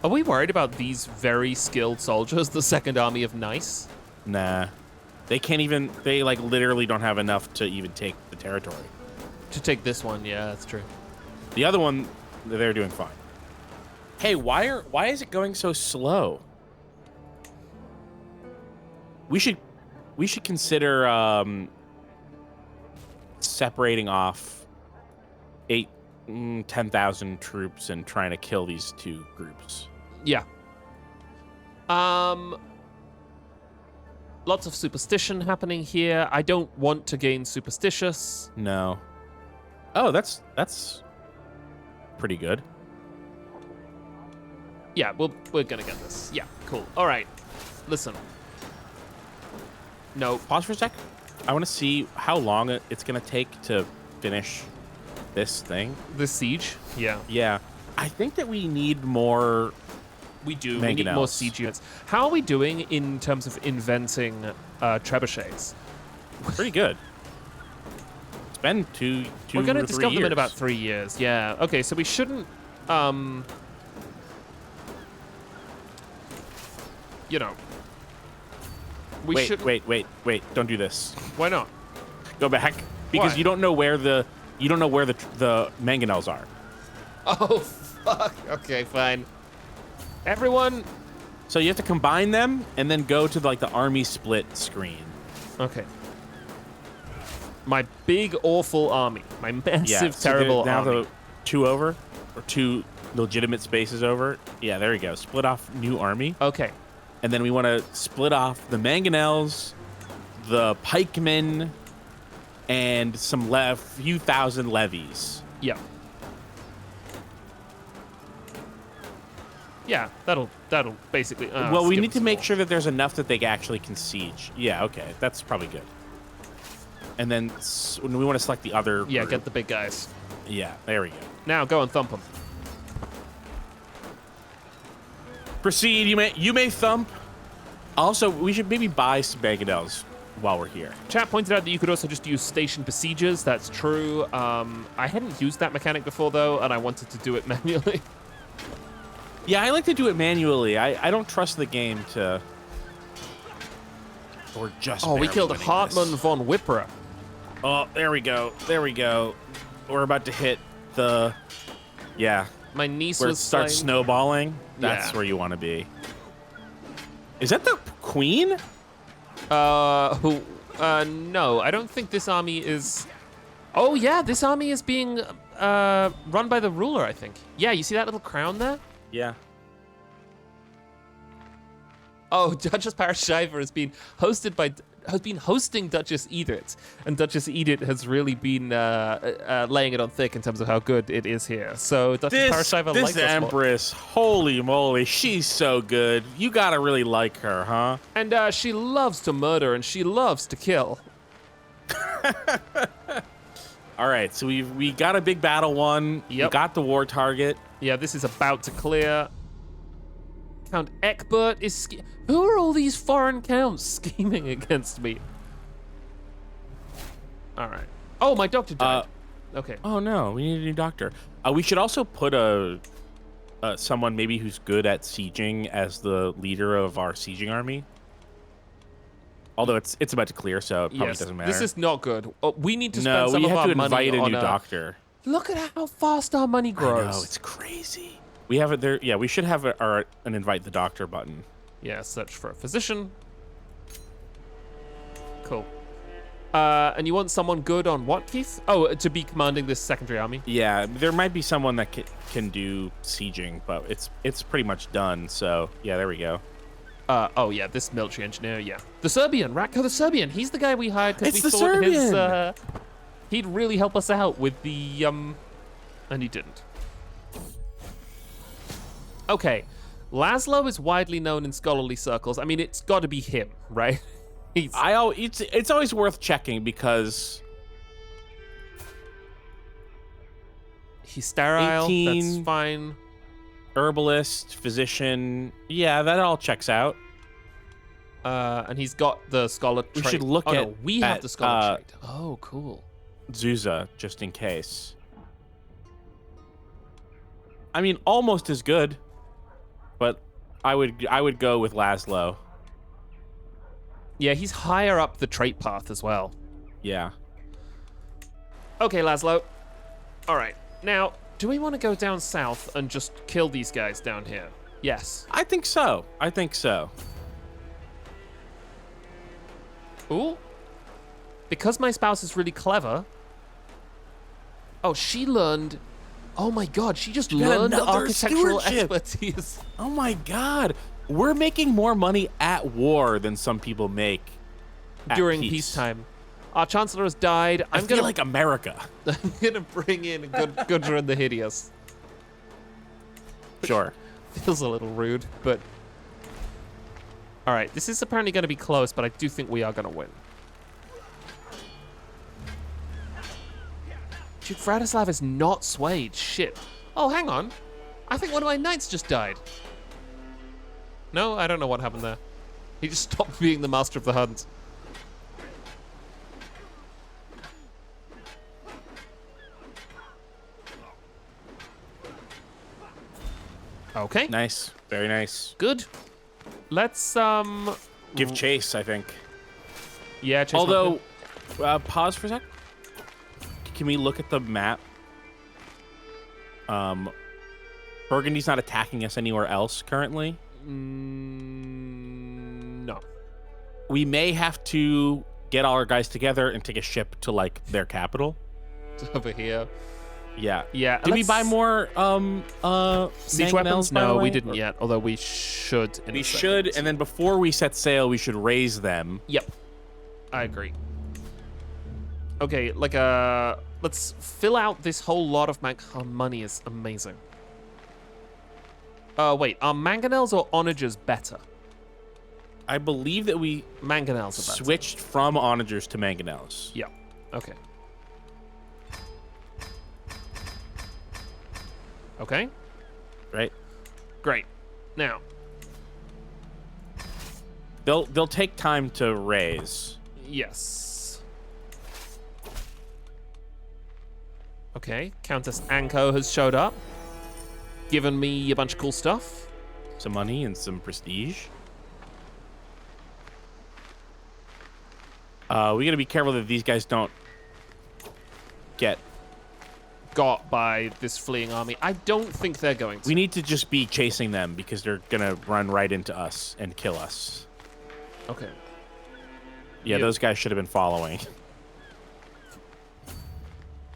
Are we worried about these very skilled soldiers, the Second Army of Nice? Nah. They can't even, they like literally don't have enough to even take the territory. To take this one, yeah, that's true. The other one, they're doing fine. Hey, why is it going so slow? We should consider separating off 10,000 troops and trying to kill these two groups. Yeah. Lots of superstition happening here. I don't want to gain superstitious. No. Oh, that's pretty good. Yeah, we're gonna get this. Yeah, cool. All right. Listen. No. Pause for a sec. I want to see how long it's going to take to finish this thing. This siege? Yeah. Yeah. I think that we need more. We do. We need more siege units. How are we doing in terms of inventing trebuchets? Pretty good. It's been two We're going to or 3 discover them in years. about 3 years. Yeah. Okay, so we shouldn't... you know... Wait! Don't do this. Why not? Go back because Why? you don't know where the mangonels are. Oh fuck! Okay, fine. Everyone. So you have to combine them and then go to like the army split screen. Okay. My big awful army, my massive so terrible now army. the 2 over or 2 legitimate spaces over. Yeah, there you go. Split off new army. Okay. And then we want to split off the mangonels, the pikemen, and some few thousand levies. Yeah. Yeah, that'll basically. Well, we need to make sure that there's enough that they actually can siege. Yeah, okay, that's probably good. And then when we want to select the other. Yeah, group. get the big guys. Yeah, there we go. Now go and thump them. Proceed. You may thump. Also, we should maybe buy some mangonels while we're here. Chat pointed out that you could also just use station besiegers. That's true. I hadn't used that mechanic before though, and I wanted to do it manually. Yeah, I like to do it manually. I don't trust the game to. Or just. Oh, we killed Hartmann this. von Wipperer. Oh, there we go. There we go. We're about to hit the. Yeah. My niece Where it was starts slain. snowballing. That's where you want to be. Is that the queen? No, I don't think this army is... Oh, yeah, this army is being run by the ruler, I think. Yeah, you see that little crown there? Yeah. Oh, Duchess Parashiva has been hosting Duchess Edith, and Duchess Edith has really been laying it on thick in terms of how good it is here. So Duchess Parashiva likes us This empress, holy moly, she's so good. You gotta really like her, huh? And she loves to murder, and she loves to kill. All right, so we got a big battle won. Yep. We got the war target. Yeah, this is about to clear. Count Eckbert is... Who are all these foreign counts scheming against me? All right. Oh, my doctor died. Okay. Oh no, we need a new doctor. We should also put someone maybe who's good at sieging as the leader of our sieging army. Although it's about to clear, so it probably doesn't matter. This is not good. Oh, we need to spend No, some we of have our to money invite a on new doctor. Look at how fast our money grows. I know, it's crazy. We have it there. Yeah, we should have an invite the doctor button. Yeah, search for a physician. Cool. And you want someone good on what, Keith? Oh, to be commanding this secondary army? Yeah, there might be someone that can do sieging, but it's pretty much done. So yeah, there we go. Oh yeah, this military engineer, yeah. The Serbian, Ratko the Serbian. He's the guy we hired because we It's the thought Serbian! He'd really help us out with the, and he didn't. Okay, Laszlo is widely known in scholarly circles. I mean, it's got to be him, right? It's always worth checking because he's sterile, 18. that's fine. herbalist, physician, yeah, that all checks out. And he's got the scholar trait. We should look oh, at no, we have the scholar trait. Oh, cool. Zuza, just in case. I mean, almost as good, but I would go with Laszlo. Yeah, he's higher up the trait path as well. Yeah. Okay, Laszlo. All right. Now, do we want to go down south and just kill these guys down here? Yes. I think so. I think so. Ooh. Because my spouse is really clever. Oh, she learned. Oh my God, she just learned another architectural stewardship. expertise. Oh my God. We're making more money at war than some people make at During peace. peacetime. Our chancellor has died. I feel like America. I'm gonna bring in Gudrun the Hideous. Sure. Feels a little rude, but... All right, this is apparently going to be close, but I do think we are going to win. Duke Vratislav is not swayed. Shit. Oh, hang on. I think one of my knights just died. No, I don't know what happened there. He just stopped being the master of the hunt. Okay. Nice. Very nice. Good. Let's, Give chase, I think. Yeah, chase Although, pause for a sec. Can we look at the map? Burgundy's not attacking us anywhere else currently. No. We may have to get all our guys together and take a ship to like their capital. Over here. Yeah. Yeah. Did we buy more siege weapons? No, we didn't yet. Although we should. We should, and then before we set sail, we should raise them. Yep. I agree. Okay, like let's fill out this whole lot of our money is amazing. Wait, are mangonels or onagers better? I believe that we Mangonels are better. switched from onagers to mangonels. Yeah. Okay. Okay. Right? Great. Now, They'll take time to raise. yes. Okay, Countess Anko has showed up, given me a bunch of cool stuff. Some money and some prestige. We gotta be careful that these guys don't get... Got by this fleeing army. I don't think they're going to. We need to just be chasing them because they're gonna run right into us and kill us. Okay. Yeah, Yep. those guys should have been following.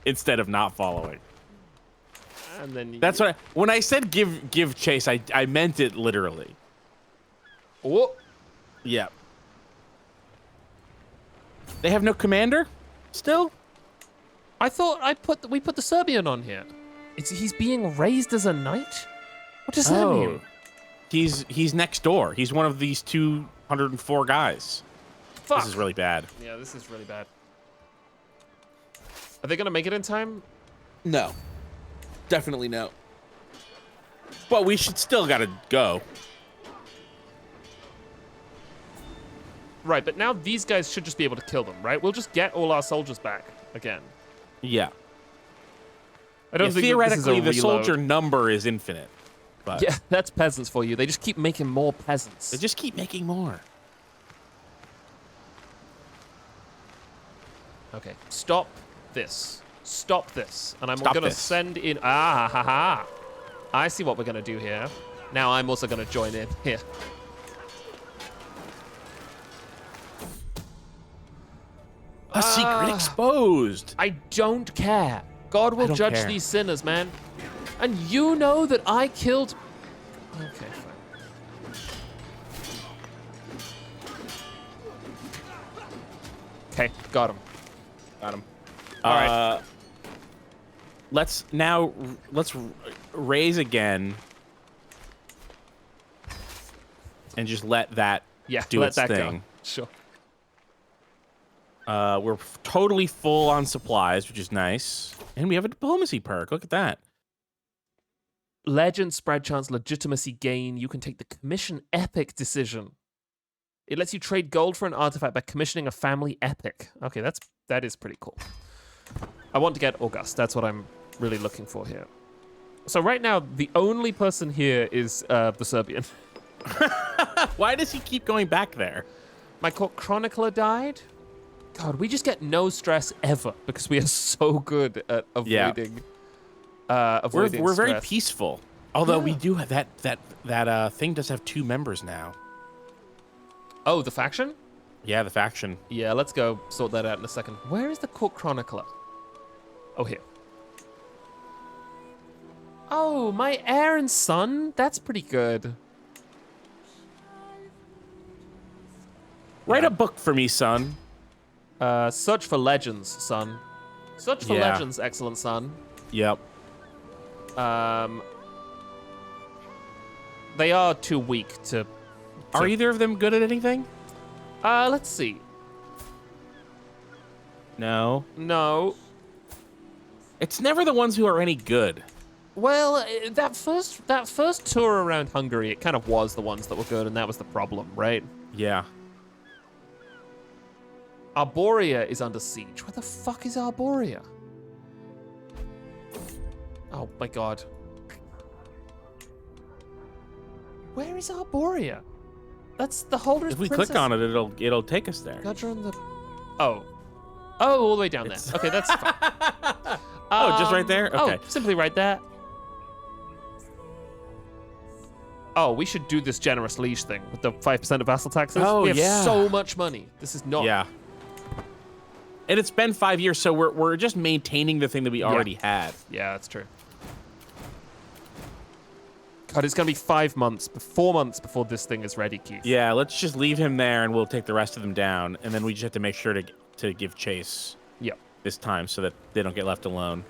Instead of not following. And then That's what when I said give chase, I meant it literally. Oh, Yeah. They have no commander still? I thought we put the Serbian on here. He's being raised as a knight? What does that mean? He's next door. He's one of these 204 guys. Fuck. This is really bad. Yeah, this is really bad. Are they gonna make it in time? No. Definitely no. But we should still gotta go. Right, but now these guys should just be able to kill them, right? We'll just get all our soldiers back again. Yeah. I don't think theoretically this is a the reload. soldier number is infinite. But Yeah, that's peasants for you. They just keep making more peasants. they just keep making more. Okay, stop this. Stop this. And I'm Stop going to this. send in... Ah, ha, ha. I see what we're going to do here. Now I'm also going to join in here. A secret exposed. I don't care. God will don't judge care. these sinners, man. And you know that I killed... Okay, fine. Okay, got him. Got him. All right. Let's raise again and just let that Yeah, do let its that thing. go. Sure. We're totally full on supplies, which is nice. And we have a diplomacy perk. Look at that. Legend, spread chance, legitimacy gain. You can take the commission epic decision. It lets you trade gold for an artifact by commissioning a family epic. Okay, that is pretty cool. I want to get August. That's what I'm really looking for here. So right now, the only person here is the Serbian. Why does he keep going back there? My court chronicler died. God, we just get no stress ever because we are so good at avoiding. Avoiding We're very stress. peaceful. Although we Yeah. do have that thing does have 2 members now. Oh, the faction? Yeah, the faction. Yeah, let's go sort that out in a second. Where is the court chronicler? Oh, here. Oh, my heir and son? That's pretty good. Write a book for me, son. Search for legends, son. Search for Yeah. legends, excellent son. Yep. They are too weak to... Are either of them good at anything? Let's see. No. No. It's never the ones who are any good. Well, that first tour around Hungary, it kind of was the ones that were good, and that was the problem, right? Yeah. Arborea is under siege. Where the fuck is Arborea? Oh my god. Where is Arborea? That's the Holder's If we Princess. click on it, it'll take us there. Gudra and the... Oh, all the way down there. Okay, that's fine. Oh, just right there? Okay. Oh, simply right there. Oh, we should do this generous liege thing with the 5% of vassal taxes. Oh, we have yeah. so much money. This is not... Yeah. And it's been 5 years, so we're just maintaining the thing that we already had. Yeah, that's true. God, it's going to be 4 months before this thing is ready, Keith. Yeah, let's just leave him there, and we'll take the rest of them down, and then we just have to make sure to give chase. Yep. This time, so that they don't get left alone.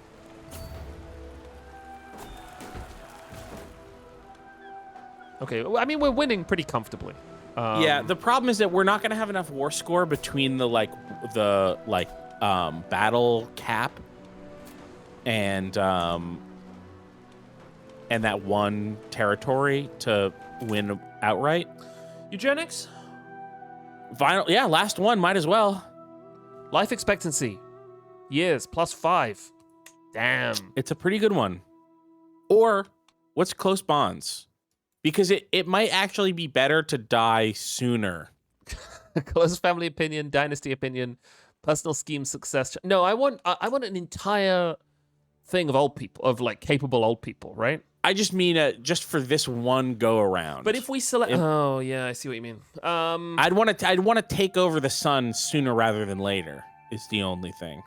Okay, well, I mean, we're winning pretty comfortably. Yeah, the problem is that we're not going to have enough war score between the battle cap and that one territory to win outright. Eugenics? Yeah, last one, might as well. Life expectancy. Years, +5. Damn. It's a pretty good one. Or what's close bonds? Because it might actually be better to die sooner. Close family opinion, dynasty opinion, personal scheme success. No, I want an entire thing of old people, of like capable old people, right? I just mean just for this one go around. But if we select, oh yeah, I see what you mean. I'd want to take over the sun sooner rather than later. Is the only thing.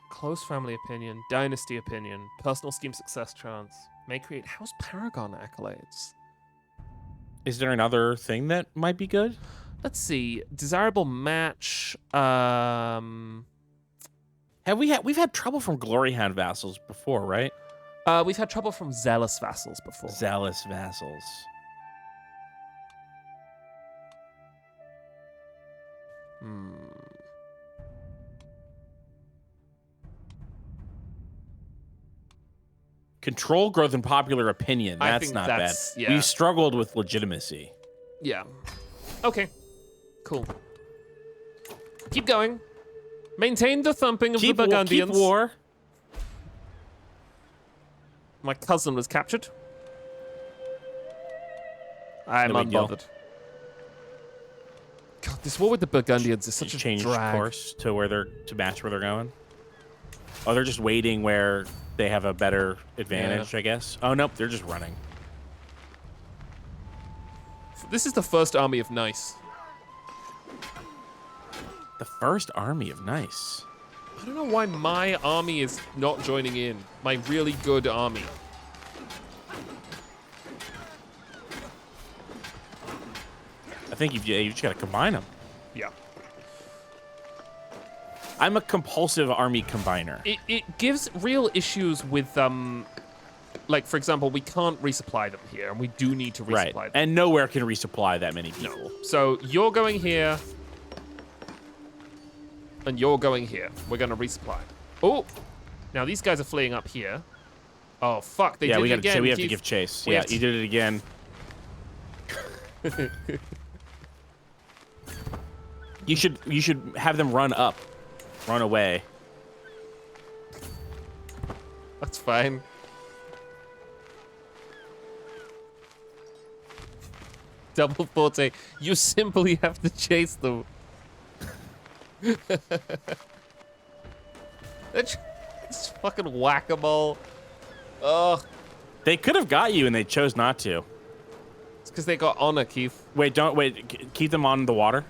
Close family opinion, dynasty opinion, personal scheme success chance may create house paragon accolades. Is there another thing that might be good? Let's see. Desirable match. We've had trouble from Glory Hound vassals before, right? We've had trouble from zealous vassals before. Zealous vassals. Control growth and popular opinion. I That's think not that's- bad. yeah. We've struggled with legitimacy. Yeah. Okay. Cool. Keep going. Maintain the thumping of the Keep Burgundians. war. My cousin was captured. I'm No big deal. unbothered. God, this war with the Burgundians is such a Change drag. course to match where they're going. Oh, they're just waiting where they have a better advantage, I guess. Oh nope, they're just running. This is the first army of Nice. The first army of Nice. I don't know why my army is not joining in. My really good army. I think you just gotta combine them. Yeah. I'm a compulsive army combiner. It gives real issues with, like, for example, we can't resupply them here, and we do need to resupply them. And nowhere can resupply that many people. So you're going here, and you're going here. We're going to resupply. Oh, now these guys are fleeing up here. Oh, fuck, they did it again. We have Keith. to give chase. We Yeah, have to- you did it again. You should have them run up. Run away. That's fine. Double forte. You simply have to chase them. It's fucking whack-a-mole. Ugh. They could have got you and they chose not to. It's because they got honor, Keith. Wait, keep them on the water.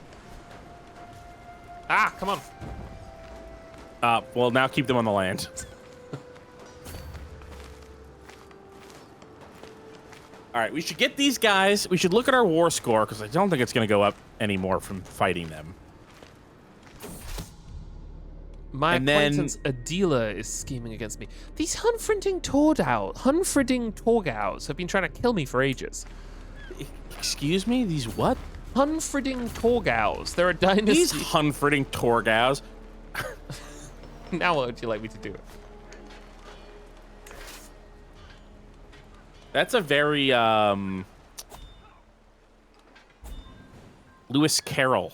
Ah, come on. Well, now keep them on the land. All right, we should get these guys. We should look at our war score because I don't think it's going to go up anymore from fighting them. My And then- acquaintance Adela is scheming against me. These Hunfriding Torgau's have been trying to kill me for ages. Excuse me? These what? Hunfriding Torgau's. They're a dynasty. These Hunfriding Torgau's. Now what would you like me to do? That's a very Lewis Carroll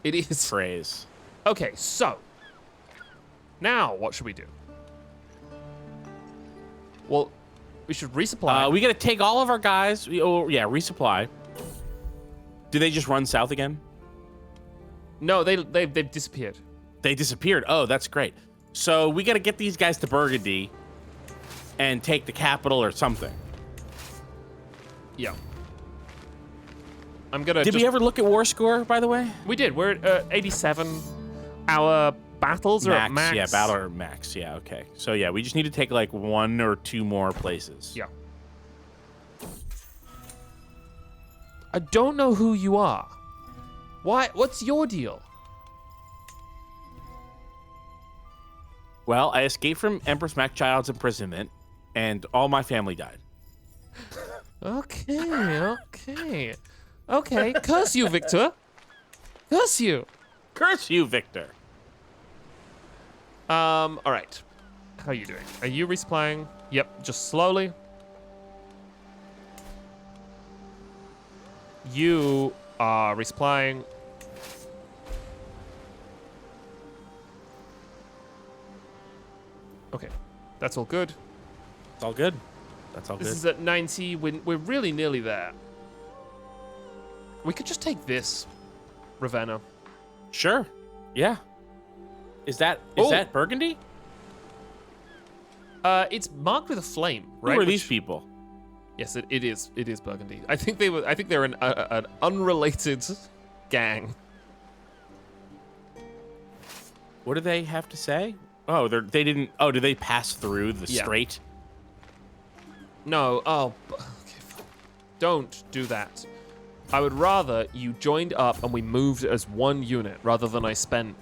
It is. phrase. Okay, so. Now, what should we do? Well, we should resupply. We got to take all of our guys. Resupply. Do they just run south again? No, they've disappeared. They disappeared. Oh, that's great. So we got to get these guys to Burgundy and take the capital or something. Yeah. I'm gonna. Did we ever look at war score, by the way? We did. We're at 87. Our battles are at max. Yeah, battle or max. Yeah, okay. So yeah, we just need to take like 1 or 2 more places. Yeah. I don't know who you are. Why? What's your deal? Well, I escaped from Empress MacChild's imprisonment, and all my family died. Okay. Curse you, Victor. Curse you. Curse you, Victor. All right. How are you doing? Are you resupplying? Yep, just slowly. You are resupplying. Okay, that's all good. It's all good. That's all This good. is at 90. We're really nearly there. We could just take this, Ravenna. Sure. Yeah. Is that Burgundy? It's marked with a flame, right? Who are these people? Yes, it is. It is Burgundy. I think they're an unrelated gang. What do they have to say? Oh, they didn't. Oh, did they pass through the strait? No. Oh, okay. Don't do that. I would rather you joined up and we moved as one unit rather than I spent.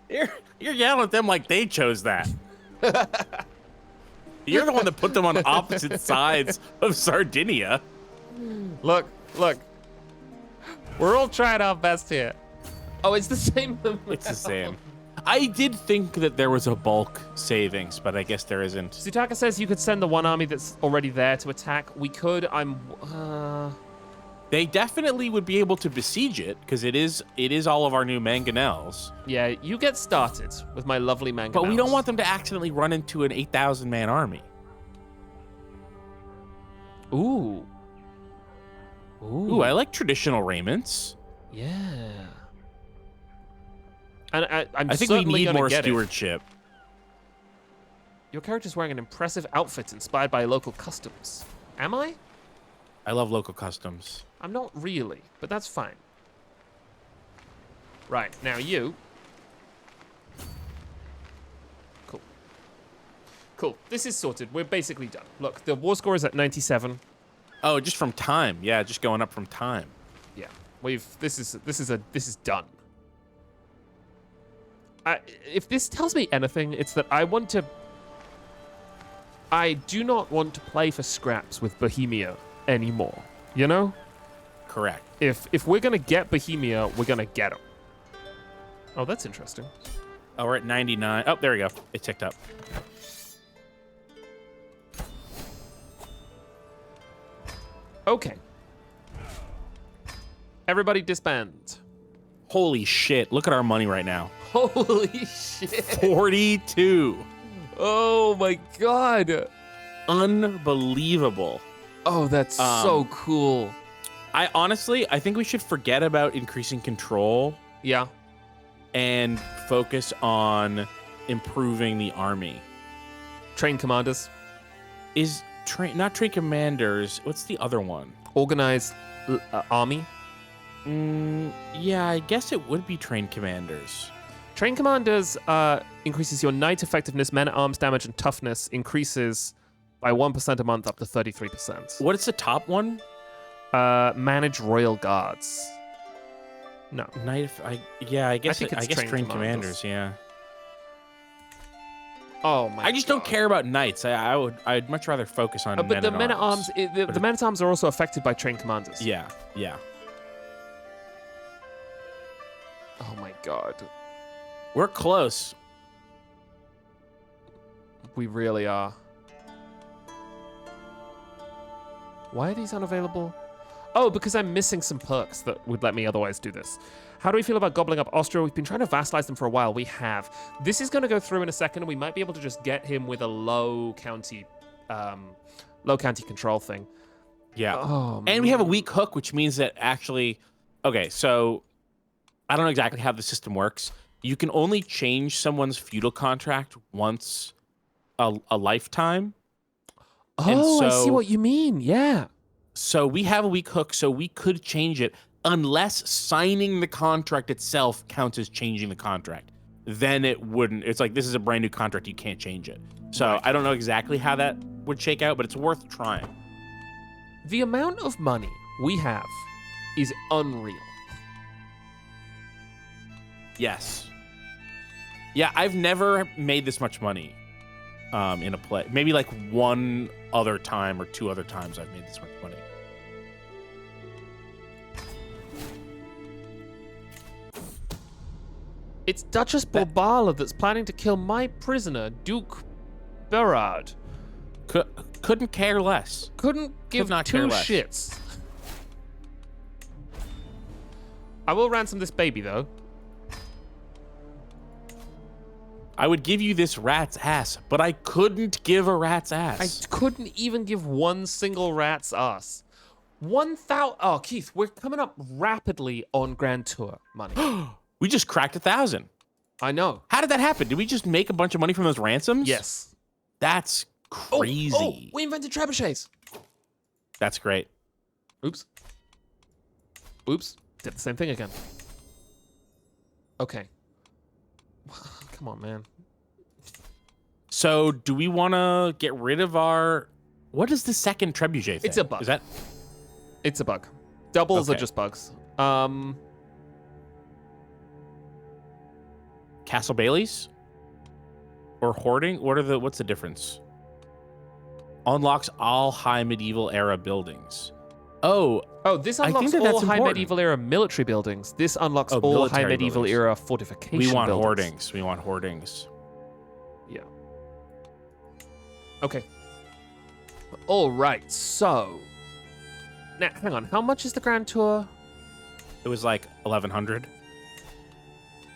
You're yelling at them like they chose that. You're the one that put them on opposite sides of Sardinia. Look. We're all trying our best here. Oh, it's the same. It's the same. I did think that there was a bulk savings, but I guess there isn't. Sutaka says you could send the one army that's already there to attack. We could. They definitely would be able to besiege it because it is all of our new mangonels. Yeah, you get started with my lovely mangonels. But we don't want them to accidentally run into an 8,000 man army. Ooh. Ooh, I like traditional raiments. Yeah. And I think we need more stewardship. Your character's wearing an impressive outfit inspired by local customs. Am I? I love local customs. I'm not really, but that's fine. Right, now you. Cool. Cool, this is sorted. We're basically done. Look, the war score is at 97. Oh, just from time. Yeah, just going up from time. Yeah, this is done. If this tells me anything, it's that I do not want to play for scraps with Bohemia anymore. You know? Correct. If we're gonna get Bohemia, we're gonna get them. Oh, that's interesting. Oh, we're at 99. Oh, there we go. It ticked up. Okay. Everybody disband. Holy shit. Look at our money right now. Holy shit. 42. Oh my god. Unbelievable. Oh, that's so cool. I think we should forget about increasing control. Yeah. And focus on improving the army. Train commanders. Not train commanders. What's the other one? Organized army. Yeah, I guess it would be train commanders. Train commanders increases your knight effectiveness, men-at-arms damage, and toughness increases by 1% a month up to 33%. What is the top one? Manage royal guards. No. I guess train commanders, yeah. Oh my! I just don't care about knights. I'd much rather focus on. But the men-at-arms, the men-at-arms are also affected by train commanders. Yeah, yeah. Oh my god. We're close. We really are. Why are these unavailable? Oh, because I'm missing some perks that would let me otherwise do this. How do we feel about gobbling up Austria? We've been trying to vassalize them for a while. We have. This is going to go through in a second, and we might be able to just get him with a low county control thing. Yeah. Oh, and we have a weak hook, which means that actually... Okay, so I don't know exactly how the system works. You can only change someone's feudal contract once a lifetime. Oh, I see what you mean. Yeah. So we have a weak hook, so we could change it unless signing the contract itself counts as changing the contract. Then it wouldn't. It's like, this is a brand new contract. You can't change it. So right. I don't know exactly how that would shake out, but it's worth trying. The amount of money we have is unreal. Yes. Yeah, I've never made this much money in a play. Maybe like one other time or two other times I've made this much money. It's Duchess Borbala that's planning to kill my prisoner, Duke Berard. Couldn't care less. Couldn't give two shits. I will ransom this baby, though. I would give you this rat's ass, but I couldn't give a rat's ass. I couldn't even give one single rat's ass. 1,000. Oh, Keith, we're coming up rapidly on Grand Tour money. We just cracked 1,000. I know. How did that happen? Did we just make a bunch of money from those ransoms? Yes. That's crazy. Oh, we invented trebuchets. That's great. Oops. Oops. Did the same thing again. Okay. Come on, man. So, do we want to get rid of our... What is the second trebuchet thing? It's a bug. Is that... It's a bug. Doubles are just bugs. Castle Baileys? Or hoarding? What's the difference? Unlocks all high medieval era buildings. Oh, this unlocks all high medieval era military buildings. This unlocks all high medieval era fortification buildings. We want hoardings. Yeah. Okay. All right, so Now, hang on. How much is the Grand Tour? It was like 1,100.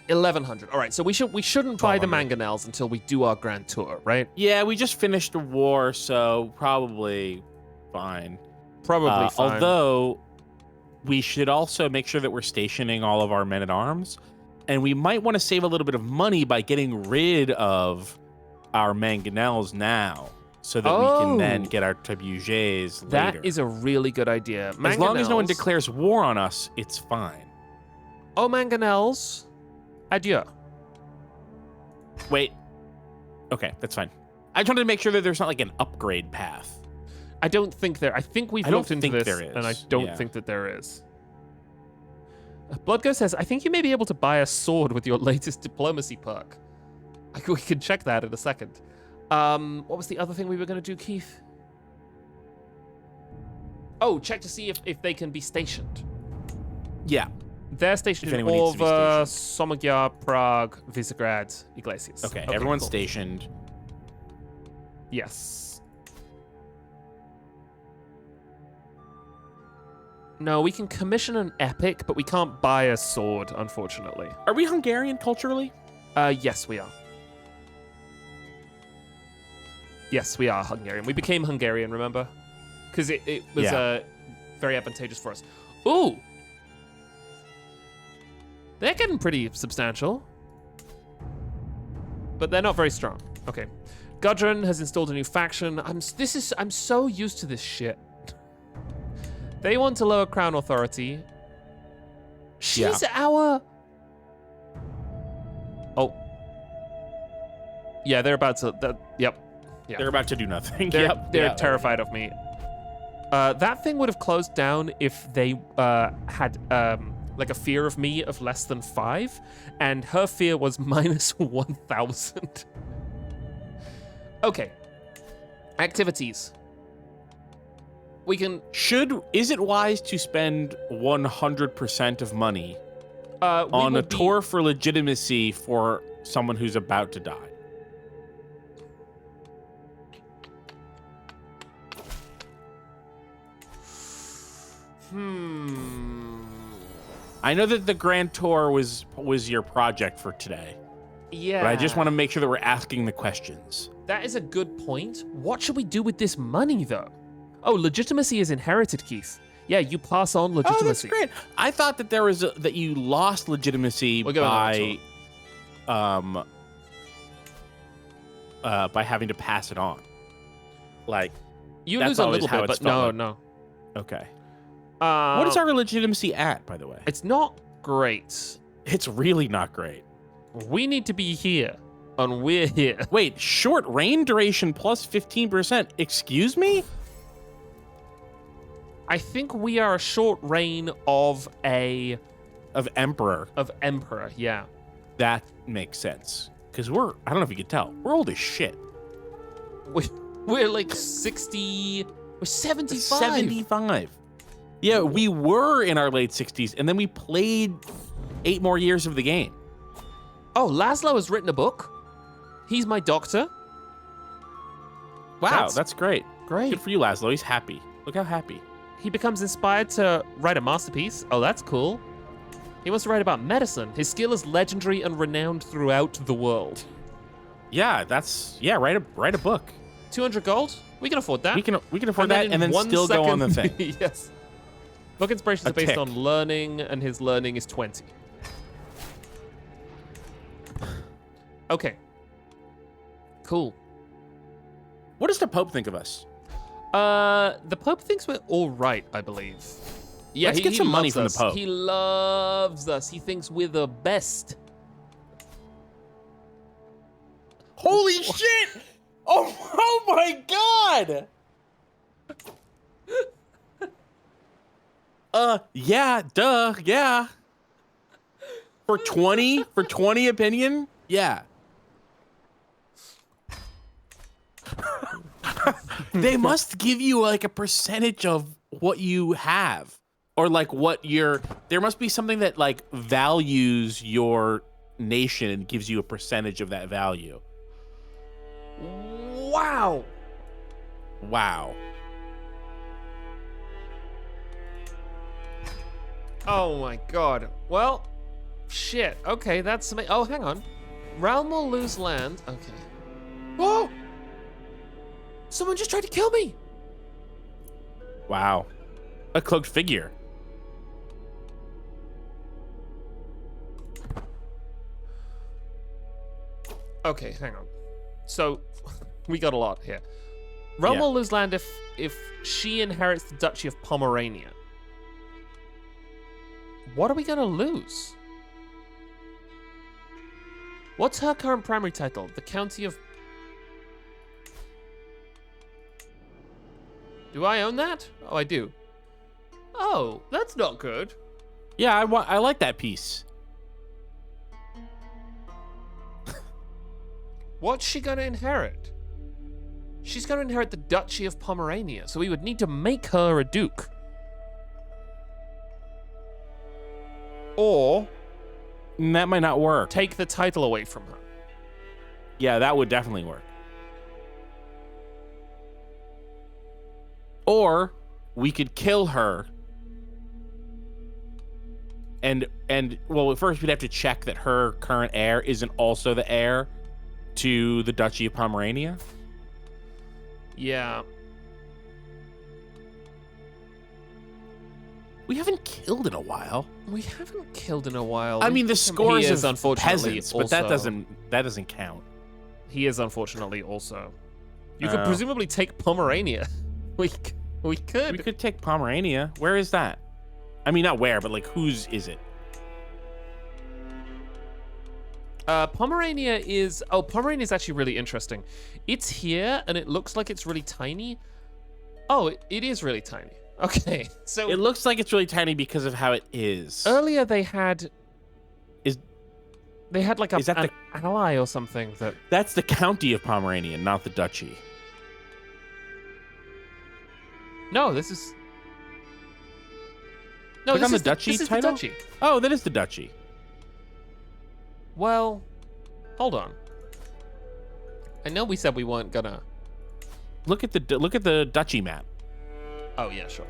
1,100. All right, so we shouldn't buy the 1,200. mangonels until we do our Grand Tour, right? Yeah, we just finished a war, so probably fine. Probably fine. Although, we should also make sure that we're stationing all of our men-at-arms, and we might want to save a little bit of money by getting rid of our mangonels now, so that we can then get our trebuchets later. That is a really good idea. As long as no one declares war on us, it's fine. Oh, mangonels. Adieu. Wait. Okay, that's fine. I just wanted to make sure that there's not like an upgrade path. I don't think there. I think we've I don't looked into think this, there is. and I don't think that there is. Bloodgo says, I think you may be able to buy a sword with your latest diplomacy perk. We can check that in a second. What was the other thing we were going to do, Keith? Oh, check to see if they can be stationed. Yeah. They're stationed in anyone needs to be Orva, Somogya, Prague, Visegrad, Iglesias. Okay, everyone's cool. stationed. Yes. No, we can commission an epic, but we can't buy a sword, unfortunately. Are we Hungarian culturally? Yes, we are. Yes, we are Hungarian. We became Hungarian, remember? Because it was very advantageous for us. Ooh! They're getting pretty substantial. But they're not very strong. Okay. Gudrun has installed a new faction. I'm so used to this shit. They want to lower crown authority. She's our... Oh. Yeah, they're about to... Yep. Yeah. They're about to do nothing. They're terrified of me. That thing would have closed down if they had like a fear of me of less than 5, and her fear was minus 1,000. Okay. Activities. We can... Is it wise to spend 100% of money on a tour for legitimacy for someone who's about to die? I know that the Grand Tour was your project for today. Yeah. But I just want to make sure that we're asking the questions. That is a good point. What should we do with this money, though? Oh, legitimacy is inherited, Keith. Yeah, you pass on legitimacy. Oh, that's great. I thought that there was that you lost legitimacy by having to pass it on. Like you lose a little bit, but no. Okay. What is our legitimacy at, by the way? It's not great. It's really not great. We need to be here, and we're here. Wait, short reign duration plus 15%. Excuse me? I think we are a short reign of emperor. Of emperor, yeah. That makes sense. Because I don't know if you could tell, we're old as shit. We're like 60, we're 75. 75. Yeah, we were in our late 60s, and then we played 8 more years of the game. Oh, Laszlo has written a book. He's my doctor. Wow, that's great. Great. Good for you, Laszlo. He's happy. Look how happy. He becomes inspired to write a masterpiece. Oh, that's cool. He wants to write about medicine. His skill is legendary and renowned throughout the world. Yeah, write a book. 200 gold? We can afford that. We can afford that and then still go on the thing. Yes. Book inspirations are based on learning, and his learning is 20. Okay. Cool. What does the Pope think of us? The Pope thinks we're all right, I believe. Yeah, Let's get some money from the Pope. He loves us. He thinks we're the best. Holy shit! Oh my god! Yeah, duh, yeah. For 20 opinion? Yeah. They must give you like a percentage of what you have, or like there must be something that like values your nation and gives you a percentage of that value. Wow. Oh my god. Well, shit. Okay, that's... Oh, hang on. Realm will lose land. Okay. Whoa! Someone just tried to kill me! Wow. A cloaked figure. Okay, hang on. So, we got a lot here. Realm will lose land if she inherits the Duchy of Pomerania. What are we gonna lose? What's her current primary title? The County of... Do I own that? Oh, I do. Oh, that's not good. Yeah, I like that piece. What's she gonna inherit? She's gonna inherit the Duchy of Pomerania, so we would need to make her a duke. Or That might not work. take the title away from her. Yeah, that would definitely work. Or we could kill her. And well, first we'd have to check that her current heir isn't also the heir to the Duchy of Pomerania. Yeah. We haven't killed in a while. We haven't killed in a while. I mean, the scores He is of unfortunately peasants, but that also- doesn't count. He is unfortunately also. You could Oh. presumably take Pomerania. We could. We could take Pomerania. Where is that? I mean, not where, but like, whose is it? Pomerania is... Oh, Pomerania is actually really interesting. It's here, and it looks like it's really tiny. Oh, it is really tiny. Okay, so... It looks like it's really tiny because of how it is. Earlier they had... They had like Is that an ally or something that... That's the county of Pomerania, not the duchy. No, this is... No, Click this on the is duchy this is title? the duchy. Oh, that is the duchy. Well, hold on. I know we said we weren't gonna... Look at the duchy map. Oh, yeah, sure.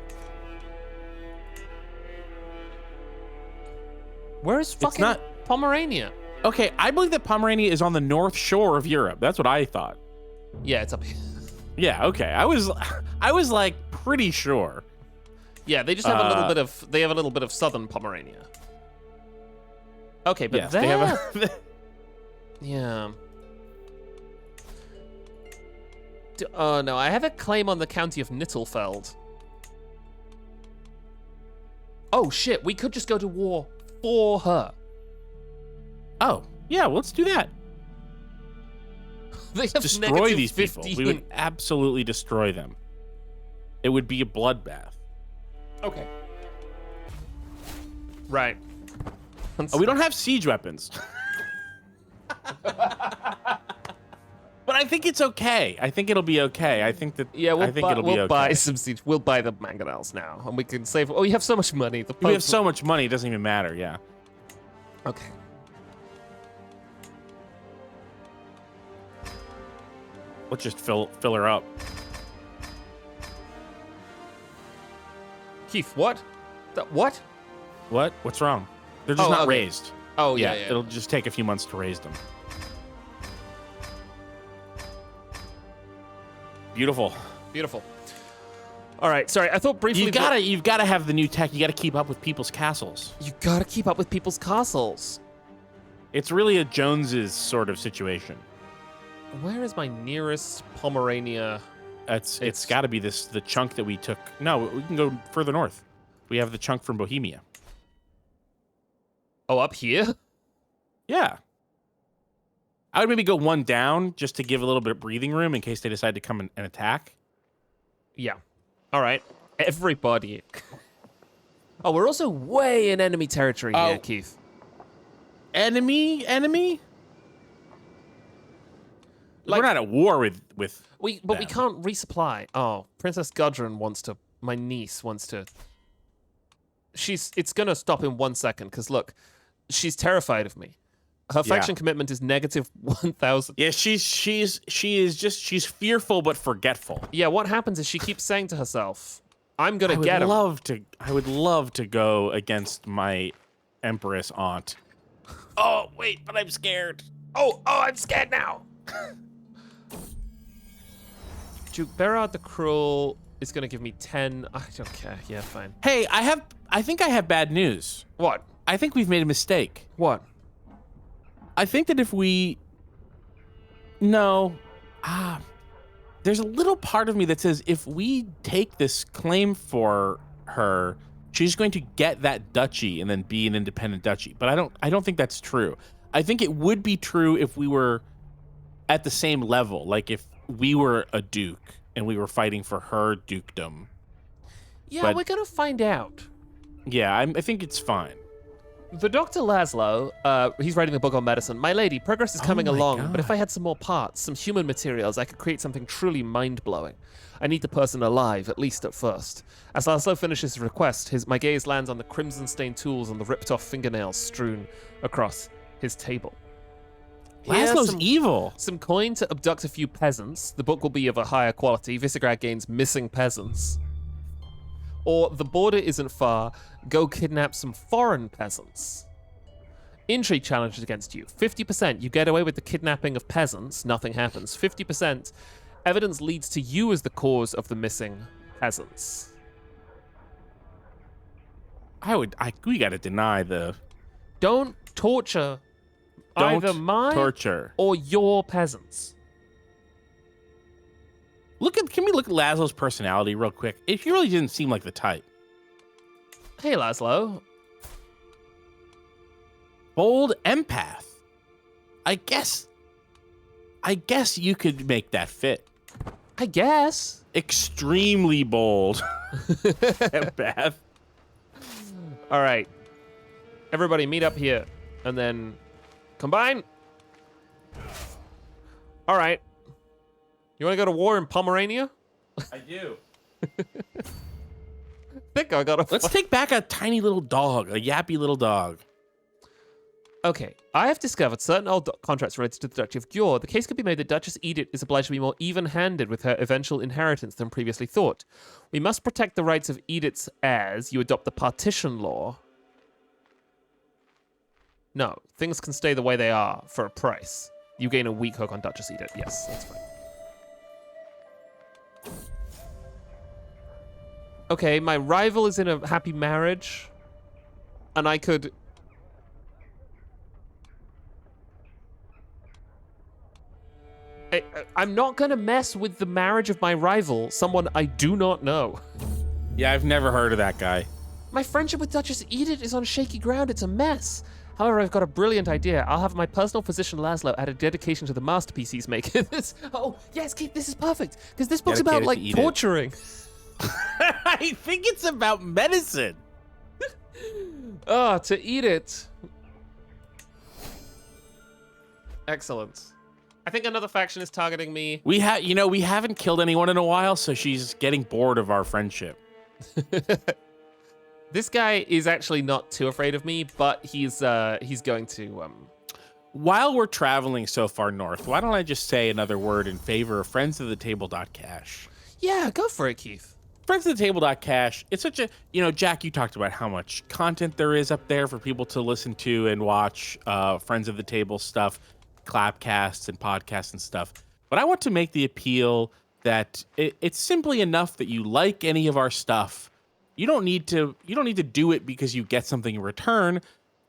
Where's fucking not- Pomerania? Okay, I believe that Pomerania is on the north shore of Europe. That's what I thought. Yeah, it's up here. Yeah, okay. I was like pretty sure. Yeah, they just have a little bit of... They have a little bit of southern Pomerania. Okay, but Yes, there... they have a Yeah. Oh, no, I have a claim on the county of Nittelfeld. Oh, shit, we could just go to war for her. Oh, yeah, well, let's do that. They have Destroy these people. 15. We would absolutely destroy them. It would be a bloodbath. Okay. Right. Oh, we don't have siege weapons. But I think it's okay. I think it'll be okay. I think that. Yeah, I think it'll be we'll okay. buy some siege. We'll buy the mangonels now, and we can save. Oh, you have so much money. The We have Pope- so much money. It doesn't even matter. Yeah. Okay. Let's just fill her up. Keith, what? What? What? What's wrong? They're just not okay. raised. Oh yeah, yeah. It'll just take a few months to raise them. Beautiful. Beautiful. All right. Sorry, I thought briefly. You've gotta have the new tech. You gotta keep up with people's castles. You gotta keep up with people's castles. It's really a Joneses sort of situation. Where is my nearest Pomerania? It's got to be the chunk that we took. No, we can go further north. We have the chunk from Bohemia. Oh, up here? Yeah. I would maybe go one down just to give a little bit of breathing room in case they decide to come and attack. Yeah. All right. Everybody. Oh, we're also way in enemy territory here, Keith. Enemy? Like- We're not at war with We them. can't resupply. Oh, Princess Gudrun wants to. My niece wants to. It's gonna stop in 1 second because look, she's terrified of me. Her faction commitment is negative 1,000. Yeah, she's fearful but forgetful. Yeah, what happens is she keeps saying to herself, I'm gonna get him. I would love to go against my empress aunt. Oh wait, but I'm scared. Oh, I'm scared now. Duke Berard the Cruel is gonna give me 10. I don't care. Yeah, fine. Hey, I think I have bad news. What? I think we've made a mistake. What? I think that if we... No. There's a little part of me that says if we take this claim for her, she's going to get that duchy and then be an independent duchy. But I don't think that's true. I think it would be true if we were at the same level, like if we were a duke and we were fighting for her dukedom. Yeah, But- we're gonna find out. Yeah, I think it's fine. The Dr. Laszlo, he's writing a book on medicine. My lady, progress is coming my along, but if God. I had some more parts, some human materials, I could create something truly mind-blowing. I need the person alive, at least at first. As Laszlo finishes his request, my gaze lands on the crimson-stained tools and the ripped-off fingernails strewn across his table. Here's Laszlo's evil. some coin to abduct a few peasants. The book will be of a higher quality. Visegrad gains missing peasants. Or the border isn't far. Go kidnap some foreign peasants. Intrigue challenges against you. 50%. You get away with the kidnapping of peasants. Nothing happens. 50%. Evidence leads to you as the cause of the missing peasants. We gotta deny the... Don't torture either mine torture. or your peasants. Can we look at Laszlo's personality real quick? He really didn't seem like the type. Hey, Laszlo. Bold empath. I guess you could make that fit. I guess. Extremely bold empath. All right. Everybody meet up here and then combine. All right. You want to go to war in Pomerania? I do. I think I got a... Let's take back a tiny little dog, a yappy little dog. Okay. I have discovered certain old contracts related to the Duchy of Gjor. The case could be made that Duchess Edith is obliged to be more even-handed with her eventual inheritance than previously thought. We must protect the rights of Edith's heirs. You adopt the partition law. No. Things can stay the way they are for a price. You gain a weak hook on Duchess Edith. Yes, that's fine. Okay, my rival is in a happy marriage, and I could... I'm not gonna mess with the marriage of my rival, someone I do not know. Yeah, I've never heard of that guy. My friendship with Duchess Edith is on shaky ground. It's a mess. However, I've got a brilliant idea. I'll have my personal physician Laszlo add a dedication to the masterpiece he's making. Yes, Keith, this is perfect, because this book's about, Dedicated like, to Edith. torturing. I think it's about medicine. To eat it. Excellent. I think another faction is targeting me. We haven't killed anyone in a while, so she's getting bored of our friendship. This guy is actually not too afraid of me, but he's going to While we're traveling so far north, why don't I just say another word in favor of Friends of the Table.cash? Yeah, go for it, Keith. Friends of the Table.cash, it's such a, Jack, you talked about how much content there is up there for people to listen to and watch Friends of the Table stuff, clapcasts and podcasts and stuff. But I want to make the appeal that it's simply enough that you like any of our stuff. You don't need to do it because you get something in return.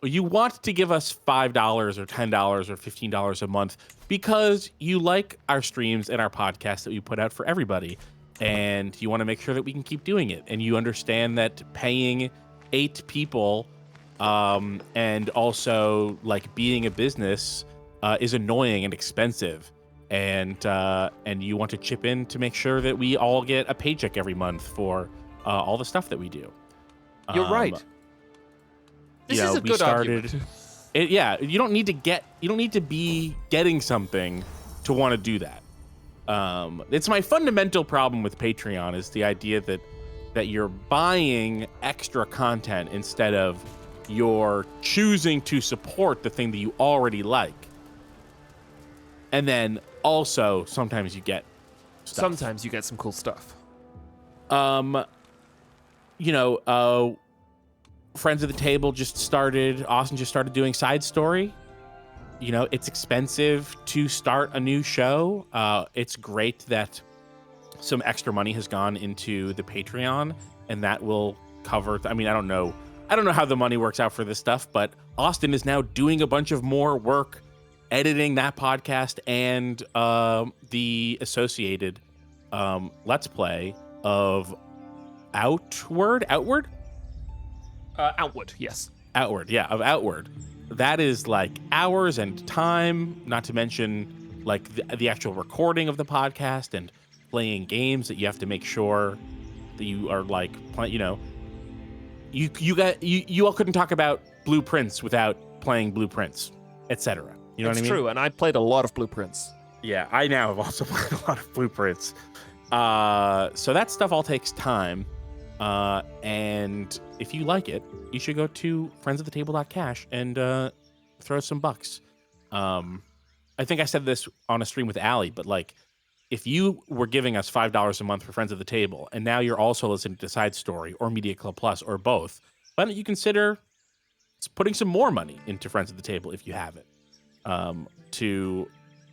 You want to give us $5 or $10 or $15 a month because you like our streams and our podcasts that we put out for everybody. And you want to make sure that we can keep doing it. And you understand that paying 8 people and also like being a business is annoying and expensive. And you want to chip in to make sure that we all get a paycheck every month for all the stuff that we do. You're right. This is a good argument. You don't need to be getting something to want to do that. It's my fundamental problem with Patreon is the idea that you're buying extra content instead of you're choosing to support the thing that you already like. And then also sometimes you get stuff. Sometimes you get some cool stuff. Friends of the Table Austin just started doing Side Story. It's expensive to start a new show. It's great that some extra money has gone into the Patreon, and that will cover. I don't know how the money works out for this stuff, but Austin is now doing a bunch of more work editing that podcast and the associated Let's Play of Outward, yes. Outward, yeah, of Outward. That is like hours and time, not to mention like the actual recording of the podcast and playing games that you have to make sure that you are like, you all couldn't talk about Blueprints without playing Blueprints, etc. You know what I mean? It's true, and I played a lot of Blueprints. Yeah, I now have also played a lot of Blueprints. So that stuff all takes time. And if you like it, you should go to friendsoftheTable.cash and throw some bucks. I think I said this on a stream with Allie, but like, if you were giving us $5 a month for Friends of the Table, and now you're also listening to Side Story or Media Club Plus or both, why don't you consider putting some more money into Friends of the Table if you have it? To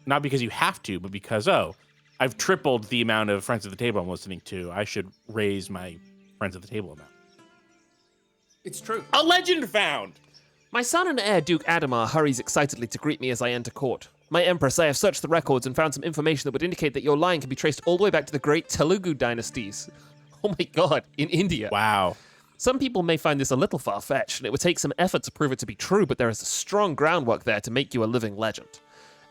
not because you have to, but because I've tripled the amount of Friends of the Table I'm listening to. I should raise my Friends of the Table amount. It's true. A legend found! My son and heir, Duke Adomar, hurries excitedly to greet me as I enter court. My empress, I have searched the records and found some information that would indicate that your line can be traced all the way back to the great Telugu dynasties. Oh my god, in India. Wow. Some people may find this a little far-fetched, and it would take some effort to prove it to be true, but there is a strong groundwork there to make you a living legend.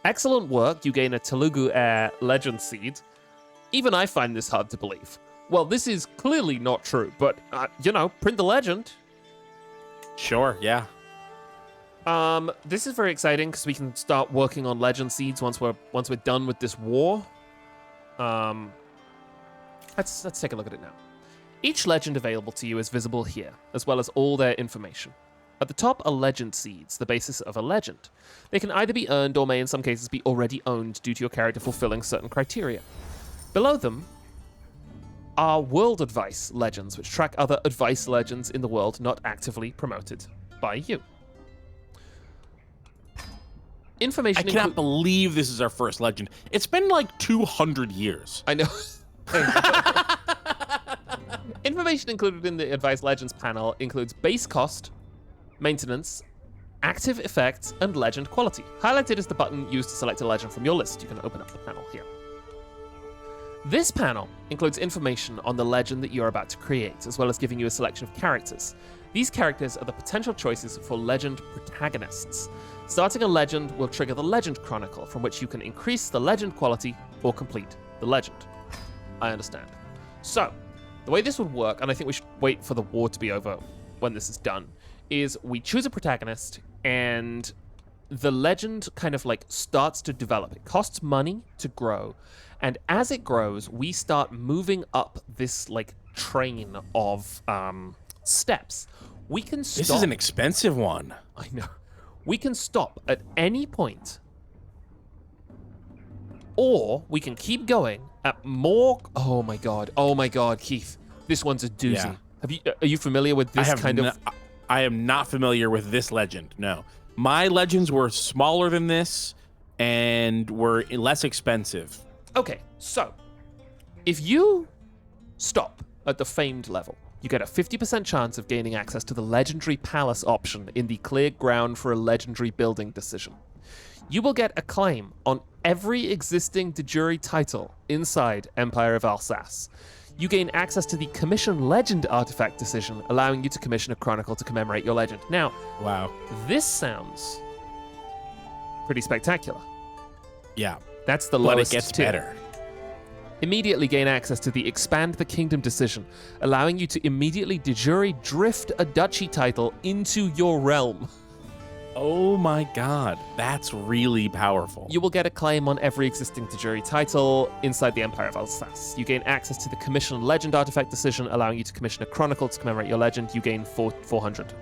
Excellent work, you gain a Telugu heir legend seed. Even I find this hard to believe. Well, this is clearly not true, but, print the legend. Sure, yeah. This is very exciting because we can start working on legend seeds once we're done with this war. Let's take a look at it now. Each legend available to you is visible here, as well as all their information. At the top are legend seeds, the basis of a legend. They can either be earned or may in some cases be already owned due to your character fulfilling certain criteria. Below them are world advice legends, which track other advice legends in the world not actively promoted by you. Information I cannot believe this is our first legend. It's been like 200 years. I know. Information included in the Advice Legends panel includes base cost, maintenance, active effects, and legend quality. Highlighted is the button used to select a legend from your list. You can open up the panel here. This panel includes information on the legend that you're about to create, as well as giving you a selection of characters. These characters are the potential choices for legend protagonists. Starting a legend will trigger the Legend Chronicle, from which you can increase the legend quality or complete the legend. I understand. So, the way this would work, and I think we should wait for the war to be over when this is done, is we choose a protagonist, and the legend kind of like starts to develop. It costs money to grow, and as it grows, we start moving up this like train of steps. We can stop. This is an expensive one. I know. We can stop at any point, or we can keep going at more. Oh my god, Keith, this one's a doozy. Yeah. Are you familiar with this kind of? I am not familiar with this legend. No, my legends were smaller than this and were less expensive. Okay, so if you stop at the famed level, you get a 50% chance of gaining access to the Legendary Palace option in the Clear Ground for a Legendary Building decision. You will get a claim on every existing de jure title inside Empire of Alsace. You gain access to the Commission Legend Artifact decision, allowing you to commission a chronicle to commemorate your legend. Now, wow, this sounds pretty spectacular. Yeah. That's the but lowest it gets tier. better. Immediately gain access to the Expand the Kingdom decision, allowing you to immediately de jure drift a duchy title into your realm. Oh my god, that's really powerful. You will get a claim on every existing de jure title inside the Empire of Alsace. You gain access to the Commission Legend Artifact decision, allowing you to commission a chronicle to commemorate your legend. You gain 400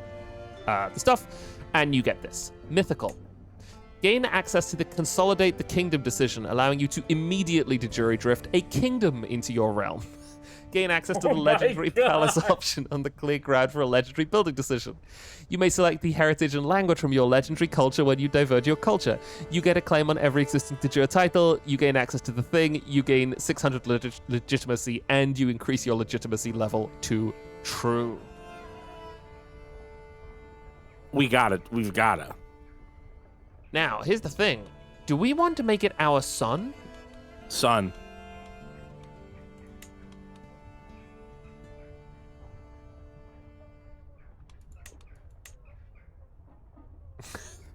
the stuff, and you get this. Mythical. Gain access to the Consolidate the Kingdom decision, allowing you to immediately de jure drift a kingdom into your realm. Gain access to Oh the my legendary God. palace option on the clear ground for a legendary building decision. You may select the heritage and language from your legendary culture when you diverge your culture. You get a claim on every existing de jure title, you gain access to the thing, you gain 600 legitimacy, and you increase your legitimacy level to true. We got it. We've got to. Now, here's the thing. Do we want to make it our son? Son.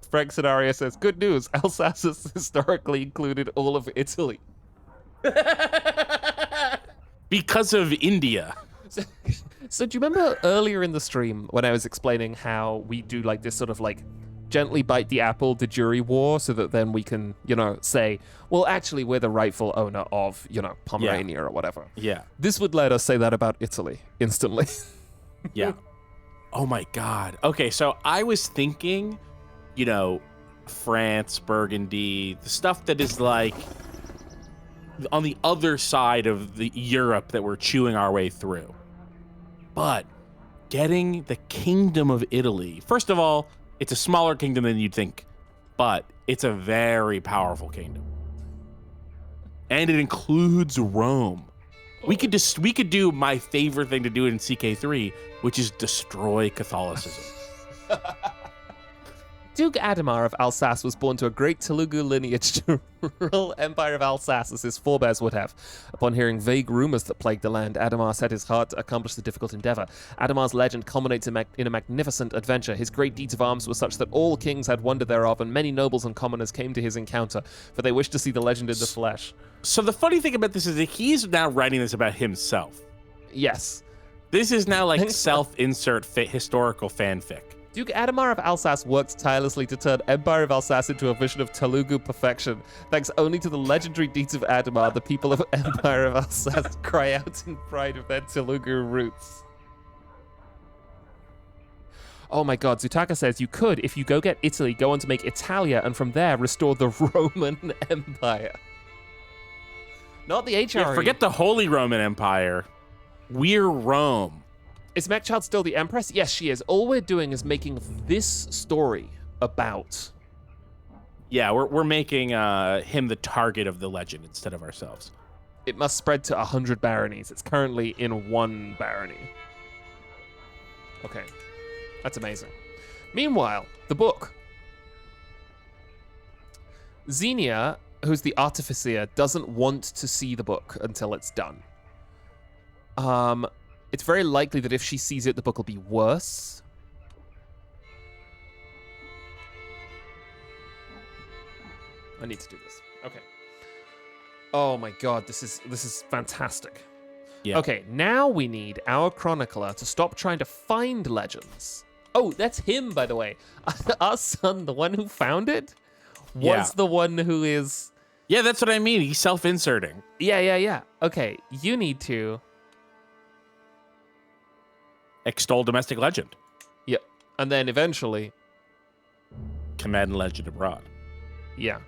Frank Scenario says, good news, Alsace has historically included all of Italy. Because of India. So do you remember earlier in the stream when I was explaining how we do like this sort of like gently bite the apple de jure war so that then we can, say, well, actually we're the rightful owner of, Pomerania or whatever. Yeah. This would let us say that about Italy instantly. Yeah. Oh my God. Okay, so I was thinking, France, Burgundy, the stuff that is like on the other side of the Europe that we're chewing our way through. But getting the Kingdom of Italy, first of all, it's a smaller kingdom than you'd think, but it's a very powerful kingdom. And it includes Rome. We could do my favorite thing to do in CK3, which is destroy Catholicism. Duke Adomar of Alsace was born to a great Telugu lineage to rule Empire of Alsace as his forebears would have. Upon hearing vague rumors that plagued the land, Adomar set his heart to accomplish the difficult endeavor. Adomar's legend culminates in a magnificent adventure. His great deeds of arms were such that all kings had wonder thereof, and many nobles and commoners came to his encounter, for they wished to see the legend in the flesh. So the funny thing about this is that he's now writing this about himself. Yes. This is now like self-insert historical fanfic. Duke Adomar of Alsace worked tirelessly to turn Empire of Alsace into a vision of Telugu perfection. Thanks only to the legendary deeds of Adomar, the people of Empire of Alsace cry out in pride of their Telugu roots. Oh my god, Zutaka says you could, if you go get Italy, go on to make Italia, and from there restore the Roman Empire. Not the HRE. Yeah, forget the Holy Roman Empire. We're Rome. Is Mechchild still the empress? Yes, she is. All we're doing is making this story about... Yeah, we're making him the target of the legend instead of ourselves. It must spread to 100 baronies. It's currently in 1 barony. Okay. That's amazing. Meanwhile, the book. Xenia, who's the artificer, doesn't want to see the book until it's done. It's very likely that if she sees it, the book will be worse. I need to do this. Okay. Oh my god, this is fantastic. Yeah. Okay, now we need our chronicler to stop trying to find legends. Oh, that's him, by the way. Our son, the one who found it, was the one who is... Yeah, that's what I mean. He's self-inserting. Yeah. Okay, you need to... Extol domestic legend. Yep. And then eventually... Command legend abroad. Yeah.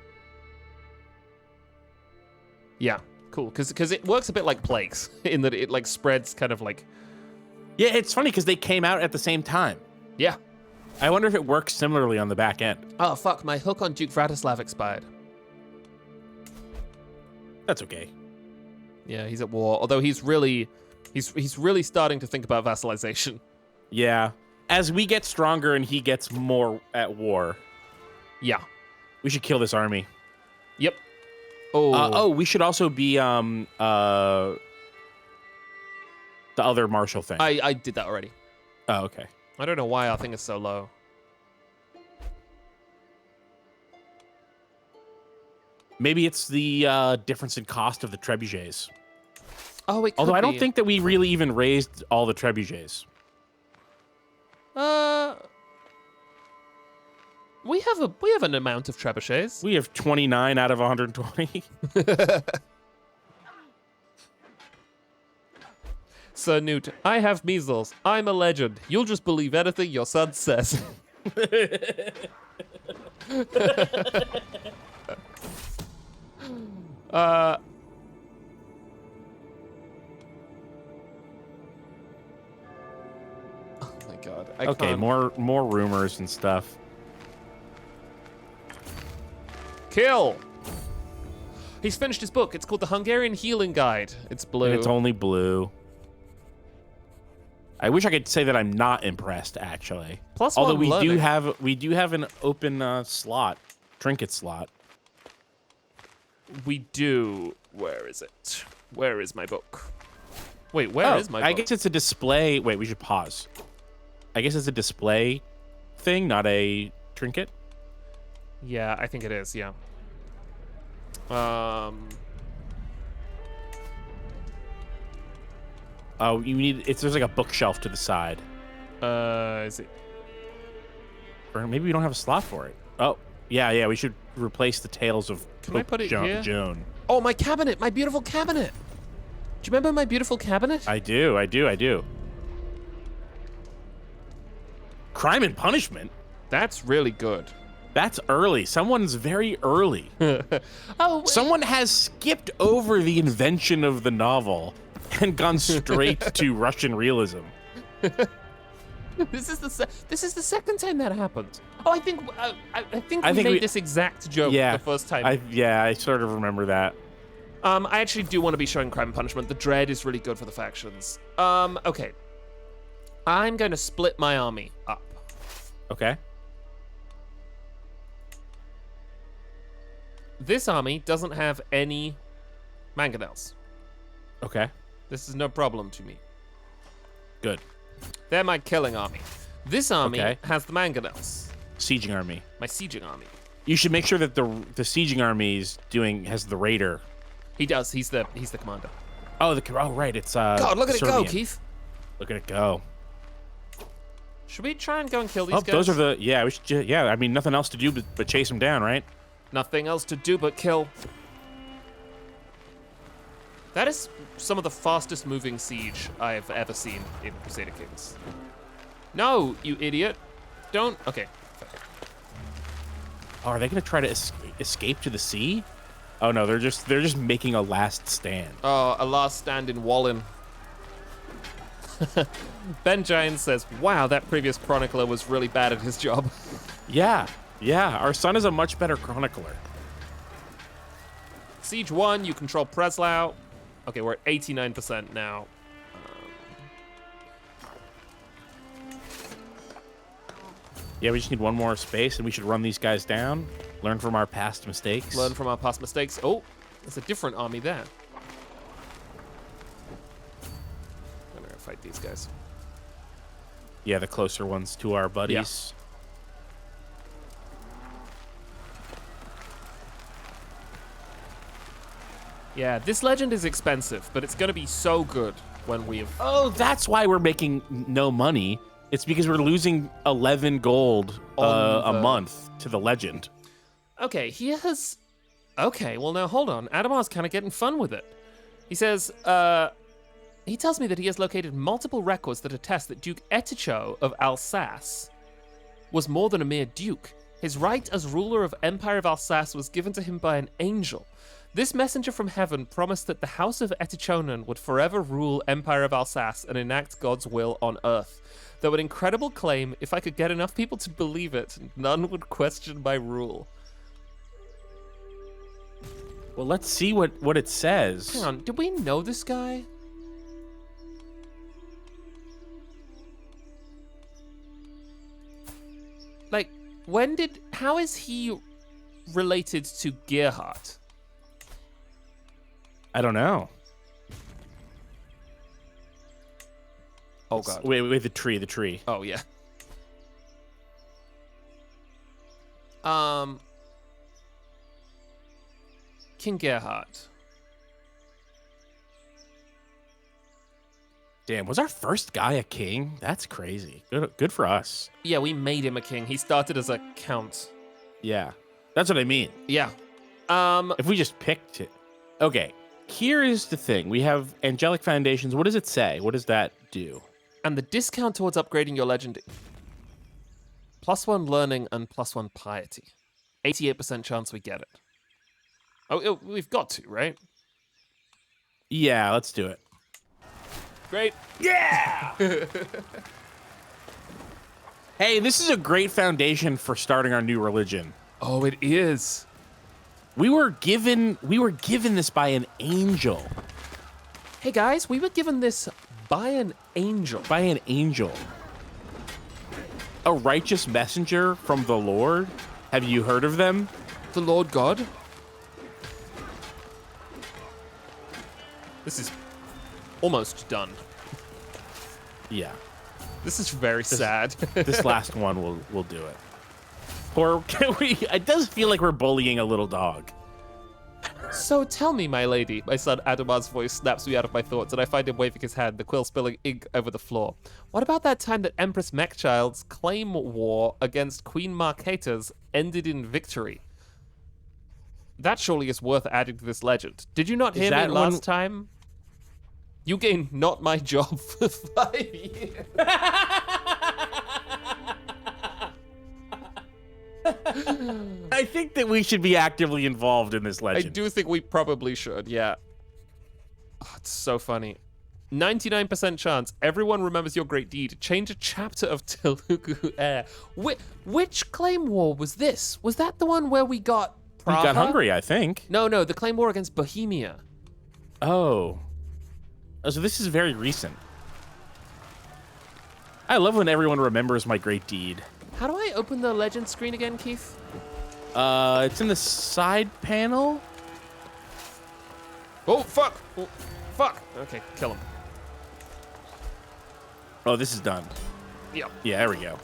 Yeah, cool. Because it works a bit like plagues, in that it like spreads kind of like... Yeah, it's funny because they came out at the same time. Yeah. I wonder if it works similarly on the back end. Oh, fuck, my hook on Duke Vratislav expired. That's okay. Yeah, he's at war. Although he's really starting to think about vassalization. Yeah. As we get stronger and he gets more at war. Yeah. We should kill this army. Yep. Oh. We should also be the other martial thing. I did that already. Oh, okay. I don't know why our thing is so low. Maybe it's the difference in cost of the trebuchets. Oh, it could Although I don't be. think that we really even raised all the trebuchets. We have an amount of trebuchets. We have 29 out of 120. Sir Newt, I have measles. I'm a legend. You'll just believe anything your son says. god. Okay, more rumors and stuff. Kill! He's finished his book. It's called The Hungarian Healing Guide. It's blue. And it's only blue. I wish I could say that I'm not impressed, actually. Plus although one we learning. do have an open slot, trinket slot. We do. Where is it? Where is my book? Wait, where is my book? I guess it's a display. Wait, we should pause. I guess it's a display thing, not a trinket. Yeah, I think it is. Yeah. Oh, you need. There's like a bookshelf to the side. Is it? Or maybe we don't have a slot for it. Oh, yeah. We should replace the Tales of Can I put it here? Joan. Oh, my cabinet! My beautiful cabinet! Do you remember my beautiful cabinet? I do. Crime and Punishment? That's really good. That's early. Someone's very early. Oh, Someone has skipped over the invention of the novel and gone straight to Russian realism. This is the second time that happened. Oh, I think we made this exact joke the first time. I sort of remember that. I actually do want to be showing Crime and Punishment. The Dread is really good for the factions. Okay. I'm going to split my army up. Okay. This army doesn't have any mangonels. Okay. This is no problem to me. Good. They're my killing army. This army Okay. has the mangonels. Sieging army. My sieging army. You should make sure that the sieging army has the raider. He does. He's the commander. Oh, right. It's God, look at it go, Serbian. Keith. Look at it go. Should we try and go and kill these guys? Those are we should. I mean, nothing else to do but chase them down, right? Nothing else to do but kill. That is some of the fastest moving siege I've ever seen in Crusader Kings. No, you idiot. Don't. Okay. Oh, are they gonna try to escape to the sea? Oh no, they're just making a last stand. Oh, a last stand in Wallen. Ben Giants says, wow, that previous chronicler was really bad at his job. Yeah. Our son is a much better chronicler. Siege 1, you control Breslau. Okay, we're at 89% now. Yeah, we just need one more space, and we should run these guys down. Learn from our past mistakes. Learn from our past mistakes. Oh, there's a different army there. I'm gonna fight these guys. Yeah, the closer ones to our buddies. Yeah, this legend is expensive, but it's gonna be so good when we've... Oh, that's why we're making no money. It's because we're losing 11 gold a month to the legend. Okay, he has... Okay, well now hold on. Adomar's kind of getting fun with it. He says, he tells me that he has located multiple records that attest that Duke Eticho of Alsace was more than a mere duke. His right as ruler of Empire of Alsace was given to him by an angel. This messenger from heaven promised that the House of Etichonen would forever rule Empire of Alsace and enact God's will on earth. Though an incredible claim, if I could get enough people to believe it, none would question my rule. Well, let's see what it says. Hang on, did we know this guy? Like, how is he related to Gerhard? I don't know. Oh god. Wait, the tree. Oh yeah. King Gerhard. Damn, was our first guy a king? That's crazy. Good for us. Yeah, we made him a king. He started as a count. Yeah, that's what I mean. Yeah. If we just picked it. Okay, here is the thing. We have angelic foundations. What does it say? What does that do? And the discount towards upgrading your legend. +1 learning and +1 piety. 88% chance we get it. Oh, we've got to, right? Yeah, let's do it. Great. Yeah! Hey, this is a great foundation for starting our new religion. Oh, it is. We were given this by an angel. Hey guys, we were given this by an angel. By an angel. A righteous messenger from the Lord? Have you heard of them? The Lord God? This is almost done. Yeah. This is very sad. This last one will do it. Or can we? It does feel like we're bullying a little dog. So tell me, my lady, my son Adomar's voice snaps me out of my thoughts, and I find him waving his hand, the quill spilling ink over the floor. What about that time that Empress Mechchild's claim war against Queen Marketa's ended in victory? That surely is worth adding to this legend. Did you not hear me last time? You gained not my job for 5 years. I think that we should be actively involved in this I legend. do think we probably should, yeah. Oh, it's so funny. 99% chance everyone remembers your great deed. Change a chapter of Telugu Heir. Which claim war was this? Was that the one where we got Praha? We got Hungary, I think. No, the claim war against Bohemia. Oh, so this is very recent. I love when everyone remembers my great deed. How do I open the legend screen again, Keith? It's in the side panel. Oh, fuck. Oh, fuck. Okay, kill him. Oh, this is done. Yeah. Yeah, there we go.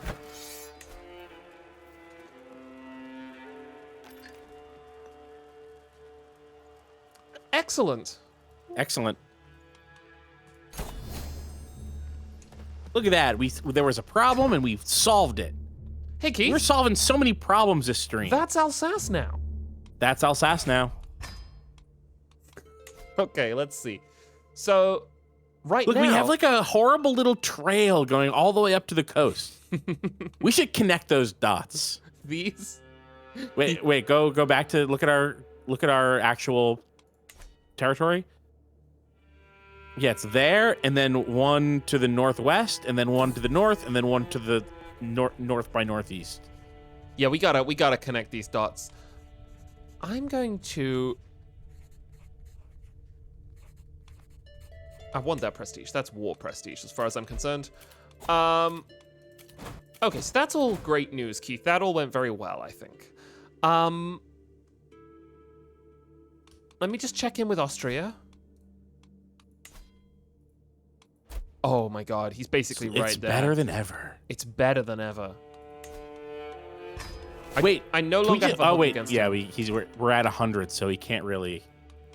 Excellent. Excellent. Look at that. There was a problem and we solved it. Hey, Keith. We're solving so many problems this stream. That's Alsace now. That's Alsace now. Okay, let's see. So, right Look, now... we have like a horrible little trail going all the way up to the coast. We should connect those dots. These? Wait, go back to look at our actual territory. Yeah, it's there, and then one to the northwest, and then one to the north, and then one to the north by northeast. Yeah, we gotta connect these dots. I'm going to... I want that prestige. That's war prestige, as far as I'm concerned. Okay, so that's all great news, Keith. That all went very well, I think. Let me just check in with Austria. Oh my god, he's basically right there. It's better than ever. It's better than ever. Wait, I no longer have a hook against him. Yeah, we're at 100, so he can't really.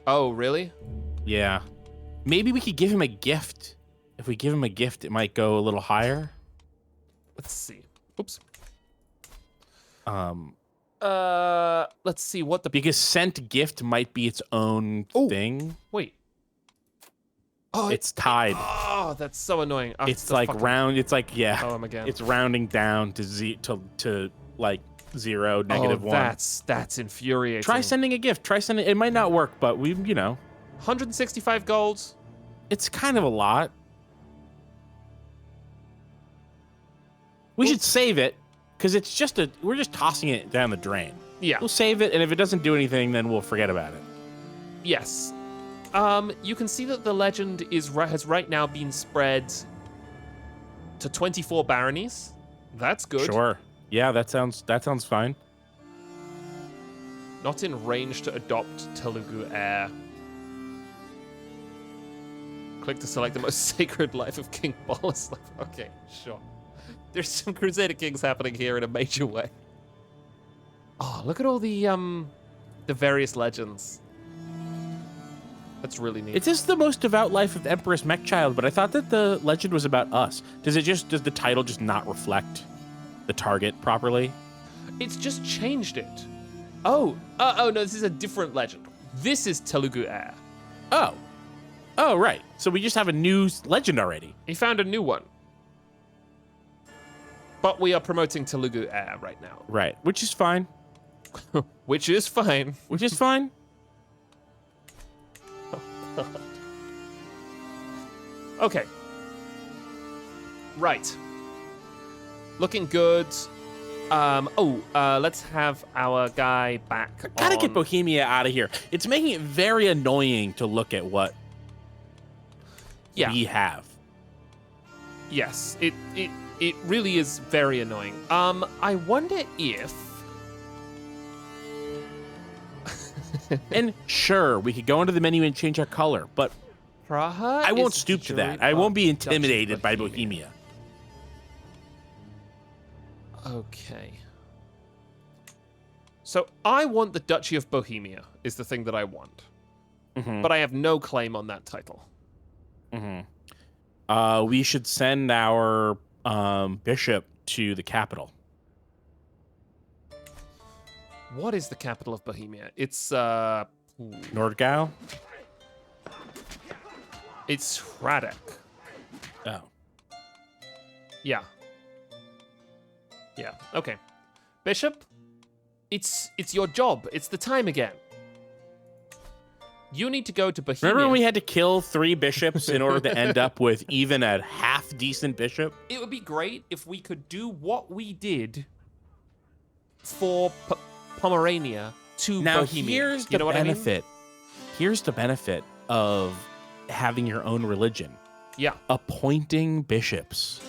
Oh, really? Yeah. Maybe we could give him a gift. If we give him a gift, it might go a little higher. Let's see. Oops. Let's see what the... Because sent gift might be its own thing. Wait. Oh, it's tied. Oh, that's so annoying. Oh, it's like round. It's like, yeah. Oh, him again. It's rounding down to like 0, -1. That's infuriating. Try sending a gift. Try sending. It might not work, but 165 gold. It's kind of a lot. We should save it because it's just we're just tossing it down the drain. Yeah. We'll save it, and if it doesn't do anything, then we'll forget about it. Yes. You can see that the legend has right now been spread to 24 baronies. That's good. Sure. Yeah, that sounds fine. Not in range to adopt Telugu Heir. Click to select the most sacred life of King Boleslav. Okay, sure. There's some Crusader kings happening here in a major way. Oh, look at all the various legends. That's really neat. It is the most devout life of Empress Mechchild, but I thought that the legend was about us. Does the title just not reflect the target properly? It's just changed it. Oh, no, this is a different legend. This is Telugu Heir. Oh, right. So we just have a new legend already. He found a new one. But we are promoting Telugu Heir right now. Right, which is fine. Which is fine. Which is fine. Okay. Right. Looking good. Let's have our guy back. Gotta get Bohemia out of here. It's making it very annoying to look at what we have. Yes, it really is very annoying. I wonder if. And sure, we could go into the menu and change our color, but Praha I won't stoop to that. I won't be intimidated by Bohemia. Bohemia. Okay. So I want the Duchy of Bohemia is the thing that I want. But I have no claim on that title. We should send our bishop to the capital. What is the capital of Bohemia? It's Nordgau? It's Hradec. Oh. Yeah. Yeah. Okay. Bishop, it's your job. It's the time again. You need to go to Bohemia. Remember when we had to kill 3 bishops in order to end up with even a half-decent bishop? It would be great if we could do what we did for Pomerania to now, Bohemia. Here's the benefit. Here's the benefit of having your own religion. Yeah. Appointing bishops.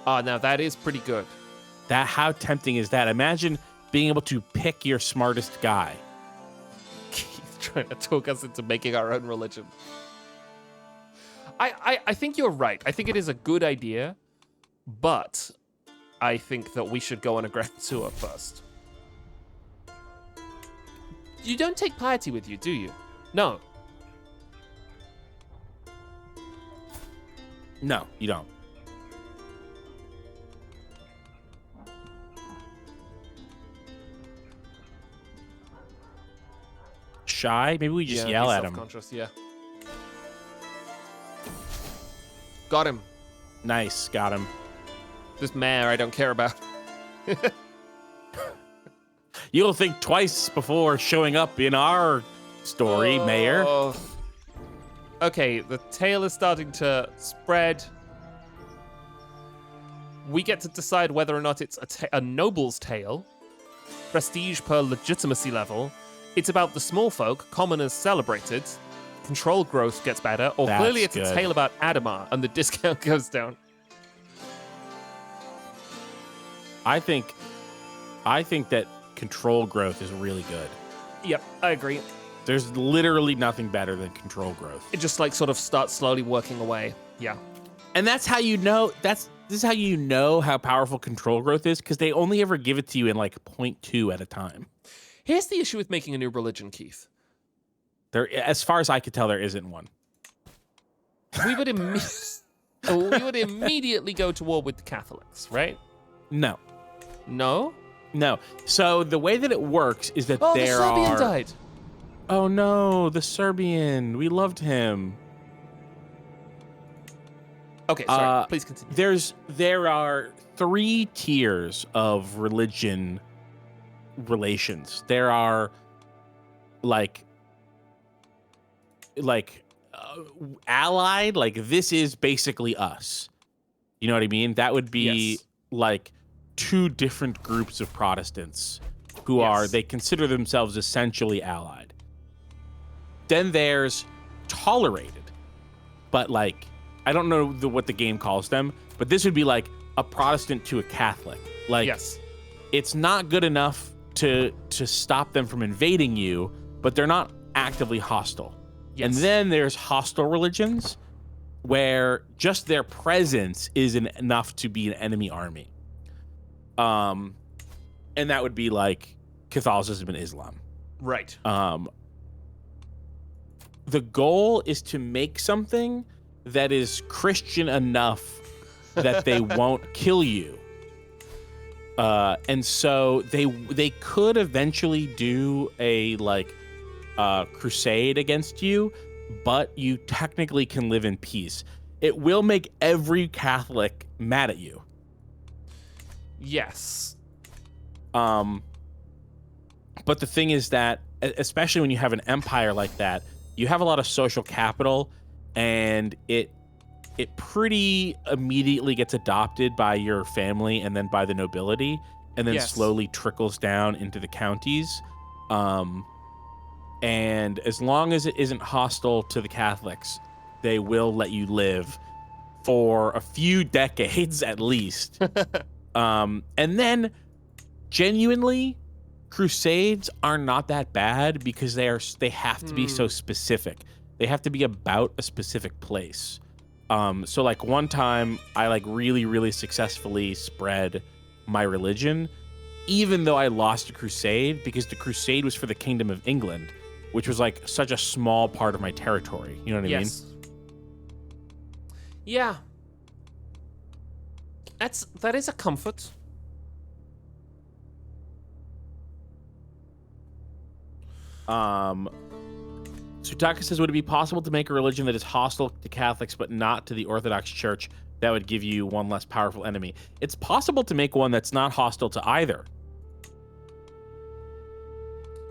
Now that is pretty good. How tempting is that? Imagine being able to pick your smartest guy. Keith trying to talk us into making our own religion. I think you're right. I think it is a good idea, but I think that we should go on a grand tour first. You don't take piety with you, do you? No. No, you don't. Shy? Maybe we just yell at him. Yeah. Got him. Nice, got him. This mayor I don't care about. You'll think twice before showing up in our story, Mayor. Okay, the tale is starting to spread. We get to decide whether or not it's a noble's tale, prestige per legitimacy level. It's about the small folk, commoners celebrated, control growth gets better, or That's clearly it's good. a tale about Adomar and the discount goes down. I think that control growth is really good. Yep, I agree. There's literally nothing better than control growth. It just sort of starts slowly working away. Yeah. And that's how you know this is how you know how powerful control growth is, because they only ever give it to you in 0.2 at a time. Here's the issue with making a new religion, Keith. There, as far as I could tell, there isn't one. We would immediately go to war with the Catholics, right? No. No? No. So the way that it works is that the there Serbian died. Oh no, the Serbian. We loved him. Okay, sorry. Please continue. There are 3 tiers of religion relations. There are allied, this is basically us. You know what I mean? That would be Yes. 2 different groups of Protestants who they consider themselves essentially allied. Then there's tolerated, but I don't know what the game calls them, but this would be a Protestant to a Catholic. Yes. It's not good enough to stop them from invading you, but they're not actively hostile. Yes. And then there's hostile religions where just their presence isn't enough to be an enemy army. And that would be Catholicism and Islam. Right. The goal is to make something that is Christian enough that they won't kill you. And so they could eventually do a crusade against you, but you technically can live in peace. It will make every Catholic mad at you. Yes. But the thing is that, especially when you have an empire like that, you have a lot of social capital, and it it pretty immediately gets adopted by your family and then by the nobility, and then Yes. slowly trickles down into the counties. And as long as it isn't hostile to the Catholics, they will let you live for a few decades at least. And then, genuinely, crusades are not that bad because they have to be so specific. They have to be about a specific place. So like one time I like really successfully spread my religion, even though I lost a crusade, because the crusade was for the Kingdom of England, which was like such a small part of my territory. You know what I mean? Yeah. That is a comfort. Sutaka says, would it be possible to make a religion that is hostile to Catholics but not to the Orthodox Church that would give you one less powerful enemy? It's possible to make one that's not hostile to either.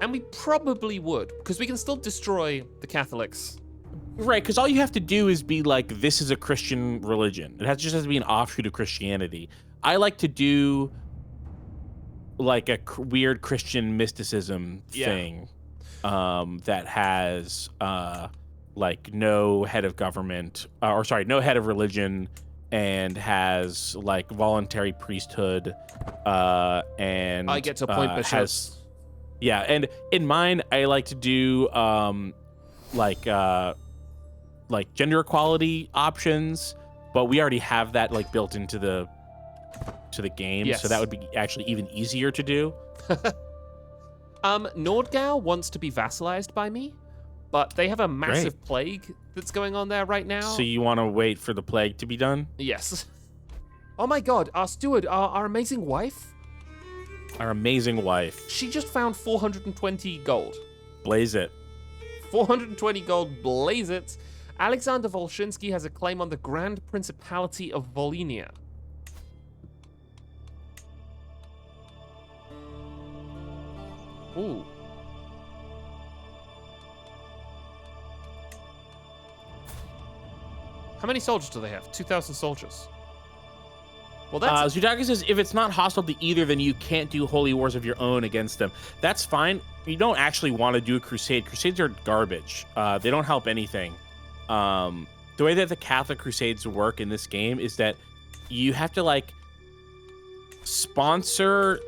And we probably would, because we can still destroy the Catholics. Right, because all you have to do is be like, this is a Christian religion. Just has to be an offshoot of Christianity. I like to do like a weird Christian mysticism thing that has like no head of government, no head of religion, and has like voluntary priesthood, and I get to appoint bishops. Yeah, and in mine, I like to do like gender equality options, but we already have that like built into the game, so that would be actually even easier to do. Nordgau wants to be vassalized by me, but they have a massive plague that's going on there right now. So you want to wait for the plague to be done? Yes. Oh my god, our steward, our amazing wife? Our amazing wife. She just found 420 gold. Blaze it. 420 gold, blaze it. Alexander Volshinsky has a claim on the Grand Principality of Volhynia. Ooh. How many soldiers do they have? 2,000 soldiers. Well, that's... Zutaka says, if it's not hostile to either, then you can't do holy wars of your own against them. That's fine. You don't actually want to do a crusade. Crusades are garbage. They don't help anything. The way that the Catholic crusades work in this game is that you have to, like, sponsor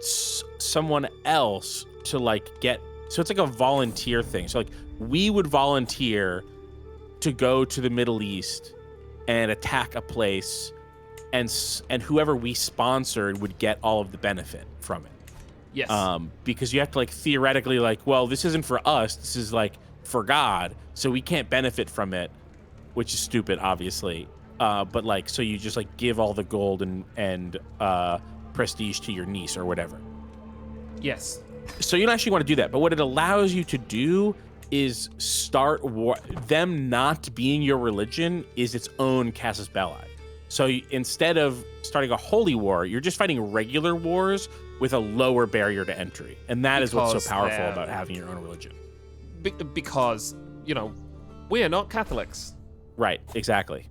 someone else to, like, get... So it's like a volunteer thing. So, like, we would volunteer to go to the Middle East and attack a place, and whoever we sponsored would get all of the benefit from it. Yes. Because you have to, like, theoretically, like, well, this isn't for us. This is, like, for God, so we can't benefit from it, which is stupid, obviously. But, like, so you just, like, give all the gold and prestige to your niece or whatever. Yes. So you don't actually want to do that. But what it allows you to do is start war. Them not being your religion is its own casus belli. So instead of starting a holy war, you're just fighting regular wars with a lower barrier to entry. And that is what's so powerful about having your own religion. Because, you know, we are not Catholics. Right, exactly.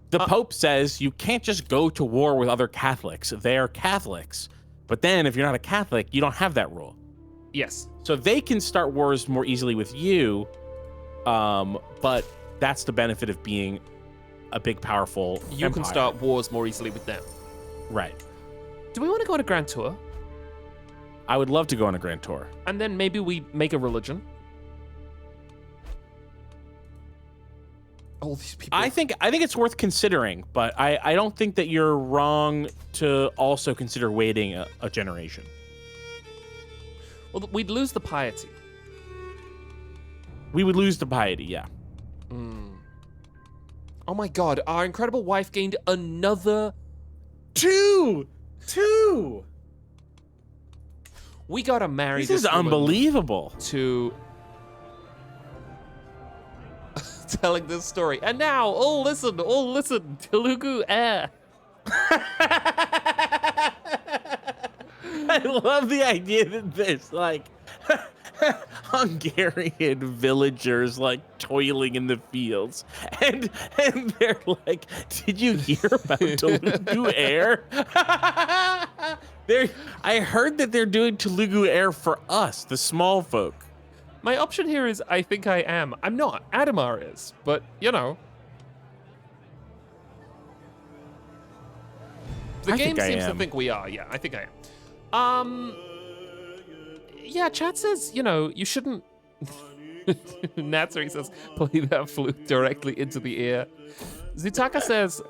The Pope says you can't just go to war with other Catholics. They're Catholics. But then if you're not a Catholic, you don't have that rule. Yes. So they can start wars more easily with you, but that's the benefit of being a big, powerful You empire. can start wars more easily with them. Right. Do we want to go on a grand tour? I would love to go on a grand tour. And then maybe we make a religion? All these people. I think it's worth considering, but I don't think that you're wrong to also consider waiting a generation. Well, we'd lose the piety. We would lose the piety, yeah. Oh my god, our incredible wife gained another... Two! We gotta marry This is woman unbelievable. to... telling this story. And now, all listen, Telugu Heir. I love the idea that this, like, Hungarian villagers like toiling in the fields, and they're like, "Did you hear about Telugu Heir? I heard that they're doing Telugu Heir for us, the small folk." My option here is I think I am. I'm not. Adomar is, but you know. The game seems to think we are. Yeah, I think I am. Yeah, chat says, you know, you shouldn't. Natsuri says, play that flute directly into the ear. Zutaka says,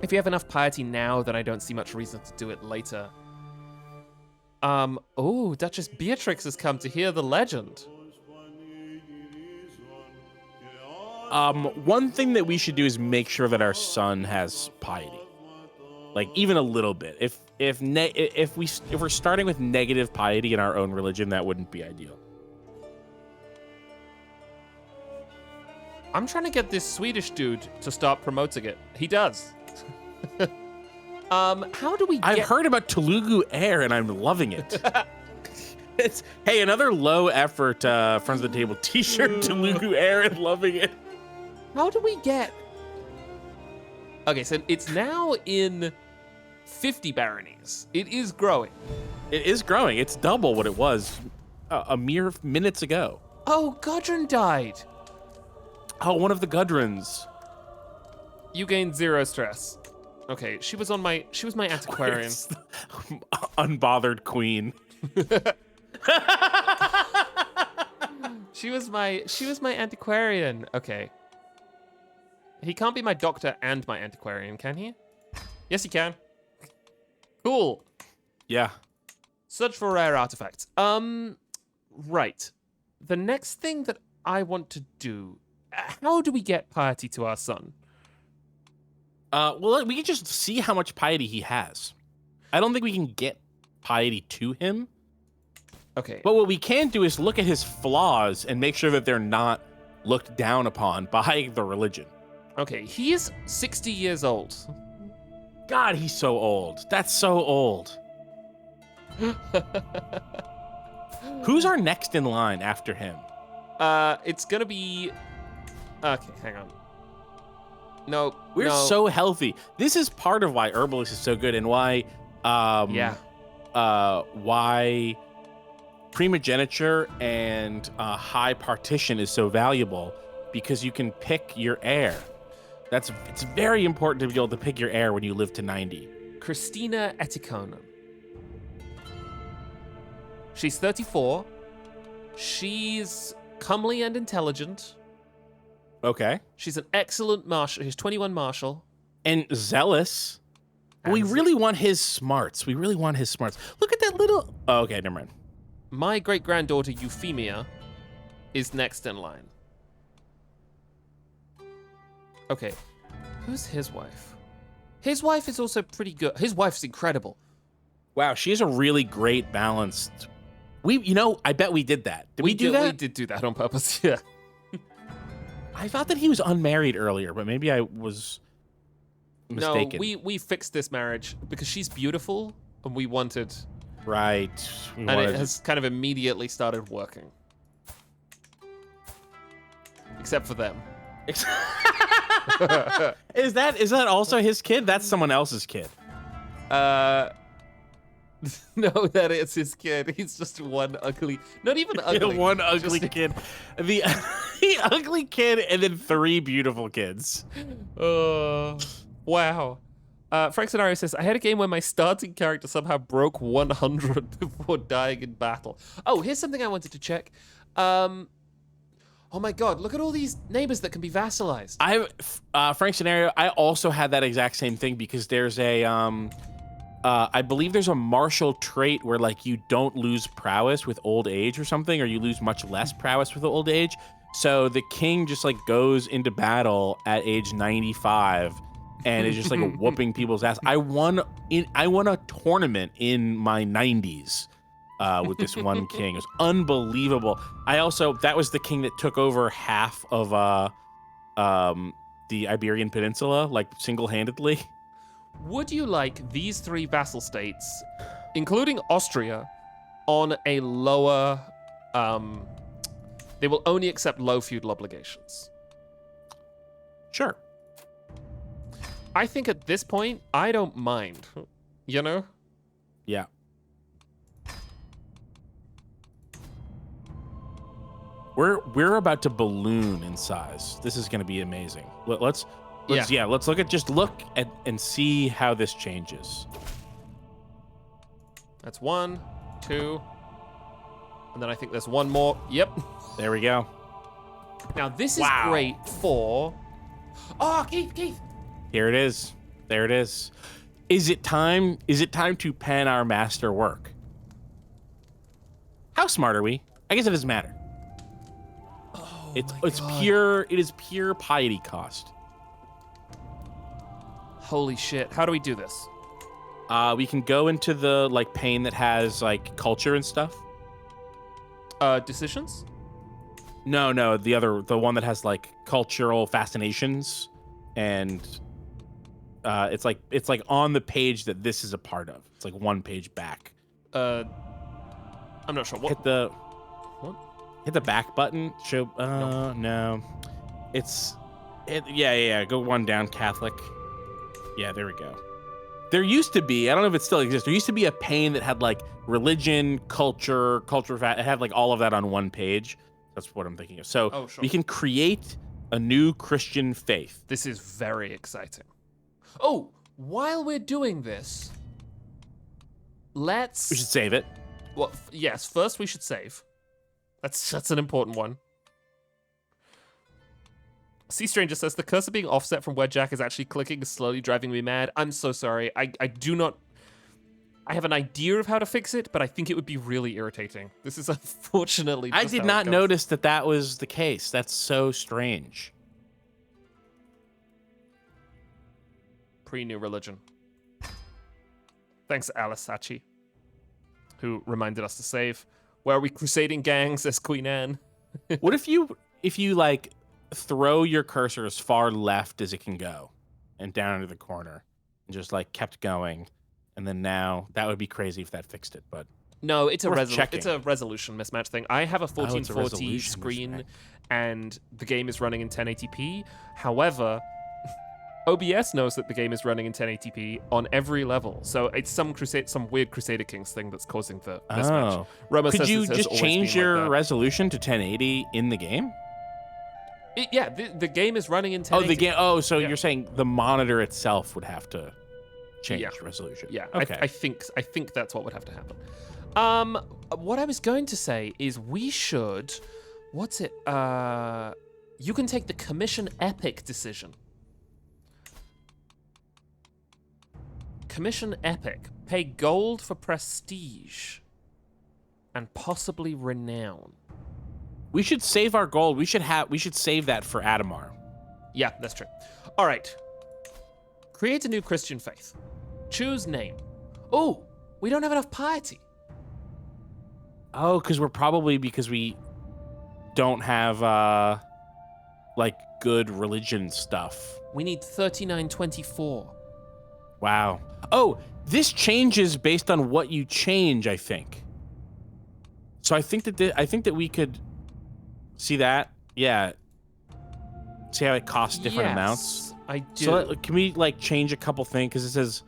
if you have enough piety now, then I don't see much reason to do it later. Oh, Duchess Beatrix has come to hear the legend. One thing that we should do is make sure that our son has piety. Like even a little bit. If we're starting with negative piety in our own religion, that wouldn't be ideal. I'm trying to get this Swedish dude to start promoting it. He does. How do we I've heard about Telugu Heir and I'm loving it. Hey, another low effort Friends of the Table t-shirt, Telugu Heir and loving it. How do we get... Okay, so it's now in 50 baronies. It is growing. It is growing. It's double what it was a mere minutes ago. Oh, Gudrun died. Oh, one of the Gudruns. You gained 0 stress. Okay, she was my antiquarian. Unbothered queen. She was my antiquarian. Okay. He can't be my doctor and my antiquarian, can he? Yes, he can. Cool. Yeah. Search for rare artifacts. Right. The next thing that I want to do, how do we get piety to our son? Well, we can just see how much piety he has. I don't think we can get piety to him. Okay. But what we can do is look at his flaws and make sure that they're not looked down upon by the religion. Okay, he is 60 years old. God, he's so old. That's so old. Who's our next in line after him? It's gonna be... Okay, hang on. No, We're so healthy. This is part of why Herbalist is so good and why... why primogeniture and high partition is so valuable, because you can pick your heir. It's very important to be able to pick your heir when you live to 90. Christina Etikonen. She's 34. She's comely and intelligent. Okay. She's an excellent marshal. She's 21 marshal. And zealous. We really want his smarts. Look at that little... Oh, okay, never mind. My great-granddaughter, Euphemia, is next in line. Okay. Who's his wife? His wife is also pretty good. His wife's incredible. Wow, she's a really great balanced... I bet we did that. Did we do that? We did do that on purpose, yeah. I thought that he was unmarried earlier, but maybe I was mistaken. No, we fixed this marriage because she's beautiful, and we wanted... Right. It has kind of immediately started working. Except for them. Is that also his kid? That's someone else's kid. No, that is his kid. He's just one ugly, not even ugly. One ugly kid. The ugly kid and then 3 beautiful kids. Wow. Frank Scenario says, I had a game where my starting character somehow broke 100 before dying in battle. Oh, here's something I wanted to check. Oh my god, look at all these neighbors that can be vassalized. Frank Scenario, I also had that exact same thing because there's a, I believe there's a martial trait where like you don't lose prowess with old age or something, or you lose much less prowess with old age. So the king just like goes into battle at age 95 and is just like whooping people's ass. I won a tournament in my 90s with this one king. It was unbelievable. That was the king that took over half of the Iberian Peninsula, like single-handedly. Would you like these 3 vassal states, including Austria, on a lower they will only accept low feudal obligations. Sure. I think at this point, I don't mind. You know? Yeah. We're about to balloon in size. This is going to be amazing. Let's look at and see how this changes. That's 1, 2, and then I think there's one more. Yep. There we go. Now this is great for. Oh, Keith. Here it is. There it is. Is it time? Is it time to pen our master work? How smart are we? I guess it doesn't matter. It's pure. It is pure piety cost. Holy shit! How do we do this? We can go into the pane that has culture and stuff. Decisions? No, the one that has cultural fascinations, and it's on the page that this is a part of. It's one page back. I'm not sure. What? Hit the back button. Show. No. Yeah. Go one down, Catholic. Yeah, there we go. There used to be, I don't know if it still exists, there used to be a pane that had religion, culture, it had all of that on one page. That's what I'm thinking of. So we can create a new Christian faith. This is very exciting. Oh, while we're doing this, We should save it. Well, yes, first we should save. That's an important one. Sea Stranger says, the cursor being offset from where Jack is actually clicking is slowly driving me mad. I'm so sorry. I have an idea of how to fix it, but I think it would be really irritating. This is unfortunately just I did how not it goes. notice that was the case. That's so strange. Pre-new religion. Thanks, Alisachi, who reminded us to save. Where are we crusading gang, says Queen Anne. What if you throw your cursor as far left as it can go and down into the corner and just kept going, and then now that would be crazy if that fixed it, but no, it's a checking. it's a resolution mismatch thing. I have a 1440 screen and the game is running in 1080p. However, OBS knows that the game is running in 1080p on every level, so it's some weird Crusader Kings thing that's causing the mismatch. Roma Could says you this has just always change been your like that. resolution to 1080 in the game? The game is running in 1080. Oh, the game. Oh, so Yeah. you're saying the monitor itself would have to change resolution? Yeah. Okay. I think that's what would have to happen. What I was going to say is we should. What's it? You can take the commission epic decision. Commission epic. Pay gold for prestige, and possibly renown. We should save our gold. We should save that for Adomar. Yeah, that's true. All right. Create a new Christian faith. Choose name. Oh, we don't have enough piety. Oh, because we don't have good religion stuff. We need 3924. Wow. Oh, this changes based on what you change, I think. So I think that we could see that. Yeah. See how it costs different amounts? I do. So can we change a couple things? Because it says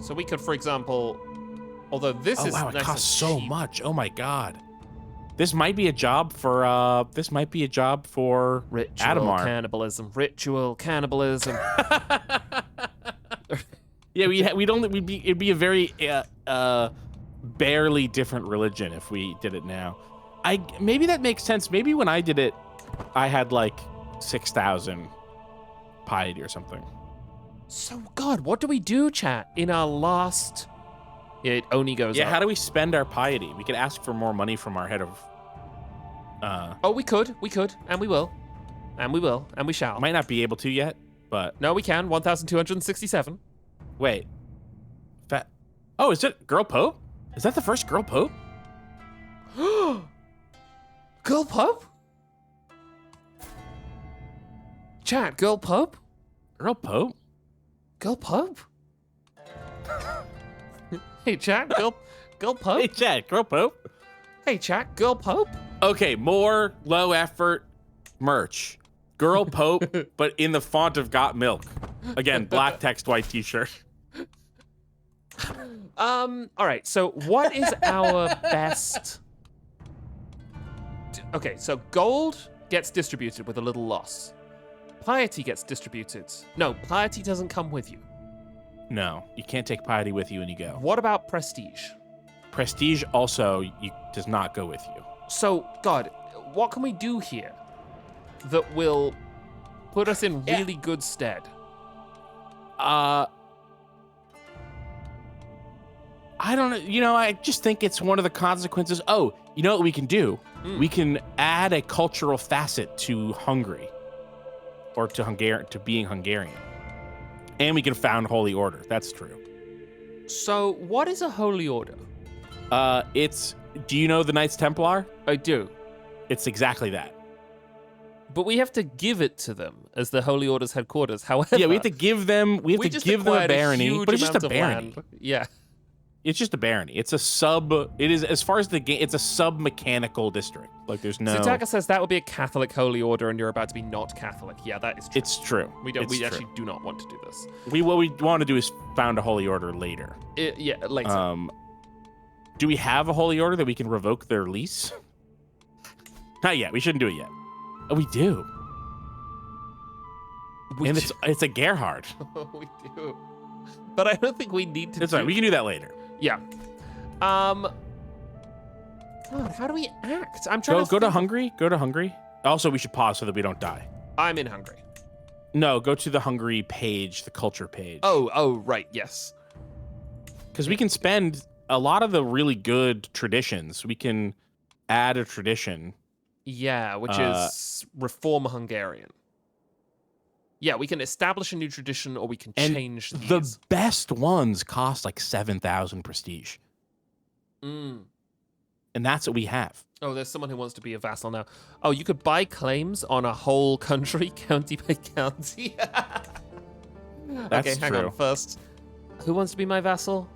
So we could, for example, although this is it nice costs and so cheap. much. Oh my god. This might be a job for Ritual Adomar. cannibalism. Ritual cannibalism. Yeah, it'd be a very barely different religion if we did it now. Maybe that makes sense. Maybe when I did it, I had 6,000 piety or something. So, God, what do we do, chat, in our last... Yeah, it only goes up. How do we spend our piety? We could ask for more money from our head of... Oh, we could, and we will. And we will, and we shall. Might not be able to yet, but... No, we can. 1,267. Wait. Oh, is it Girl Pope? Is that the first Girl Pope? Girl Pope? Chat, Girl Pope? Girl Pope? Girl Pope? Hey, chat, Girl Girl Pope? Hey, Chad, girl Pope. Hey, chat, Girl Pope? Okay, more low effort merch. Girl Pope, but in the font of Got Milk. Again, black text, white t-shirt. All right, so what is our best... Okay, so gold gets distributed with a little loss. Piety gets distributed. No, piety doesn't come with you. No, you can't take piety with you when you go. What about prestige? Prestige also does not go with you. So, God, what can we do here that will put us in really good stead? I don't know. You know, I just think it's one of the consequences. Oh, you know what we can do? We can add a cultural facet to Hungary, or to being Hungarian, and we can found Holy Order. That's true. So, what is a holy order? Do you know the Knights Templar? I do. It's exactly that. But we have to give it to them as the Holy Order's headquarters. However, Yeah, we have to give them. We have to give them a barony, but it's just a barony. Yeah. It's just a barony. It's a sub. It is, as far as the game, it's a sub mechanical district. Like there's no. Sutaka says that would be a Catholic holy order, and you're about to be not Catholic. Yeah, that is true. It's true. We don't. It's We true. actually do not want to do this. What we want to do is found a holy order later. Yeah, later. Do we have a holy order that we can revoke their lease? Not yet. We shouldn't do it yet. Oh, we do. And it's a Gerhard. We do. But I don't think we need to. That's right. We can do that later. Yeah. God, how do we act? I'm trying to go to Hungary. Go to Hungary. Also, we should pause so that we don't die. I'm in Hungary. No, go to the Hungary page, the culture page. Oh, right, yes. Because we can spend a lot of the really good traditions. We can add a tradition. Yeah, which is Reform Hungarian. Yeah, we can establish a new tradition, or we can change these. The best ones cost like 7,000 prestige. And that's what we have. Oh, there's someone who wants to be a vassal now. Oh, you could buy claims on a whole country, county by county. That's okay, hang true. on. First, who wants to be my vassal?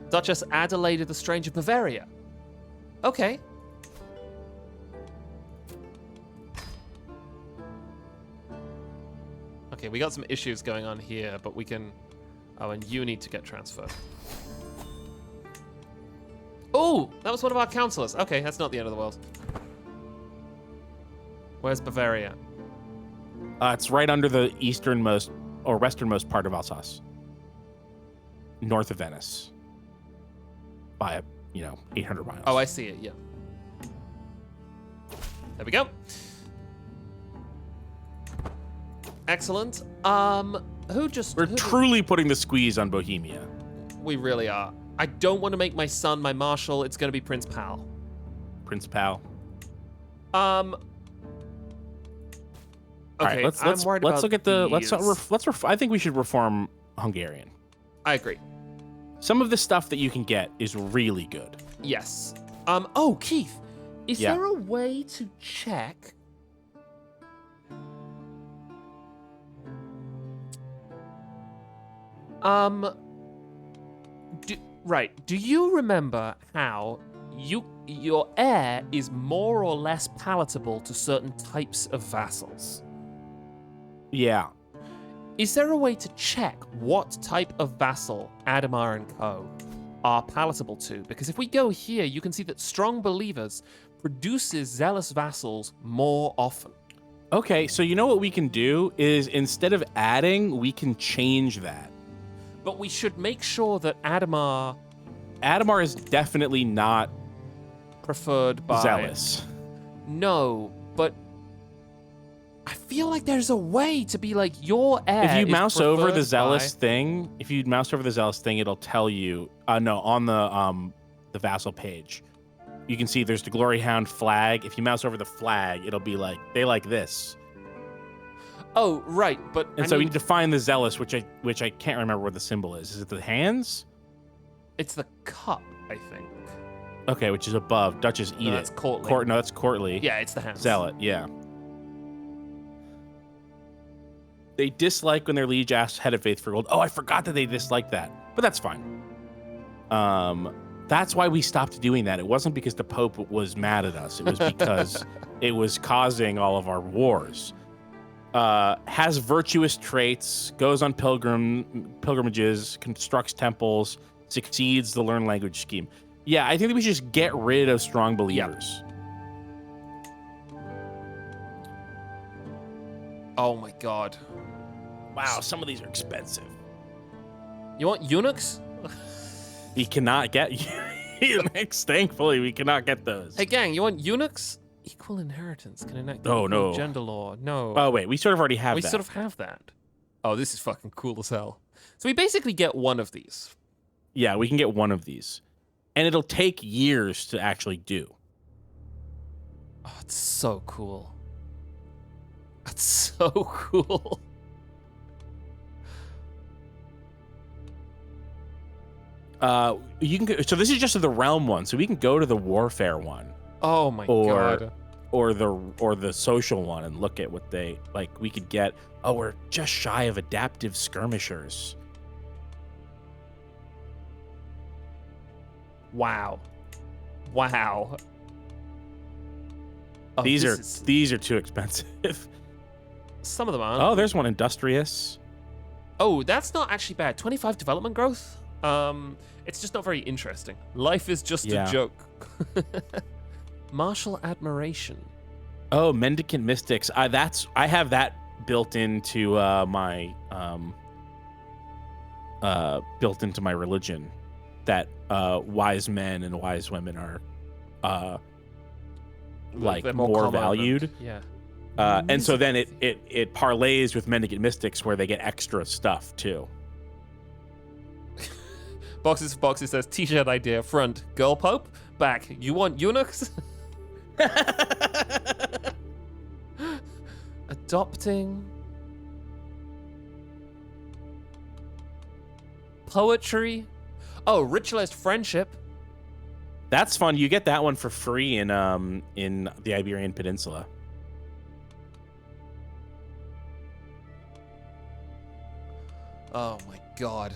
Duchess Adelaide the Strange of Bavaria. Okay. Okay, we got some issues going on here, but we can... Oh, and you need to get transferred. Oh, that was one of our counselors. Okay, that's not the end of the world. Where's Bavaria? It's right under the easternmost or westernmost part of Alsace. North of Venice. By, 800 miles. Oh, I see it, yeah. There we go. Excellent. We're truly putting the squeeze on Bohemia. We really are. I don't want to make my son my marshal. It's going to be Prince Pal. Prince Pal. Okay, All right, let's look at the I think we should reform Hungarian. I agree. Some of the stuff that you can get is really good. Yes. Oh, Keith, is Yeah. there a way to check? Do you remember how your heir is more or less palatable to certain types of vassals? Yeah. Is there a way to check what type of vassal Adomar and Co. are palatable to? Because if we go here, you can see that Strong Believers produces zealous vassals more often. Okay, so you know what we can do is instead of adding, we can change that. But we should make sure that Adomar is definitely not preferred by... zealous. No, but I feel like there's a way to be like, your heir If you is mouse over the preferred zealous by... thing, it'll tell you, on the vassal page, you can see there's the Glory Hound flag. If you mouse over the flag, it'll be like, they like this. Oh, right, but And so we need to find the zealous, which I can't remember what the symbol is. Is it the hands? It's the cup, I think. Okay, which is above. Duchess eat No, it. that's courtly. No, that's courtly. Yeah, it's the hands. Zealot, yeah. They dislike when their liege asks head of faith for gold. Oh, I forgot that they dislike that. But that's fine. That's why we stopped doing that. It wasn't because the Pope was mad at us. It was because it was causing all of our wars. Has virtuous traits, goes on pilgrimages, constructs temples, succeeds the learn language scheme. Yeah, I think that we should just get rid of strong believers. Oh my god. Wow, some of these are expensive. You want eunuchs? We cannot get eunuchs. Thankfully, we cannot get those. Hey gang, you want eunuchs? Equal inheritance can enact Oh, equal no. gender law. No. Oh, wait, we sort of already have we that. sort of have that. Oh, this is fucking cool as hell. So we basically get one of these. Yeah, we can get one of these. And it'll take years to actually do. Oh, it's so cool. That's so cool. You can go, so this is just the realm one, so we can go to the warfare one. Oh my god. Or the social one and look at what they like. We could get. Oh, we're just shy of adaptive skirmishers. Wow. Wow. Oh, these are too expensive. Some of them aren't. Oh, there's one industrious. Oh, that's not actually bad. 25 development growth. It's just not very interesting. Life is just a joke. Martial admiration. Oh, mendicant mystics. I have that built into my religion. That wise men and wise women are like more valued. Yeah. And so then it parlays with mendicant mystics where they get extra stuff too. Boxes for boxes says t-shirt idea front girl pope, back you want eunuchs. Adopting. Poetry. Oh, ritualist friendship. That's fun. You get that one for free in the Iberian Peninsula. Oh my god.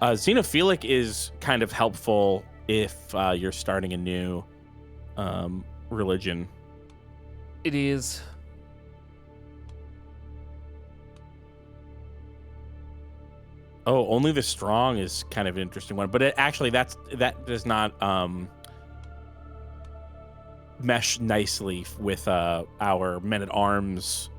Xenophilic is kind of helpful if you're starting a new religion. It is. Oh, only the strong is kind of an interesting one, but that does not mesh nicely with our men at arms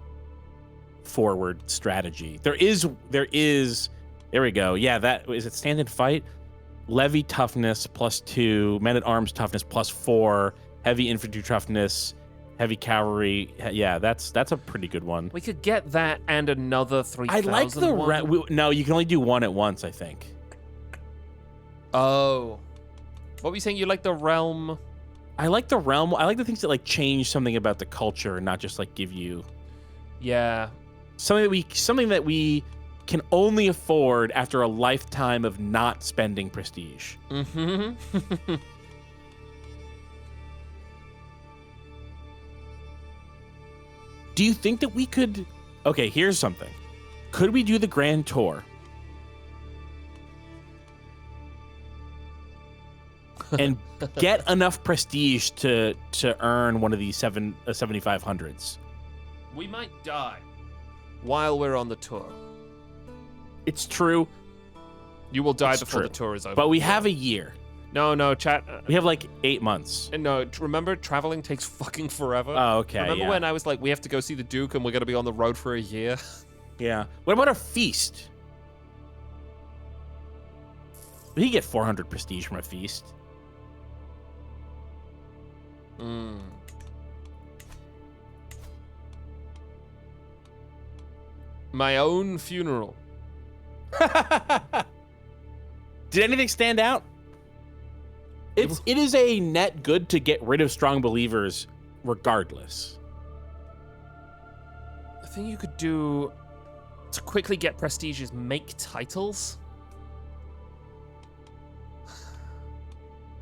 forward strategy. There is. There we go. Yeah, that is it. Stand and fight, levy toughness +2, men at arms toughness +4, heavy infantry toughness, heavy cavalry. Yeah, that's a pretty good one. We could get that and another 3,000. I like the no. You can only do one at once, I think. Oh, what were you saying? You like the realm? I like the realm. I like the things that like change something about the culture and not just like give you. Yeah. Something that we can only afford after a lifetime of not spending prestige. Mm-hmm. Do you think that we could... Okay, here's something. Could we do the Grand Tour? And get enough prestige to earn one of these 7,500s? We might die while we're on the tour. It's true. You will die before the tour is over. But we have a year. No, chat. We have like 8 months. And no, remember, traveling takes fucking forever. Oh, okay. Remember when I was like, we have to go see the Duke and we're going to be on the road for a year? Yeah. What about a feast? We get 400 prestige from a feast. My own funeral. Did anything stand out? It is a net good to get rid of strong believers regardless. The thing you could do to quickly get prestige is make titles.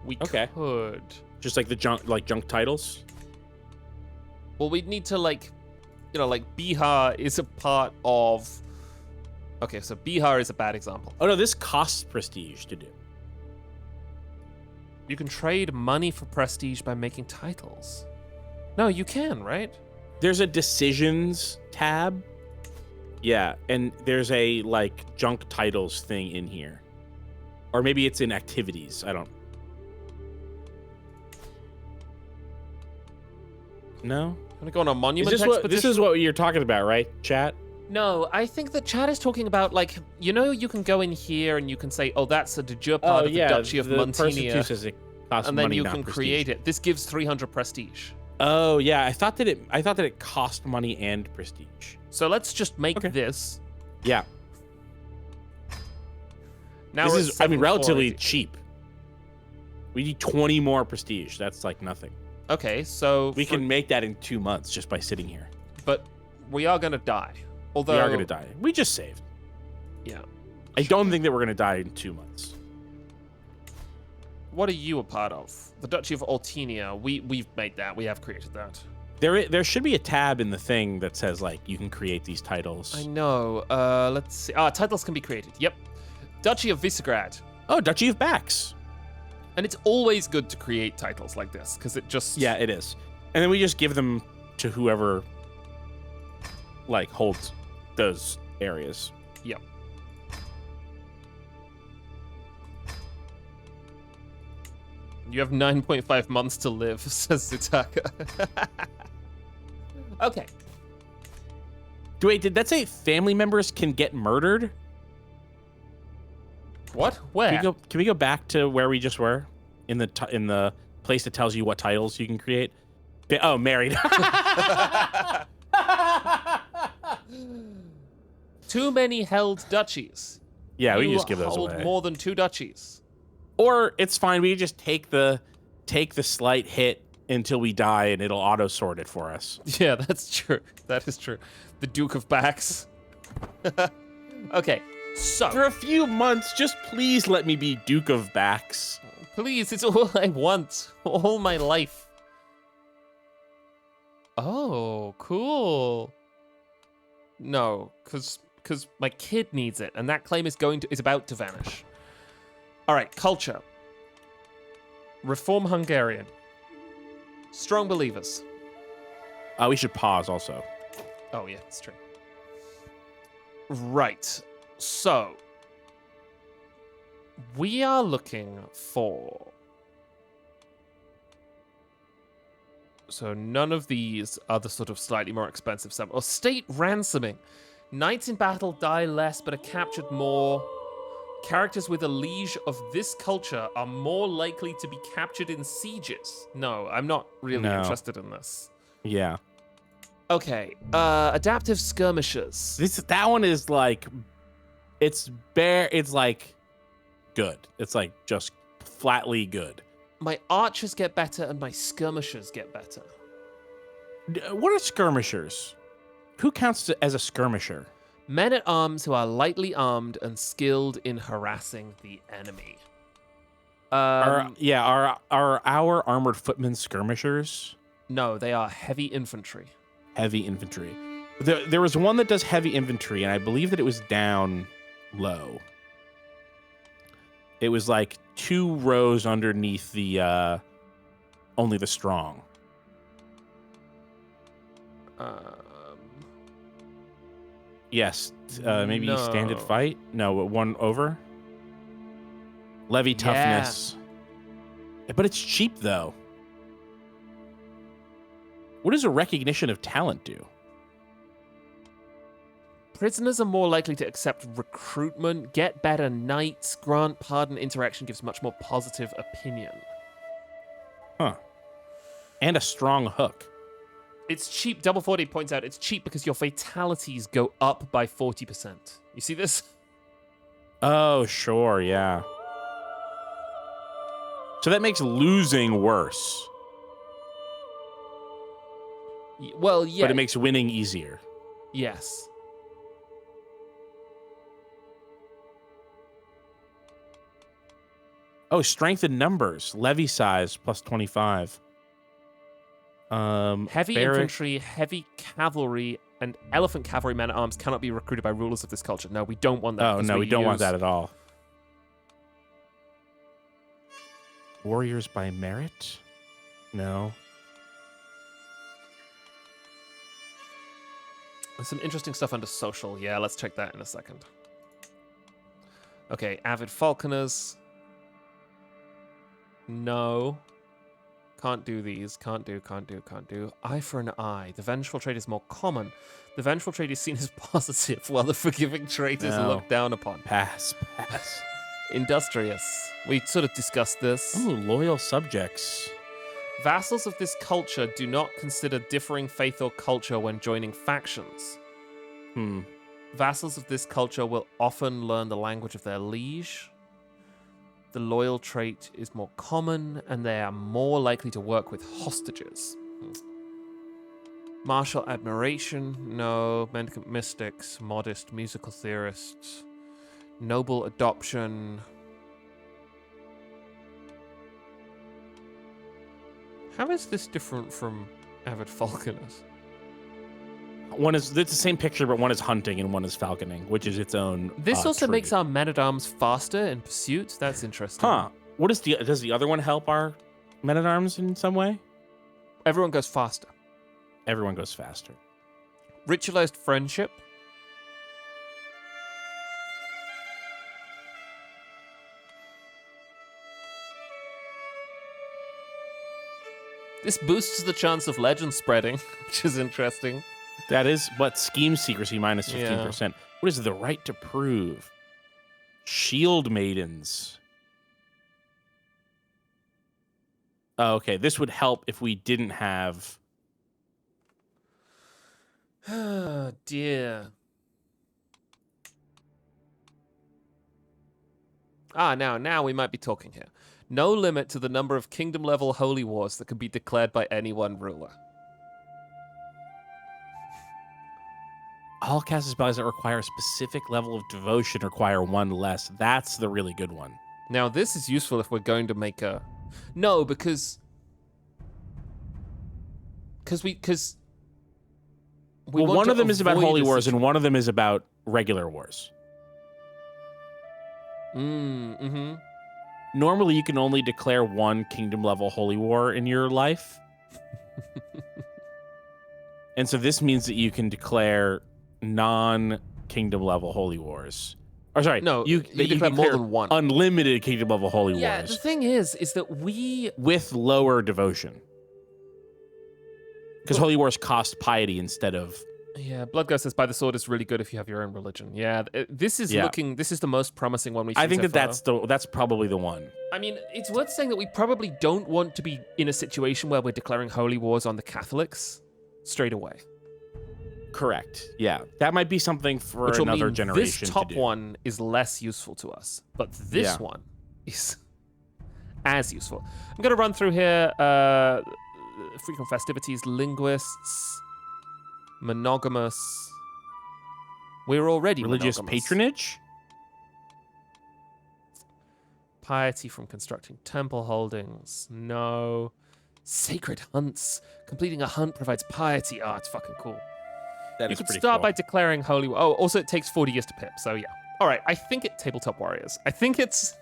We could. Just like the junk titles? Well, we'd need to like Bihar is a part of... Okay, so Bihar is a bad example. Oh no, this costs prestige to do. You can trade money for prestige by making titles. No, you can, right? There's a decisions tab. Yeah, and there's a like junk titles thing in here. Or maybe it's in activities. I don't. No? I'm gonna go on a monument This expedition. is what you're talking about, right, chat? No, I think that Chad is talking about, like, you know, you can go in here and you can say, oh, that's a de jure part of the Duchy of Montinia. Says it costs And then money, you not can prestige. create it. This gives 300 prestige. Oh yeah, I thought that it cost money and prestige. So let's just make this. Yeah. Now This we're is, at I mean, relatively 740. cheap. We need 20 more prestige. That's like nothing. Okay, so We can make that in 2 months just by sitting here. but we are gonna die. Although We are gonna die. We just saved. Yeah. I don't think that we're gonna die in 2 months. What are you a part of? The Duchy of Altinia. We've made that. We have created that. There should be a tab in the thing that says like you can create these titles. I know. Let's see. Titles can be created. Yep. Duchy of Visegrad. Oh, Duchy of Bax. And it's always good to create titles like this because it just Yeah, it is. And then we just give them to whoever like holds those areas. Yep. You have 9.5 months to live, says Zutaka. Okay. Wait, did that say family members can get murdered? What? Where? Can we go back to where we just were? In the place that tells you what titles you can create? Oh, married. Too many held duchies. Yeah, we You can just give those hold away. more than 2 duchies. Or it's fine. We just take the slight hit until we die, and it'll auto sort it for us. Yeah, that's true. That is true. The Duke of Bax. Okay, so For a few months, just please let me be Duke of Bax. please, it's all I want. All my life. Oh, cool. No, because my kid needs it, and that claim is about to vanish. All right, culture. Reform Hungarian. Strong believers. We should pause also. Oh yeah, it's true. Right. So we are looking for. So none of these are the sort of slightly more expensive stuff. Or state ransoming. Knights in battle die less but are captured more. Characters with a liege of this culture are more likely to be captured in sieges. No, I'm not really interested in this. Yeah. Okay, adaptive skirmishers. That one is like, it's like good. It's like just flatly good. My archers get better and my skirmishers get better. What are skirmishers? Who counts as a skirmisher? Men at arms who are lightly armed and skilled in harassing the enemy. Are our armored footmen skirmishers? No, they are heavy infantry. Heavy infantry. There was one that does heavy infantry, and I believe that it was down low. It was like 2 rows underneath the only the strong. Yes, maybe no. standard fight. No, one over. Levy toughness. But it's cheap though. What does a recognition of talent do? Prisoners are more likely to accept recruitment, get better knights, grant pardon, interaction gives much more positive opinion. Huh. And a strong hook. It's cheap. Double 40 points out it's cheap because your fatalities go up by 40%. You see this? Oh, sure, yeah. So that makes losing worse. Well, yeah. But it makes winning easier. Yes. Oh, strength in numbers. Levy size plus 25. Heavy infantry, heavy cavalry, and elephant cavalry men at arms cannot be recruited by rulers of this culture. No, we don't want that. Oh, no, we don't want that at all. Warriors by merit? No. There's some interesting stuff under social. Yeah, let's check that in a second. Okay, avid falconers. No. Can't do these. Can't do. Eye for an eye. The vengeful trait is more common. The vengeful trait is seen as positive, while the forgiving trait is looked down upon. Pass. Industrious. We sort of discussed this. Ooh, loyal subjects. Vassals of this culture do not consider differing faith or culture when joining factions. Vassals of this culture will often learn the language of their liege. The loyal trait is more common, and they are more likely to work with hostages. Martial admiration, no. Mendicant mystics, modest musical theorists. Noble adoption. How is this different from avid falconers? It's the same picture, but one is hunting and one is falconing, which is its own. This also trait. makes our men-at-arms faster in pursuit. That's interesting. Huh? Does the other one help our men-at-arms in some way? Everyone goes faster. Everyone goes faster. Ritualized friendship. This boosts the chance of legend spreading, which is interesting. That is what scheme secrecy minus 15%. Yeah. What is the right to prove? Shield maidens. Oh, okay, this would help if we didn't have. Oh dear. Now we might be talking here. No limit to the number of kingdom-level holy wars that can be declared by any one ruler. All caste spells that require a specific level of devotion require one less. That's the really good one. Now, this is useful if we're going to make a... No, because one of them is about holy wars and one of them is about regular wars. Normally, you can only declare one kingdom-level holy war in your life. And so this means that you can declare non-kingdom level holy wars. Or sorry, no, you declare more than one. Unlimited kingdom level holy wars. Yeah, the thing is that with lower devotion. Because holy wars cost piety instead of... Yeah, Bloodghost says by the sword is really good if you have your own religion. Yeah, this is the most promising one we've seen. I think so that's probably the one. I mean, it's worth saying that we probably don't want to be in a situation where we're declaring holy wars on the Catholics straight away. Correct. Yeah, that might be something for another generation. This top one is less useful to us, but this one is as useful. I'm going to run through here frequent festivities, linguists, monogamous. We're already religious monogamous. Patronage. Piety from constructing temple holdings. No. Sacred hunts. Completing a hunt provides piety. Oh, it's fucking cool. You could start by declaring holy. Oh, also it takes 40 years to pip. So yeah. All right. I think it's Tabletop Warriors. I think it's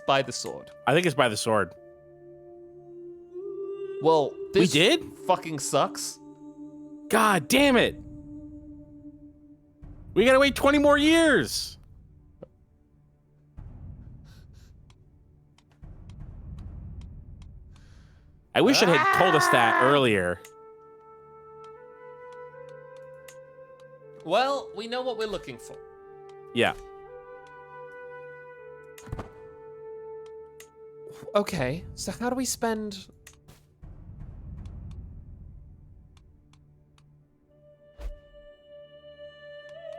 by the sword. I think it's by the sword. Well, this we did? Fucking sucks. God damn it. We gotta wait 20 more years. I wish it had told us that earlier. Well, we know what we're looking for. Yeah. Okay, so how do we spend...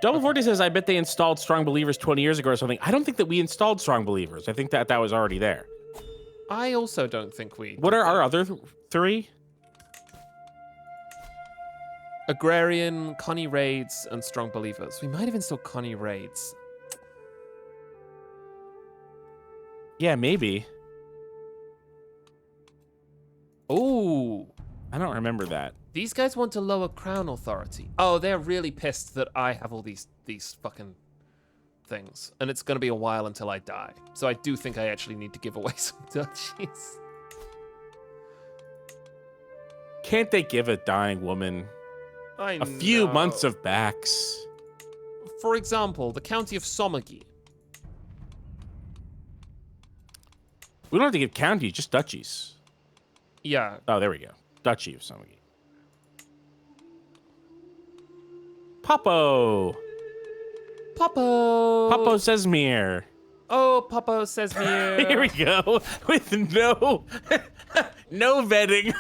Double 40 says, I bet they installed Strong Believers 20 years ago or something. I don't think that we installed Strong Believers. I think that was already there. I also don't think we... What are our other three? Agrarian, Connie Raids, and Strong Believers. We might have installed Connie Raids. Yeah, maybe. Ooh. I don't remember that. These guys want to lower crown authority. Oh, they're really pissed that I have all these fucking things, and it's going to be a while until I die. So I do think I actually need to give away some duchies. Can't they give a dying woman a few months of backs? For example, the county of Somagi. We don't have to give counties, just duchies. Yeah. Oh, there we go. Duchy of Somagi. Popo. Popo Sesmere. Oh, Popo Sesmere. Here we go. With no vetting.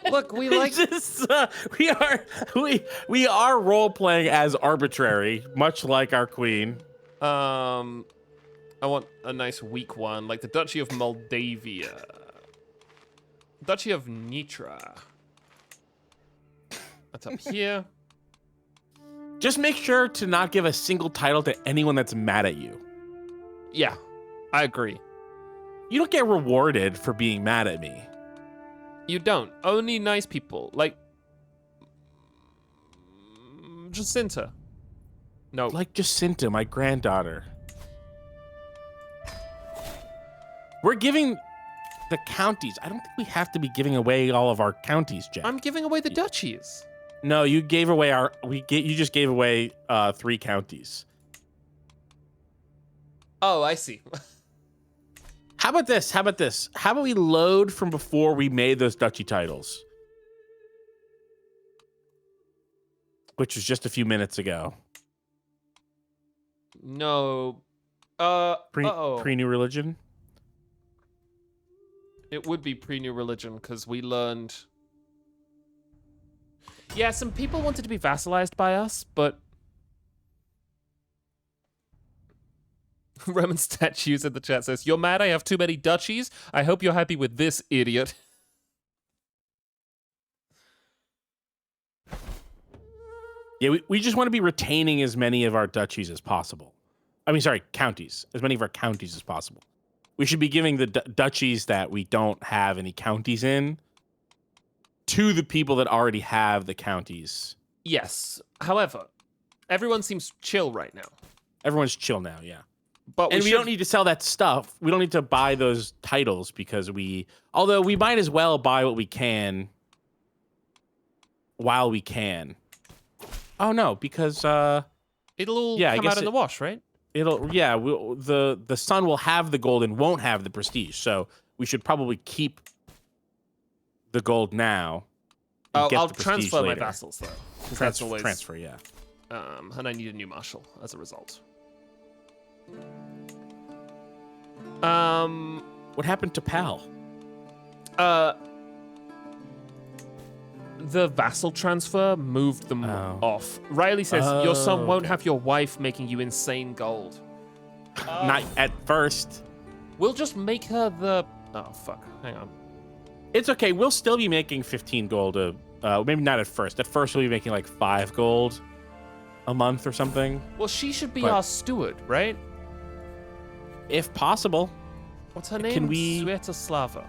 Look, we like this. We are role playing as arbitrary, much like our queen. I want a nice weak one, like the Duchy of Moldavia. Duchy of Nitra. That's up here. Just make sure to not give a single title to anyone that's mad at you. Yeah, I agree. You don't get rewarded for being mad at me. You don't. Only nice people. Like Jacinta. No. Like Jacinta, my granddaughter. We're giving the counties. I don't think we have to be giving away all of our counties, Jack. I'm giving away the duchies. No, you gave away you just gave away 3 counties. Oh, I see. How about this? How about we load from before we made those duchy titles? Which was just a few minutes ago. No. Pre-new religion? It would be pre-new religion because we learned. Yeah, some people wanted to be vassalized by us, but Roman statues in the chat says, "You're mad I have too many duchies? I hope you're happy with this, idiot." Yeah, we just want to be retaining as many of our duchies as possible. I mean, sorry, counties. As many of our counties as possible. We should be giving the duchies that we don't have any counties in to the people that already have the counties. Yes. However, everyone seems chill right now. Everyone's chill now, yeah. But we don't need to sell that stuff. We don't need to buy those titles because although we might as well buy what we can while we can. Oh no, because it'll all come out in the wash, right? The sun will have the gold and won't have the prestige. So we should probably keep the gold now. I'll transfer my vassals though. That's always transfer, yeah. And I need a new marshal as a result. What happened to Pal? The vassal transfer moved them off. Riley says, your son won't have your wife making you insane gold. Not at first. We'll just make her the... Oh, fuck. Hang on. It's okay. We'll still be making 15 gold. Maybe not at first. At first, we'll be making like 5 gold a month or something. Well, she should be our steward, right? If possible. What's her name? Can we... Sviatoslava.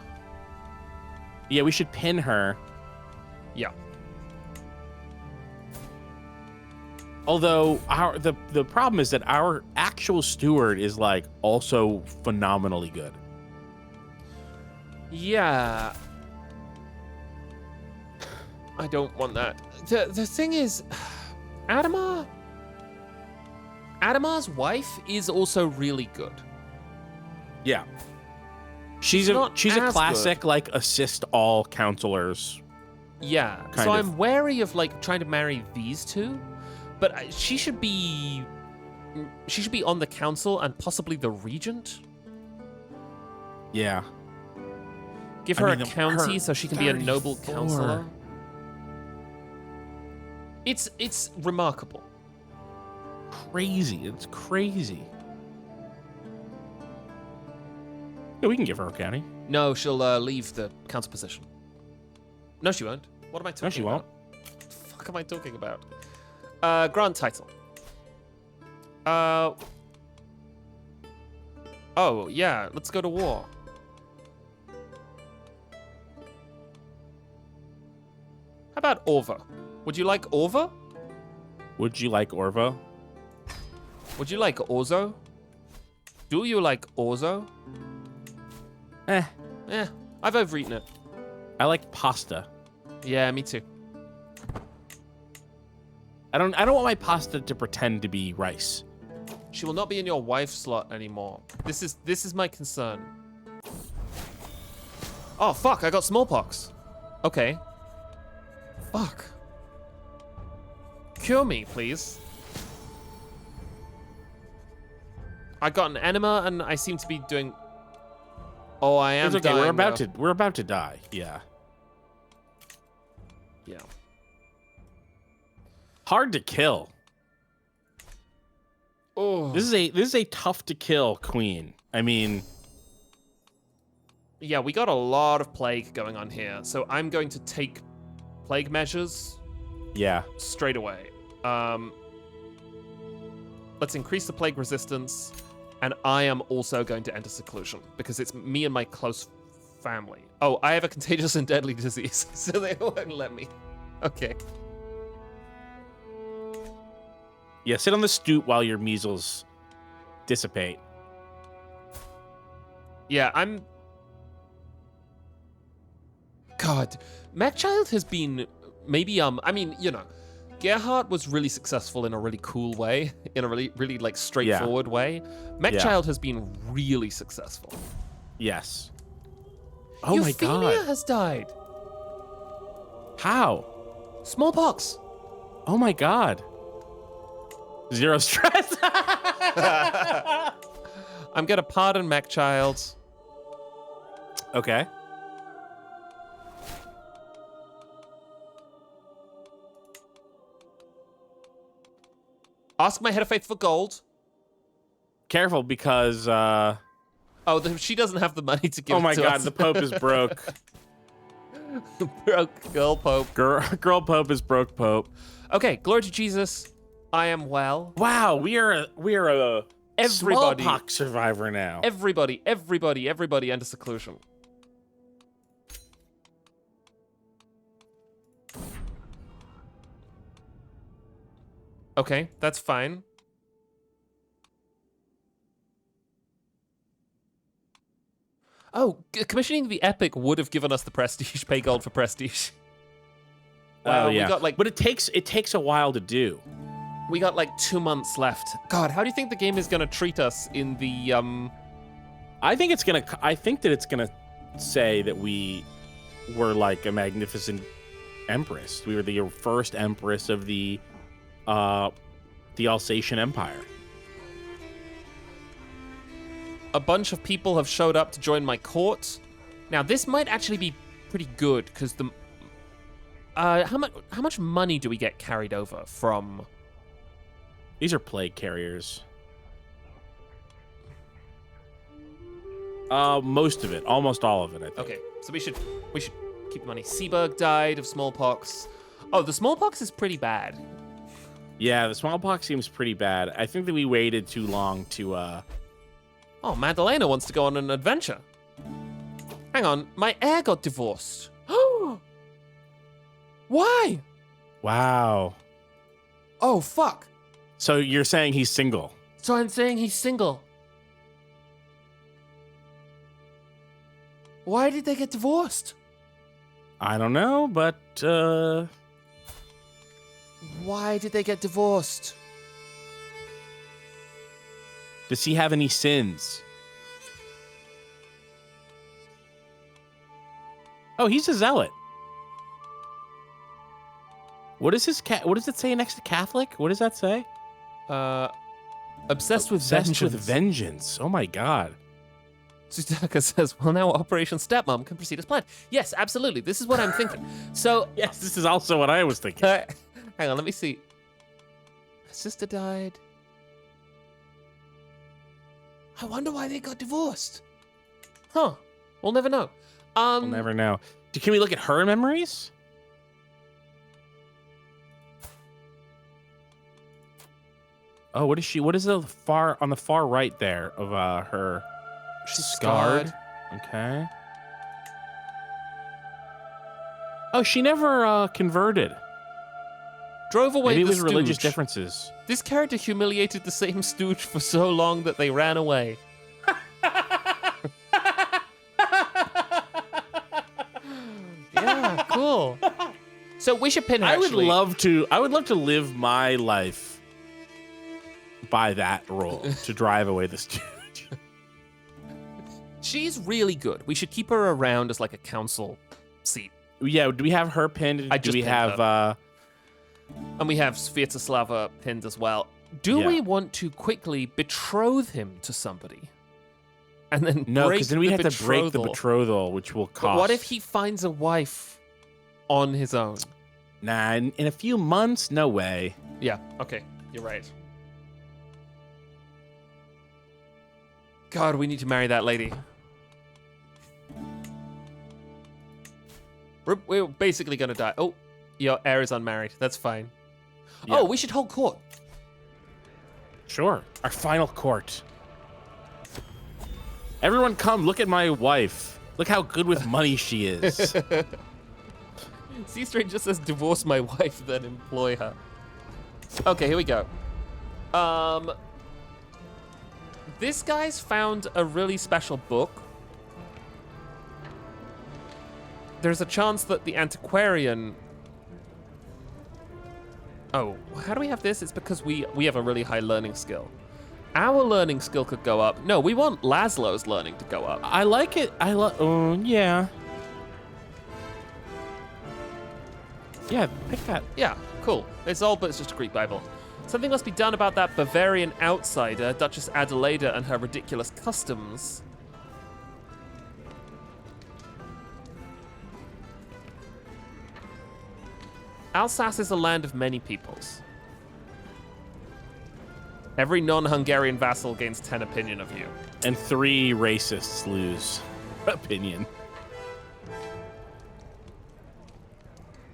Yeah, we should pin her. Yeah. Although the problem is that our actual steward is like also phenomenally good. Yeah. I don't want that. The thing is, Adomar's wife is also really good. Yeah. She's a classic good. Like assist all counselors. Yeah. So I'm wary of like trying to marry these two, but she should be on the council and possibly the regent. Yeah. Give her a county so she can be a noble counselor. It's remarkable. Crazy. It's crazy. Yeah, we can give her a county. No, she'll leave the council position. No, she won't. What am I talking about? No, she won't. What the fuck am I talking about? Grant title. Oh, yeah, let's go to war. about Orva? Would you like Orva? Would you like Orvo? Would you like Orzo? Do you like Orzo? Eh. I've overeaten it. I like pasta. Yeah, me too. I don't want my pasta to pretend to be rice. She will not be in your wife slot anymore. This is my concern. Oh fuck, I got smallpox. Okay. Fuck. Cure me, please. I got an enema and I seem to be doing... Oh, I am It's okay. dying. We're about to die. Yeah. Yeah. Hard to kill. Oh. This is a tough to kill queen. I mean, yeah, we got a lot of plague going on here, so I'm going to take plague measures. Yeah. Straight away. Let's increase the plague resistance, and I am also going to enter seclusion because it's me and my close family. Oh, I have a contagious and deadly disease, so they won't let me. Okay. Yeah, sit on the stoop while your measles dissipate. Yeah, I'm... God, Macchild has been maybe, I mean, you know, Gerhardt was really successful in a really cool way, in a really like straightforward way. Macchild has been really successful. Yes. Oh my god. Euphemia has died. How? Smallpox. Oh my god. Zero stress. I'm gonna pardon Macchild. Okay. Ask my head of faith for gold. Careful, because Oh, she doesn't have the money to give. oh my it to god, us. the Pope is broke. Broke girl Pope. Girl Pope is broke Pope. Okay, glory to Jesus. I am well. Wow, we are a Everybody. smallpox survivor now. Everybody enter seclusion. Okay, that's fine. Oh, commissioning the epic would have given us the prestige. Pay gold for prestige. Wow, yeah. we got like, but it takes a while to do. we got like 2 months left. God, how do you think the game is gonna treat us in the I think that it's gonna say that we were like a magnificent empress. We were the first empress of the Alsatian Empire. a bunch of people have showed up to join my court. Now this might actually be pretty good because the how much money do we get carried over from? These are plague carriers. Most of it, almost all of it, I think. Okay, so we should keep the money. Seaberg died of smallpox. Oh, the smallpox is pretty bad. Yeah, the smallpox seems pretty bad. I think that we waited too long to Oh, Madalena wants to go on an adventure. Hang on, my heir got divorced. Why? Wow. Oh, fuck. So you're saying he's single? So I'm saying he's single. Why did they get divorced? I don't know, but Why did they get divorced? does he have any sins? Oh, he's a zealot. What is his what does it say next to Catholic? What does that say? Obsessed with Obsessed with vengeance. vengeance. Oh my god. Sutaka says, well, now Operation Stepmom can proceed as planned. Yes, absolutely. This is what I'm thinking. So, Yes, this is also what I was thinking. hang on, let me see. My sister died. I wonder why they got divorced. Huh. We'll never know. We'll never know. Can we look at her memories? Oh, what is she? What is on the far right there of her? She's scarred. scarred. Okay. Oh, she never converted. Drove away Maybe it the was religious stooge. differences. This character humiliated the same stooge for so long that they ran away. Yeah, cool. So we should pin her, I would actually. love to live my life by that rule, to drive away the stooge. She's really good. We should keep her around as like a council seat. Yeah, do we have her pinned? I Do just we pinned have her. And we have Sviatoslava pinned as well. Do Yeah. we want to quickly betroth him to somebody? And then no, break because then we the have to break the betrothal? betrothal, which will cost. But what if he finds a wife on his own? Nah, in a few months, no way. Yeah, okay, you're right. God, we need to marry that lady. We're basically gonna die. Oh, your heir is unmarried. That's fine. Yeah. Oh, we should hold court. Sure. Our final court. Everyone come, look at my wife. Look how good with money she is. Sea Strange just says divorce my wife, then employ her. Okay, here we go. This guy's found a really special book. There's a chance that the antiquarian... Oh, how do we have this? It's because we have a really high learning skill. Our learning skill could go up. No, we want Laszlo's learning to go up. I like it. Oh, yeah. Yeah, pick that. Yeah, cool. It's all but it's just a Greek Bible. Something must be done about that Bavarian outsider, Duchess Adelaida, and her ridiculous customs. Alsace is a land of many peoples. Every non-Hungarian vassal gains 10 opinion of you. And 3 racists lose opinion.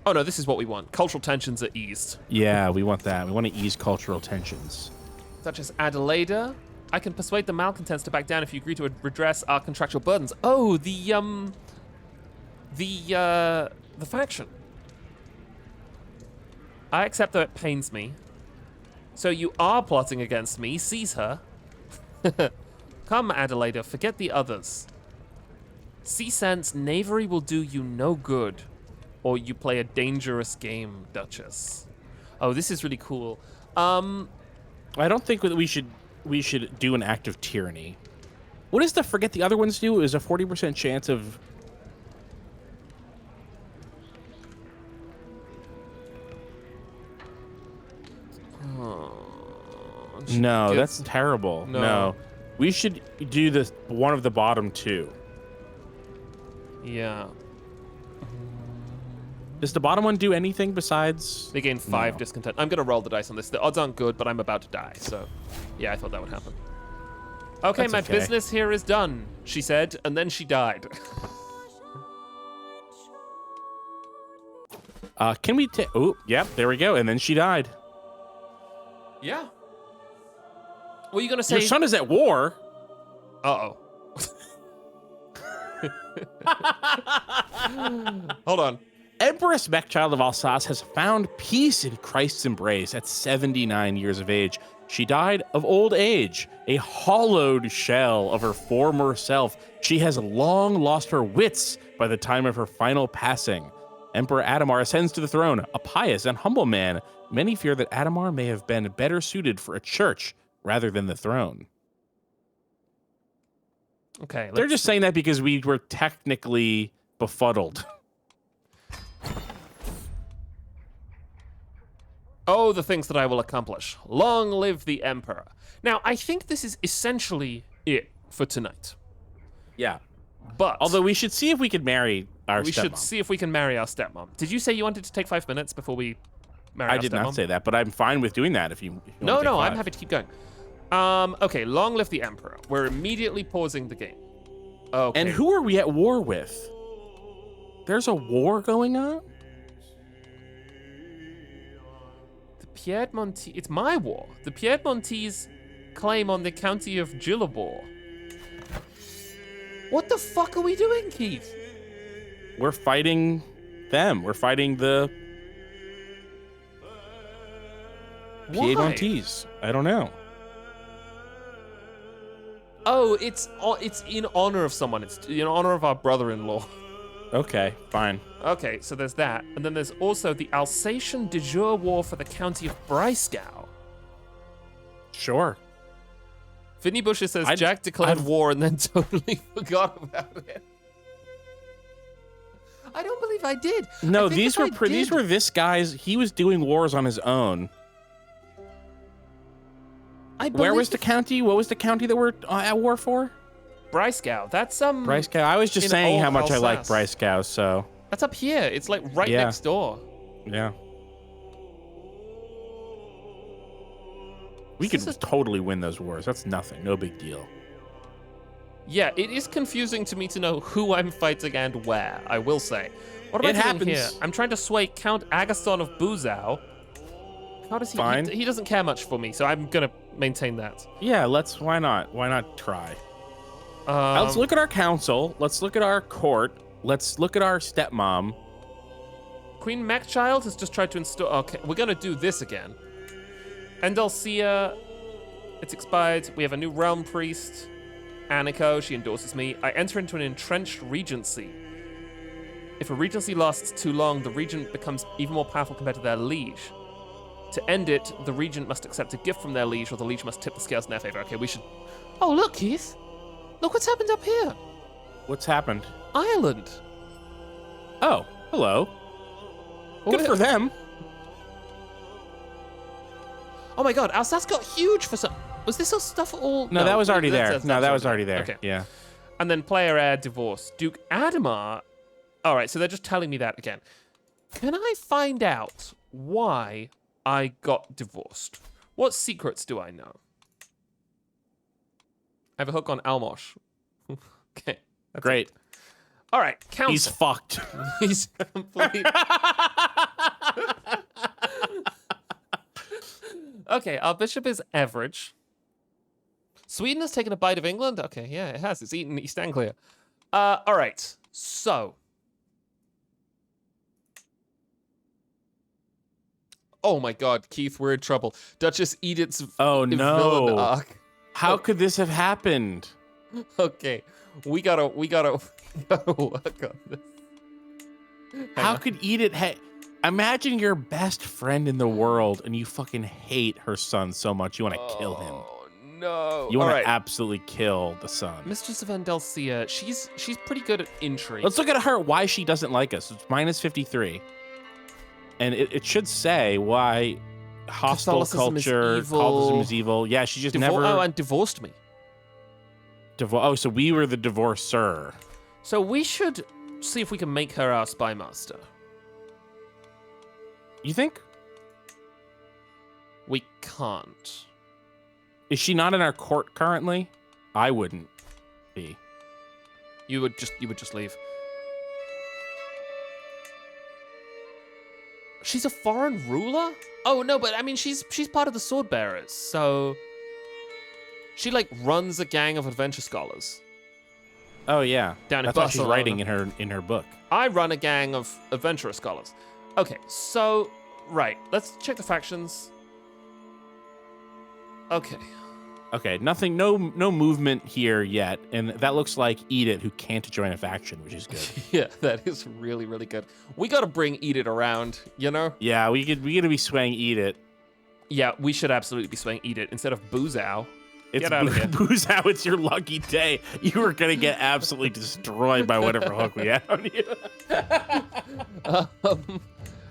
Oh no, this is what we want. Cultural tensions are eased. Yeah, we want that. We want to ease cultural tensions. Such as Adelaida. I can persuade the malcontents to back down if you agree to redress our contractual burdens. Oh, the faction. I accept, though it pains me. So you are plotting against me. Seize her. Come, Adelaida, forget the others. See sense, knavery will do you no good. Or you play a dangerous game, Duchess. Oh, this is really cool. I don't think that we should do an act of tyranny. What does the forget the other ones do? Is a 40% chance of... No, that's terrible. No. We should do this one of the bottom 2. Yeah. Does the bottom one do anything besides... They gain 5 discontent. I'm going to roll the dice on this. The odds aren't good, but I'm about to die, so... Yeah, I thought that would happen. Okay, That's my okay. business here is done, she said, and then she died. Can we take... Oh, yep, there we go. And then she died. Yeah. What are you going to say? Your son is at war. Uh-oh. Hold on. Empress Mechchild of Alsace has found peace in Christ's embrace at 79 years of age. She died of old age, a hollowed shell of her former self. She has long lost her wits by the time of her final passing. Emperor Adomar ascends to the throne, a pious and humble man. Many fear that Adomar may have been better suited for a church rather than the throne. Okay. They're just saying that because we were technically befuddled. Oh, the things that I will accomplish. Long live the Emperor. Now, I think this is essentially it for tonight. Yeah. But... Although we should see if we could marry our we stepmom. should see if we can marry our stepmom. Did you say you wanted to take 5 minutes before we marry our stepmom? I did not say that, but I'm fine with doing that if you No, want to take I'm 5. happy to keep going. Okay, long live the Emperor. We're immediately pausing the game. Okay. And who are we at war with? There's a war going on? The Piedmontese... It's my war. The Piedmontese claim on the county of Gilibor. What the fuck are we doing, Keith? We're fighting them. We're fighting the Why? Piedmontese. I don't know. Oh, it's in honor of someone. It's in honor of our brother-in-law. Okay, fine. Okay, so there's that. And then there's also the Alsatian de jure war for the county of Breisgau. Sure. Vinny Busher says Jack declared war and then totally forgot about it. I don't believe I did. No, these were this guy's. He was doing wars on his own. Where was the county? What was the county that we're at war for? Breisgau. That's Breisgau. I was just saying how much I like Breisgau, so. That's up here. It's like right next door. Yeah. We could totally win those wars. That's nothing. No big deal. Yeah, it is confusing to me to know who I'm fighting and where, I will say. What am I doing here? I'm trying to sway Count Agathon of Buzau. How does he? Fine. He doesn't care much for me, so I'm gonna maintain that. Yeah, why not? Why not try? Let's look at our council. Let's look at our court. Let's look at our stepmom. Queen Macchild has just tried to install. Okay, we're gonna do this again. Endalcia, it's expired. We have a new realm priest. Aniko, she endorses me. I enter into an entrenched regency. If a regency lasts too long, the regent becomes even more powerful compared to their liege. To end it, the regent must accept a gift from their liege, or the liege must tip the scales in their favor. Okay, we should. Oh, look, Keith. Look what's happened up here. What's happened? Ireland. Oh, hello. Good for them. Oh my god, Alsace got huge for some. Was this all stuff all? No, that was already there. No, that was already there. Okay. Yeah. And then player heir divorce. Duke Adomar. All right, so they're just telling me that again. Can I find out why I got divorced? What secrets do I know? I have a hook on Almosh. Okay. Great. All right, council. He's fucked. He's complete. Okay, our bishop is average. Sweden has taken a bite of England? Okay, yeah, it has. It's eaten East Anglia. All right, so. Oh my god, Keith, we're in trouble. Duchess Edith's villain arc. How could this have happened? Okay, we gotta work on this. How could Edith imagine your best friend in the world and you fucking hate her son so much you want to kill him. Oh no. You want to absolutely kill the son. Mistress of Andelcia, she's pretty good at intrigue. Let's look at her, why she doesn't like us. It's minus 53. And it should say why hostile culture, Catholicism is evil. Yeah, she just never... Oh, and divorced me. So we were the divorcer. So we should see if we can make her our spy master. You think? We can't. Is she not in our court currently? I wouldn't be. You would just leave. She's a foreign ruler? Oh no, but I mean she's part of the sword bearers, so she like runs a gang of adventure scholars. Oh yeah. Down in That's what she's Barcelona. writing in her book. I run a gang of adventurer scholars. Okay, so right, let's check the factions. Okay. Okay, nothing, no movement here yet, and that looks like Edith, who can't join a faction, which is good. Yeah, that is really, really good. We gotta bring Edith around, you know? Yeah, we gotta be swaying Edith. Yeah, we should absolutely be swaying Edith instead of Buzau. It's Get out of here. Buzau, it's your lucky day. You are gonna get absolutely destroyed by whatever hook we have on you.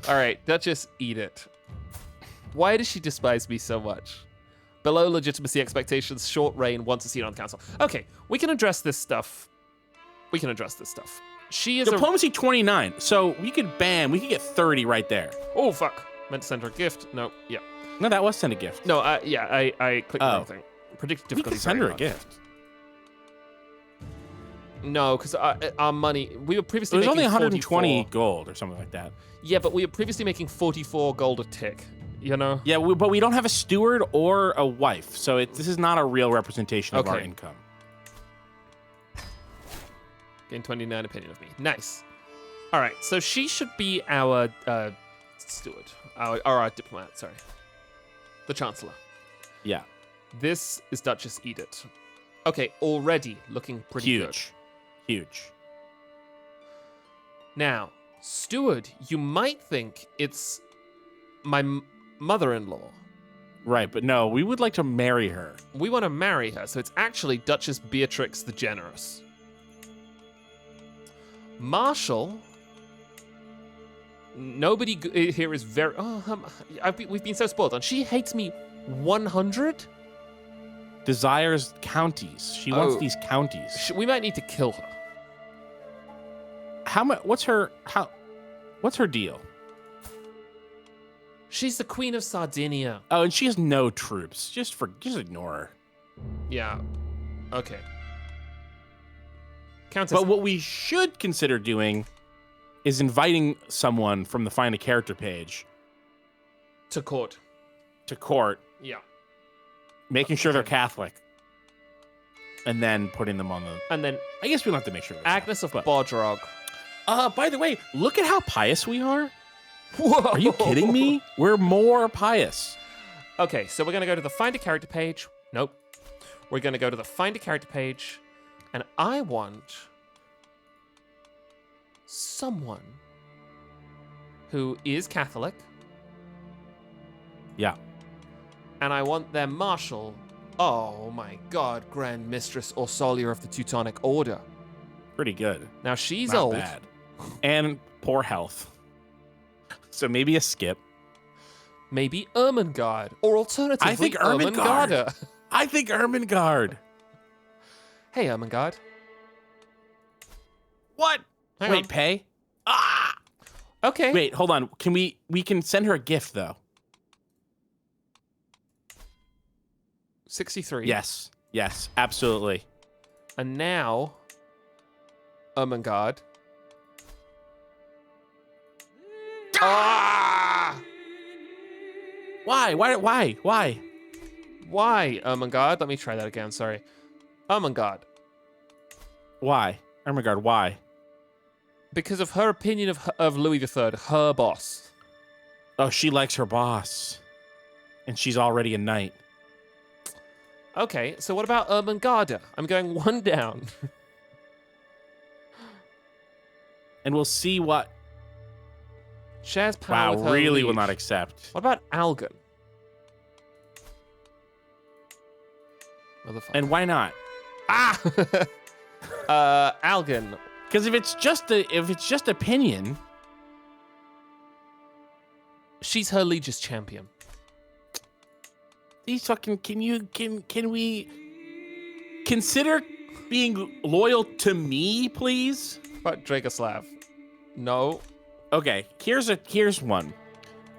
All right, Duchess Edith. Why does she despise me so much? Below legitimacy expectations, short reign, wants a seat on the council. Okay, we can address this stuff. She is Diplomacy 29. So we could get 30 right there. Oh, fuck. Meant to send her a gift. No, yeah. No, that was send a gift. No, yeah, I clicked the wrong thing. Predicted difficulty. We could send her a gift. No, because our money, we were previously It was making only 120 44. gold or something like that. Yeah, but we were previously making 44 gold a tick, you know? Yeah, but we don't have a steward or a wife, so this is not a real representation of our income. Gain 29 opinion of me. Nice. All right, so she should be our steward, our diplomat. Sorry, the chancellor. Yeah. This is Duchess Edith. Okay, already looking pretty good. Huge. Now, steward, you might think it's my mother-in-law. Right, but no, we would like to marry her. We want to marry her, so it's actually Duchess Beatrix the Generous. Marshal. Nobody here is very. We've been so spoiled. And she hates me 100. Desires counties. She wants these counties. We might need to kill her. How much? What's her deal? She's the Queen of Sardinia. Oh, and she has no troops. Just ignore her. Yeah. Okay. Countess. But what we should consider doing is inviting someone from the Find a Character page to court. Yeah. Making sure they're Catholic. And then putting them on the... And then... I guess we don't have to make sure. Agnes of Bodrog. By the way, look at how pious we are. Whoa. Are you kidding me? We're more pious. Okay, so we're going to go to the Find a Character page. Nope. We're going to go to the Find a Character page. And I want someone who is Catholic. Yeah. And I want their marshal. Oh my god, Grand Mistress Orsolia of the Teutonic Order. Pretty good. Now she's Not old. bad. And poor health. So maybe a skip. Maybe Ermengarde. Or alternatively, I think Ermengarde. I think Ermengarde. Hey, Ermengarde. What? Hang Wait, on. pay? Okay. Wait, hold on. Can we can send her a gift though? 63. Yes, absolutely. And now, Ermengarde. Ah! Why? Why, Ermengarde? Let me try that again. Sorry. Ermengarde. Why? Ermengarde, why? Because of her opinion of Louis III, her boss. Oh, she likes her boss. And she's already a knight. Okay, so what about Ermengarde? I'm going one down. And we'll see what... Shares power with her really liege. will not accept. What about Algon? Motherfucker. And why not? Ah! Algon. Because if it's just opinion... She's her liege's champion. These fucking... Can we... Consider being loyal to me, please? But Dragoslav. No. Okay, here's one.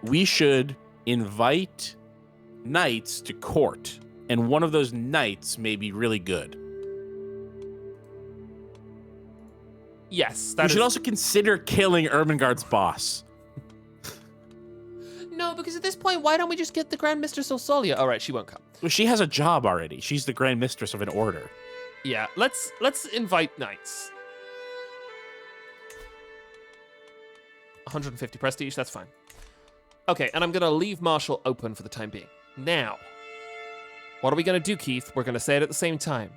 We should invite knights to court, and one of those knights may be really good. Yes, We should also consider killing Ermengarde's boss. No, because at this point, why don't we just get the Grand Mistress Orsolia? All right, she won't come. Well, she has a job already. She's the Grand Mistress of an order. Yeah, let's invite knights. 150 prestige, that's fine. Okay, and I'm going to leave Marshall open for the time being. Now, what are we going to do, Keith? We're going to say it at the same time.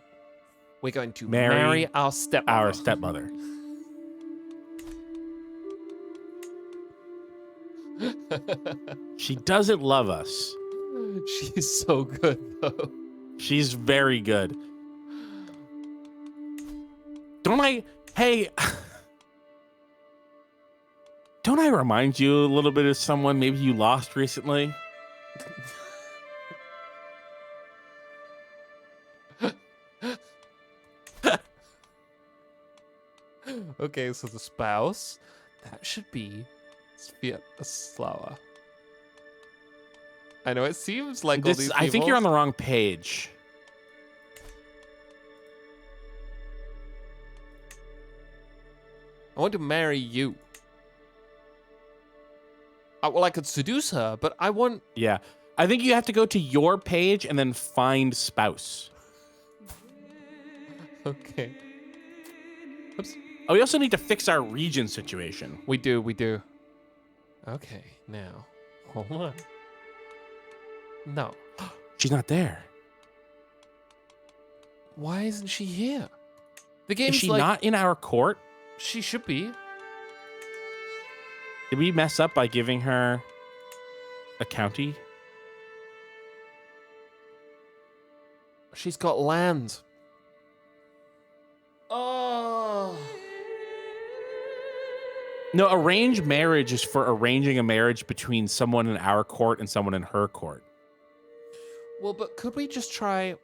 We're going to marry our stepmother. Our stepmother. She doesn't love us. She's so good, though. She's very good. Hey, don't I remind you a little bit of someone maybe you lost recently? Okay, so the spouse, that should be Sviatoslava. I know it seems like all these people... I think you're on the wrong page. I want to marry you. Well, I could seduce her, but I want... Yeah. I think you have to go to your page and then find spouse. Okay. Oops. Oh, we also need to fix our region situation. We do. Okay, now, hold on. No. She's not there. Why isn't she here? The game's Is she like, not in our court? she should be. Did we mess up by giving her a county? She's got land. Oh. No, arranged marriage is for arranging a marriage between someone in our court and someone in her court. Well, but could we just try...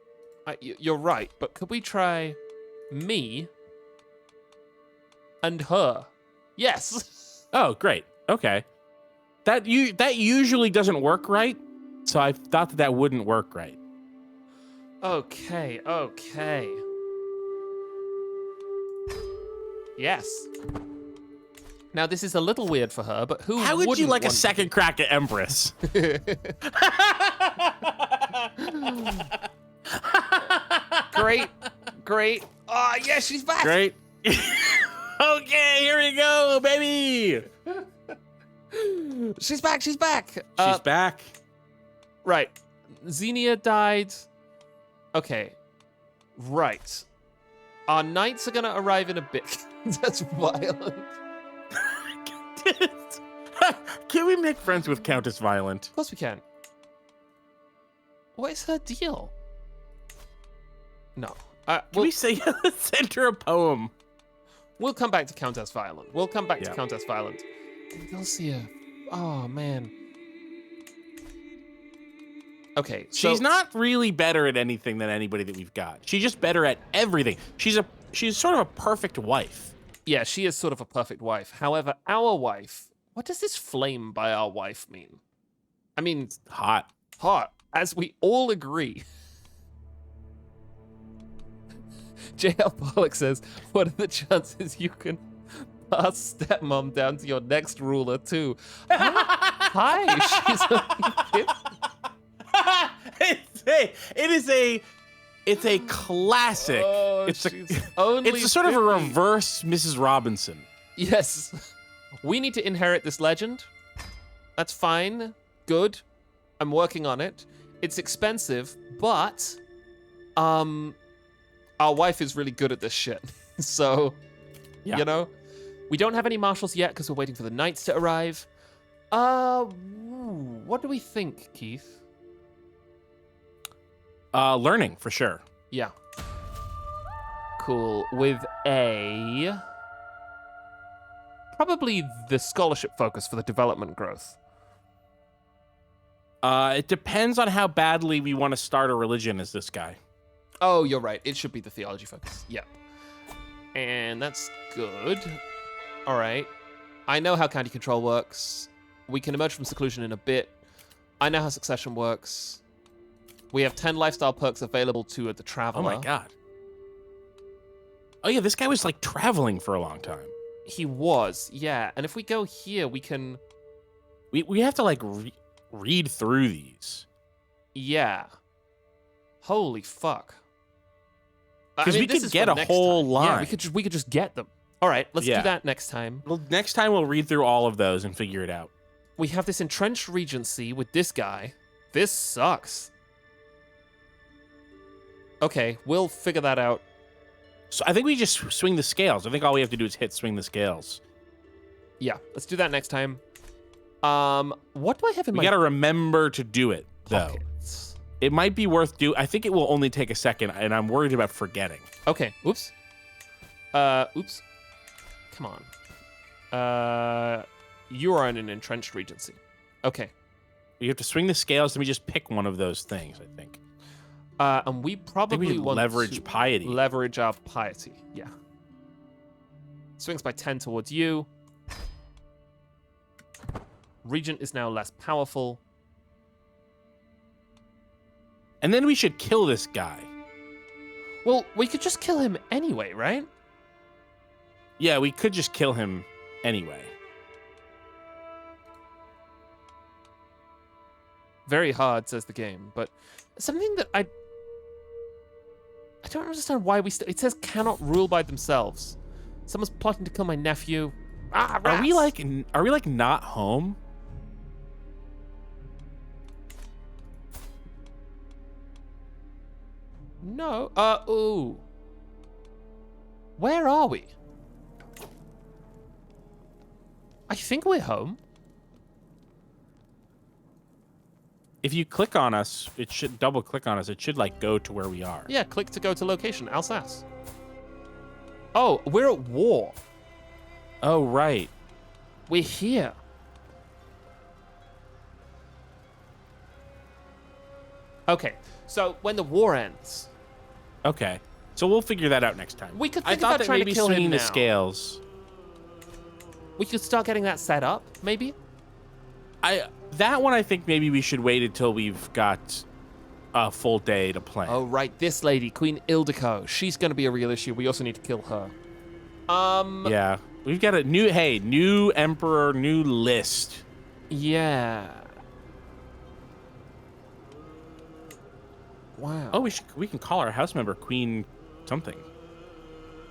you're right, but could we try me and her? Yes. Oh, great. Okay. That usually doesn't work right, so I thought that wouldn't work right. Okay. Yes. Now, this is a little weird for her, but who How would you wouldn't like a want- second crack at Empress? Great. Oh, yeah, she's back. Great. Okay, here we go, baby. She's back. She's back. Right. Xenia died. Okay. Right. Our knights are going to arrive in a bit. That's violent. Can we make friends with Countess Violent? Of course we can. What is her deal? No. Can we say send her a poem? We'll come back to Countess Violent. Yeah. Countess Violent. You'll see her. Oh, man. Okay, so... She's not really better at anything than anybody that we've got. She's just better at everything. She's sort of a perfect wife. Yeah, she is sort of a perfect wife. However, our wife... What does this flame by our wife mean? I mean... Hot. Hot, as we all agree. J.L. Pollock says, what are the chances you can pass stepmom down to your next ruler, too? Hi, she's It's a classic. Oh, it's only a sort of a 50. reverse Mrs. Robinson. Yes. We need to inherit this legend. That's fine. Good. I'm working on it. It's expensive, but our wife is really good at this shit. So, Yeah. you know, we don't have any marshals yet because we're waiting for the knights to arrive. What do we think, Keith? Learning, for sure. Yeah. Cool. With probably the scholarship focus for the development growth. It depends on how badly we want to start a religion as this guy. Oh, you're right. It should be the theology focus. Yeah. And that's good. All right. I know how county control works. We can emerge from seclusion in a bit. I know how succession works. We have 10 lifestyle perks available to the traveler. Oh my god. Oh yeah, this guy was like traveling for a long time. He was, yeah. And if we go here, we can... We have to like read through these. Yeah. Holy fuck. Because we could get a whole line. Yeah, we could just get them. All right, let's do that next time. Well, next time we'll read through all of those and figure it out. We have this entrenched regency with this guy. This sucks. Okay, we'll figure that out. So I think we just swing the scales. I think all we have to do is hit swing the scales. Yeah, let's do that next time. What do I have in We my gotta remember to do it, though. pockets? It might be worth I think it will only take a second, and I'm worried about forgetting. Okay, oops. Oops. Come on. You are in an entrenched regency. Okay. You have to swing the scales, and we just pick one of those things, I think. And we probably should want leverage to piety. leverage our piety. Yeah. Swings by 10 towards you. Regent is now less powerful. And then we should kill this guy. Well, we could just kill him anyway, right? Yeah, we could just kill him anyway. Very hard, says the game, but something that I don't understand why it says cannot rule by themselves. Someone's plotting to kill my nephew. Ah, Are we rats. like not home? No. Ooh. Where are we? I think we're home. If you click on us, it should double click on us. It should like go to where we are. Yeah, click to go to location, Alsace. Oh, we're at war. Oh, right. We're here. Okay, so when the war ends, Okay. So we'll figure that out next time. we could I think thought about that trying to maybe kill him swinging now. the scales. We could start getting that set up, maybe? That one I think maybe we should wait until we've got a full day to plan. Oh, right, this lady, Queen Ildiko. She's going to be a real issue. We also need to kill her. Yeah. We've got a new emperor, new list. Yeah. Wow. Oh, we can call our house member Queen something.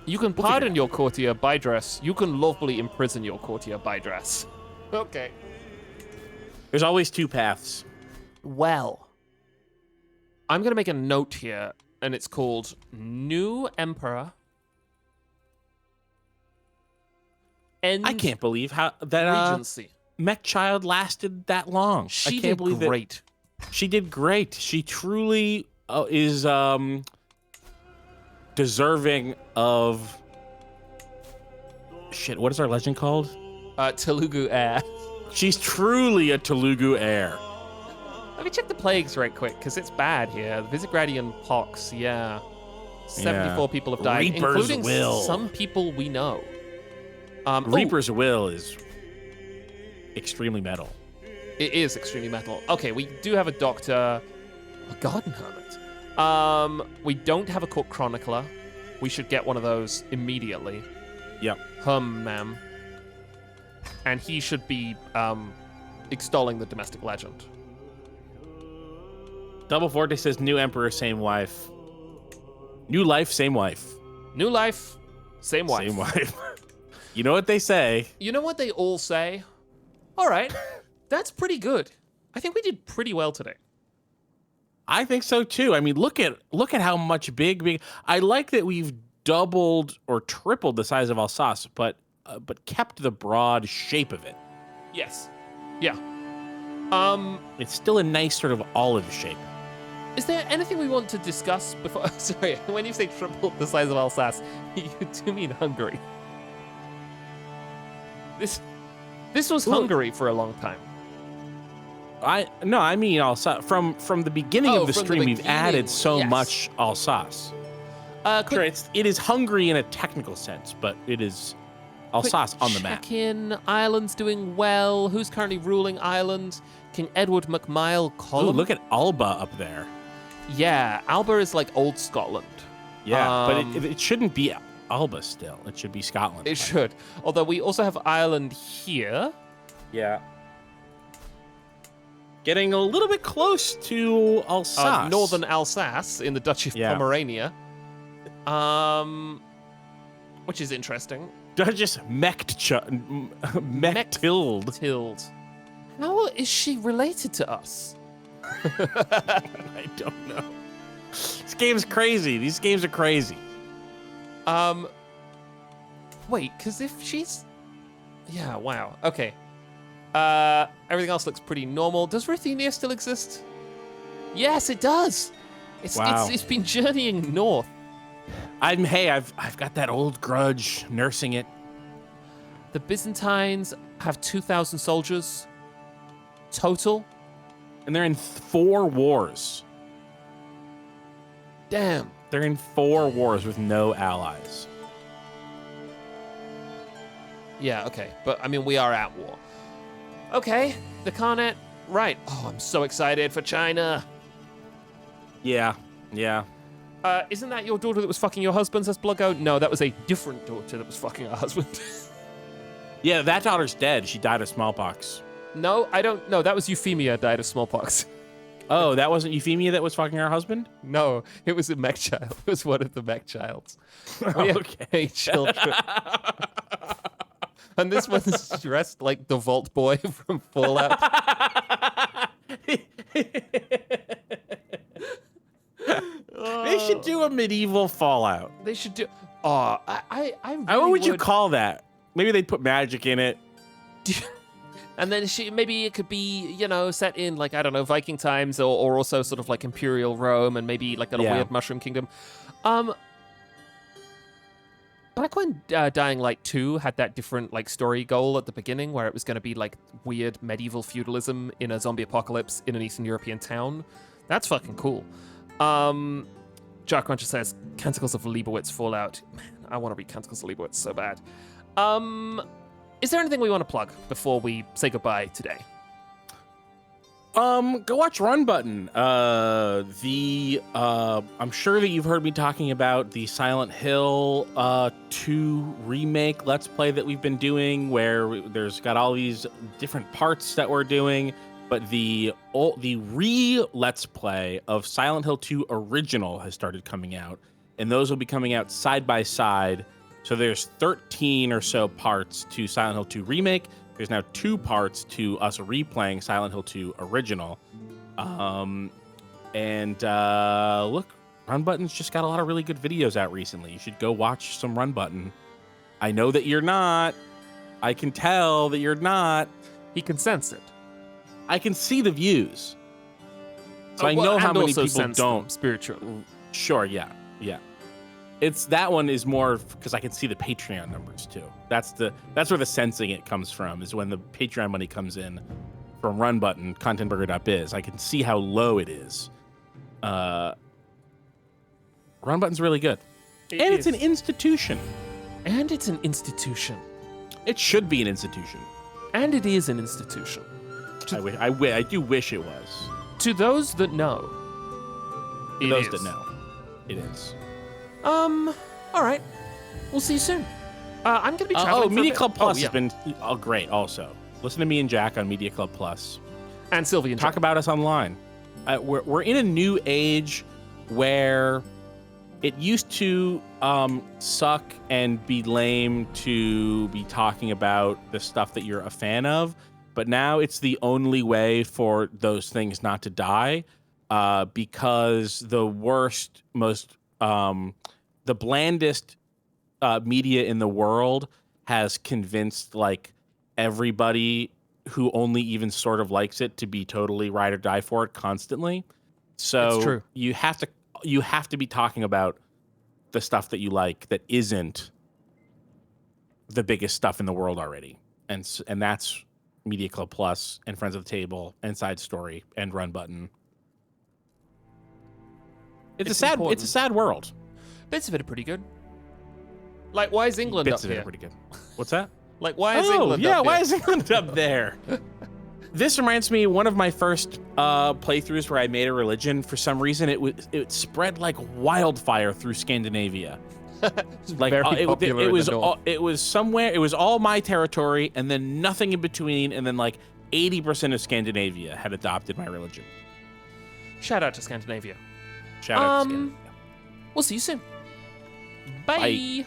You can figure it pardon out. your courtier by dress. You can lawfully imprison your courtier by dress. Okay. There's always two paths. Well, I'm going to make a note here, and it's called New Emperor. End I can't believe how that Regency. Mech Child lasted that long. She I can't did believe great. that she did great. She truly is deserving of shit. What is our legend called? Telugu Heir. She's truly a Telugu heir. Let me check the plagues right quick, because it's bad here. Visigradian pox, yeah. 74 people have died, Reaper's including will. some people we know. Reaper's will is extremely metal. It is extremely metal. Okay, we do have a doctor, a garden hermit. We don't have a court chronicler. We should get one of those immediately. Yep. Ma'am. And he should be extolling the domestic legend. Double Forte says new emperor, same wife. New life, same wife. New life, same wife. Same wife. You know what they say. You know what they all say? All right, that's pretty good. I think we did pretty well today. I think so too. I mean, look at how much big. I like that we've doubled or tripled the size of Alsace, but kept the broad shape of it. Yes. Yeah. It's still a nice sort of olive shape. Is there anything we want to discuss before? Sorry, when you say triple the size of Alsace, you do mean Hungary. This was Hungary for a long time. I mean Alsace. From the beginning of the from the stream, we've beginning, added so yes. much Alsace. Sure, it is Hungary in a technical sense, but it is Alsace on the map. Check-in. Ireland's doing well. Who's currently ruling Ireland? King Edward McMile Oh, Column. look at Alba up there. Yeah, Alba is like old Scotland. Yeah, but it shouldn't be Alba still. It should be Scotland. It should. Although we also have Ireland here. Yeah. Getting a little bit close to Alsace. Northern Alsace in the Duchy of Pomerania. Which is interesting. Duchess Mechtild. Tild. How is she related to us? I don't know. This game's crazy. These games are crazy. Wait, because if she's... Yeah, wow. Okay. Everything else looks pretty normal. Does Ruthenia still exist? Yes, it does. It's been journeying north. I've got that old grudge nursing it. The Byzantines have 2,000 soldiers total. And they're in 4 wars. Damn. They're in 4 wars with no allies. Yeah, okay. But, I mean, we are at war. Okay, the Khanate. Right. Oh, I'm so excited for China. Yeah. Isn't that your daughter that was fucking your husband, says Bluggo? No, that was a different daughter that was fucking her husband. Yeah, that daughter's dead. She died of smallpox. No, I don't know. That was Euphemia died of smallpox. Oh, that wasn't Euphemia that was fucking her husband? No, it was a mech child. It was one of the mech childs. We have Okay. 8 children. And this one's dressed like the Vault Boy from Fallout. They should do a medieval Fallout. They should do. Oh, I really What would you call that? Maybe they'd put magic in it. And then maybe it could be, set in like, I don't know, Viking times or also sort of like Imperial Rome and maybe like a weird Mushroom Kingdom. Back when Dying Light 2 had that different like story goal at the beginning where it was going to be like weird medieval feudalism in a zombie apocalypse in an Eastern European town. That's fucking cool. Jack Cruncher says, Canticles of Leibowitz Fallout. Man, I want to read Canticles of Leibowitz so bad. Is there anything we want to plug before we say goodbye today? Go watch Run Button. I'm sure that you've heard me talking about the Silent Hill 2 remake Let's Play that we've been doing, where there's got all these different parts that we're doing. But the Let's Play of Silent Hill 2 Original has started coming out, and those will be coming out side by side. So there's 13 or so parts to Silent Hill 2 Remake. There's now 2 parts to us replaying Silent Hill 2 Original. Look, Run Button's just got a lot of really good videos out recently. You should go watch some Run Button. I know that you're not. I can tell that you're not. He can sense it. I can see the views. So I know how many people don't. Spiritual. Sure, yeah. That one is more because I can see the Patreon numbers too. That's where the sensing it comes from, is when the Patreon money comes in from Run Button, contentburger.biz. I can see how low it is. Run Button's really good. It's an institution. And it's an institution. It should be an institution. And it is an institution. I do wish it was. To those that know, To those that know, it is. All right. We'll see you soon. I'm going to be traveling. Media Club Plus has been great also. Listen to me and Jack on Media Club Plus. And Sylvie and Jack. Talk about us online. We're in a new age where it used to suck and be lame to be talking about the stuff that you're a fan of. But now it's the only way for those things not to die, because the worst, most, the blandest media in the world has convinced like everybody who only even sort of likes it to be totally ride or die for it constantly. So it's true. You have to be talking about the stuff that you like that isn't the biggest stuff in the world already, and that's Media Club Plus and Friends of the Table and Side Story and Run Button. It's a sad world. Bits of it are pretty good. Like, why is England Bits up of here? it are pretty good. What's that? Like, why is England up here? Why is England up there? This reminds me, one of my first playthroughs where I made a religion, for some reason, it spread like wildfire through Scandinavia. Like it was somewhere, it was all my territory, and then nothing in between, and then like 80% of Scandinavia had adopted my religion. Shout out to Scandinavia. Shout out to Scandinavia. We'll see you soon. Bye.